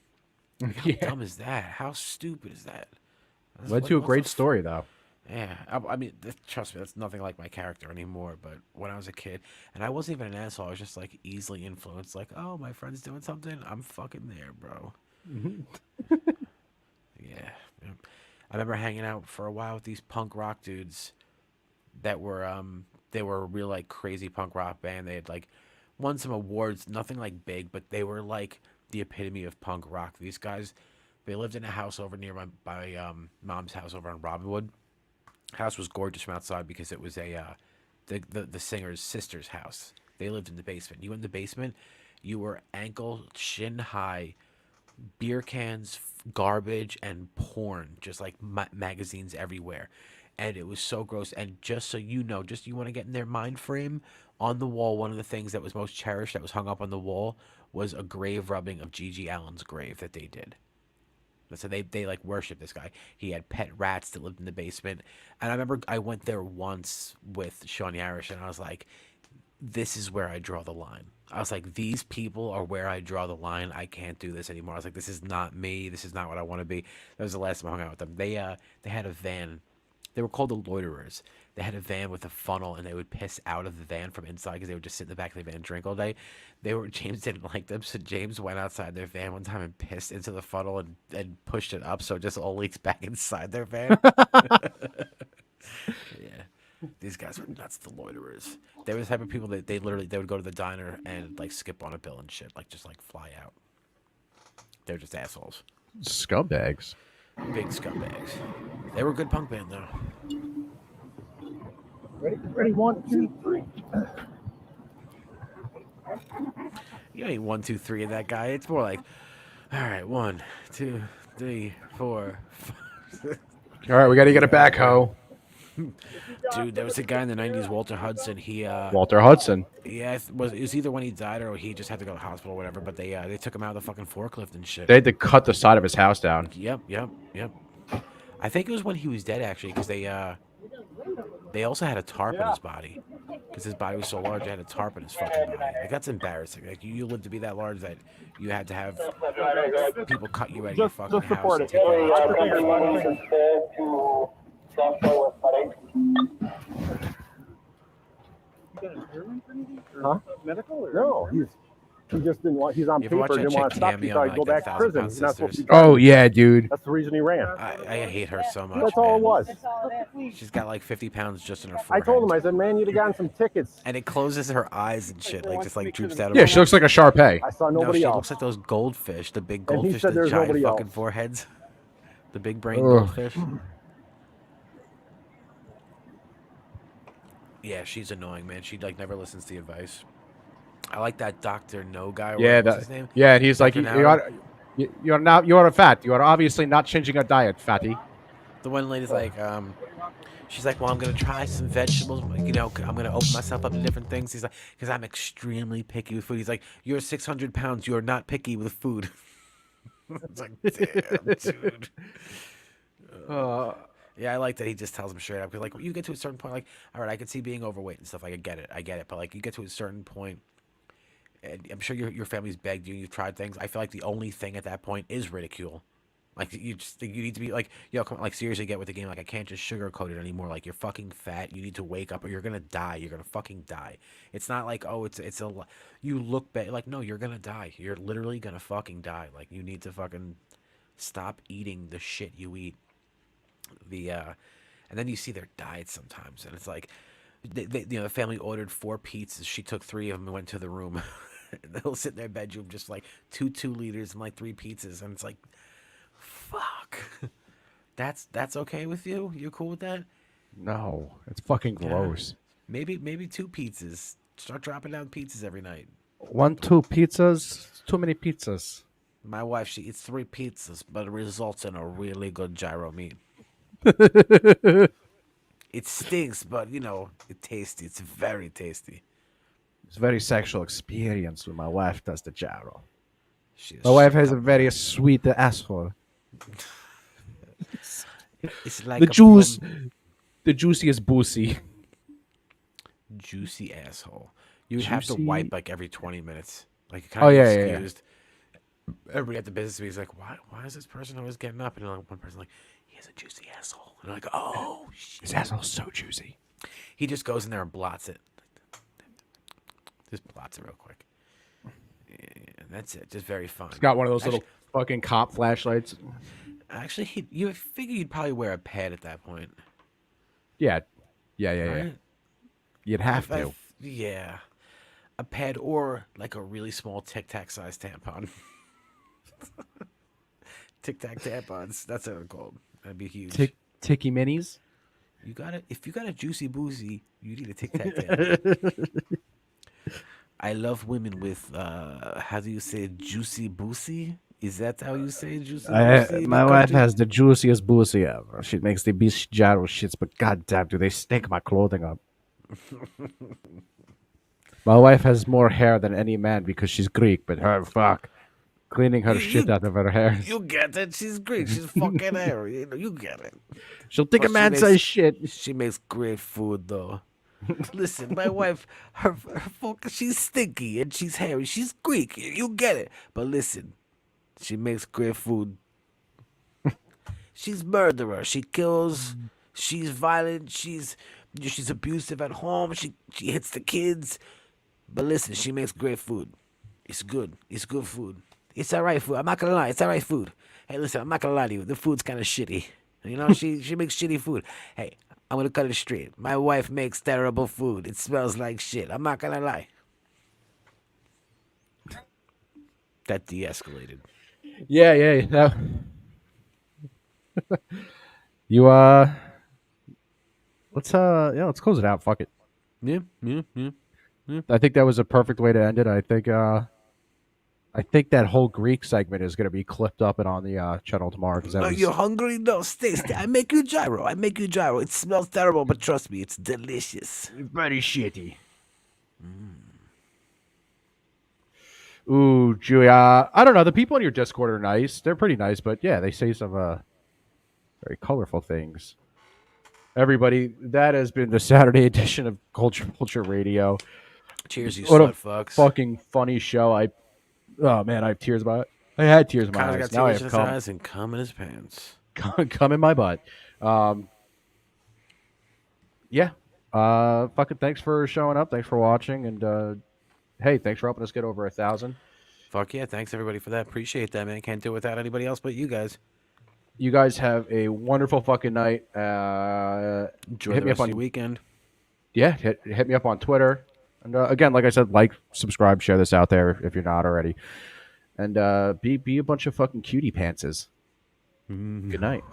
Like, how dumb is that? How stupid is that? Led to a great story, though. Yeah, I mean, trust me, that's nothing like my character anymore. But when I was a kid, and I wasn't even an asshole, I was just like easily influenced. Like, oh, my friend's doing something, I'm fucking there, bro. Yeah. I remember hanging out for a while with these punk rock dudes that were they were a real like crazy punk rock band. They had like won some awards, nothing like big, but they were like the epitome of punk rock. These guys, they lived in a house over near my mom's house over on Robinwood. House was gorgeous from outside because it was the singer's sister's house. They lived in the basement. You went in the basement, you were ankle, shin high, beer cans, garbage, and porn, just like magazines everywhere. And it was so gross. And just so you know, just you want to get in their mind frame, on the wall, one of the things that was most cherished that was hung up on the wall was a grave rubbing of Gigi Allen's grave that they did. So they like worship this guy. He had pet rats that lived in the basement. And I remember I went there once with Shawnee Irish, and I was like, this is where I draw the line. I was like, these people are where I draw the line. I can't do this anymore. I was like, this is not me. This is not what I want to be. That was the last time I hung out with them. They had a van. They were called the Loiterers. They had a van with a funnel, and they would piss out of the van from inside because they would just sit in the back of the van and drink all day. James didn't like them, so James went outside their van one time and pissed into the funnel and pushed it up so it just all leaks back inside their van. Yeah. These guys were nuts, the loiterers. They were the type of people that they would go to the diner and like skip on a bill and shit, like just like fly out. They're just assholes. Scumbags. Big scumbags. They were a good punk band though. Ready, 1, 2, 3. You ain't 1, 2, 3 of that guy. It's more like, all right, 1, 2, 3, 4, 5. All right, we got to get a backhoe. Dude, there was a guy in the '90s, Walter Hudson. Walter Hudson. Yeah, it was either when he died or he just had to go to the hospital or whatever. But they took him out of the fucking forklift and shit. They had to cut the side of his house down. Yep. I think it was when he was dead actually, because they also had a tarp in his body, because his body was so large. They had a tarp in his fucking body. Like that's embarrassing. Like you lived to be that large that you had to have people cut you out of your fucking house. And take you out. Huh? Medical? Or no, he just didn't want. He's on You ever paper. watch that Didn't want to chick stop. He Tammy thought on, he'd go like, back to prison. 1,000 He's not supposed to be Oh driving. yeah, dude. That's the reason he ran. I hate her so much. That's all it man. was. She's got like 50 pounds just in her I forehead. told him. I said, "Man, you'd have gotten some tickets." And it closes her eyes and shit, like just like droops down. Yeah, she looks like a Shar-Pei. I saw No, nobody she else. looks like those goldfish, the big And he goldfish, said the there's giant nobody fucking else. foreheads, the big brain Ugh. goldfish. Yeah, she's annoying, man. She like never listens to the advice. I like that Dr. No guy. Or Yeah, what's his name? yeah, and he's like, Dr. you are fat. You are obviously not changing your diet, fatty. The one lady's like, she's like, well, I'm gonna try some vegetables. You know, I'm gonna open myself up to different things. He's like, because I'm extremely picky with food. He's like, you're 600 pounds. You're not picky with food. It's like, damn, dude. Yeah, I like that he just tells him straight up. Because like, you get to a certain point, like, all right, I can see being overweight and stuff. Like, I get it. But like, you get to a certain point, and I'm sure your family's begged you. You've tried things. I feel like the only thing at that point is ridicule. Like you need to be like, yo, come on, like seriously, get with the game. Like I can't just sugarcoat it anymore. Like you're fucking fat. You need to wake up, or you're gonna die. You're gonna fucking die. It's not like, oh, you look bad. Like no, you're gonna die. You're literally gonna fucking die. Like you need to fucking stop eating the shit you eat. And then you see their diets sometimes, and it's like, the family ordered 4 pizzas. She took 3 of them and went to the room. They'll sit in their bedroom just like 2 liters and like 3 pizzas, and it's like, fuck. That's okay with you? You're cool with that? No, it's fucking gross. Maybe 2 pizzas. Start dropping down pizzas every night. 1, 2 pizzas. Too many pizzas. My wife, she eats 3 pizzas, but it results in a really good gyro meat. It stinks, but you know, it's tasty. It's very tasty. It's a very sexual experience when my wife does the gyro. She's My wife has a very sweet asshole. It's like the a juice, the juiciest boozy. Juicy asshole. You would have to Juicy- wipe like every 20 minutes. Like, Oh, yeah, yeah, yeah. excused. Everybody at the business meeting is like, why is this person always getting up? And like, one person like, he has a juicy asshole. And they're like, oh, shit. His asshole's so juicy. He just goes in there and blots it. Just blots it real quick. Yeah, and that's it. Just very fun. He's got one of those little fucking cop flashlights. Actually, you figure you'd probably wear a pad at that point. Yeah. Right? You'd have I- to. Yeah. A pad or like a really small Tic Tac size tampon. Tic Tac tampons. That's what they're called. That'd be huge. Ticky minis. You got it. If you got a juicy boozy, you need a Tic Tac tampon. I love women with how do you say juicy boozy? Is that how you say juicy boozy? in My the wife country? has the juiciest boozy ever. She makes the best gyro shits, but goddamn, do they stink my clothing up? My wife has more hair than any man because she's Greek, but her fuck, cleaning her shit out of her hair. You get it. She's Greek. She's fucking hairy. You know, you get it. She'll think a Plus, man says shit. She makes great food, though. Listen, my wife, her she's stinky and she's hairy. She's Greek. You get it. But listen, she makes great food. She's murderer. She kills. She's violent. She's abusive at home. She hits the kids. But listen, she makes great food. It's good. It's good food. It's all right food. I'm not gonna lie. It's all right food. Hey, listen, I'm not gonna lie to you. The food's kind of shitty. You know, she makes shitty food. Hey, I'm gonna cut it straight. My wife makes terrible food. It smells like shit. I'm not gonna lie. That de-escalated. Yeah. You let's close it out. Fuck it. Yeah. I think that was a perfect way to end it. I think that whole Greek segment is going to be clipped up and on the channel tomorrow. Because Are you hungry? No, stay. I make you gyro. It smells terrible, but trust me, it's delicious. Very shitty. Ooh, Julia. I don't know. The people in your Discord are nice. They're pretty nice, but yeah, they say some very colorful things. Everybody, that has been the Saturday edition of Culture Radio. Cheers, you what a slut fucks. Fucking funny show. Oh man, I have tears about it. I had tears in my Kyle's eyes. got Now I tears in have his cum. eyes and cum in his pants. Come in my butt. Yeah. Fucking thanks for showing up. Thanks for watching. And hey, thanks for helping us get over 1,000. Fuck yeah, thanks everybody for that. Appreciate that, man. Can't do it without anybody else but you guys. You guys have a wonderful fucking night. Enjoy the rest of your weekend. Yeah, hit me up on Twitter. And again, like I said, like, subscribe, share this out there if you're not already. And be a bunch of fucking cutie pantses. Good night.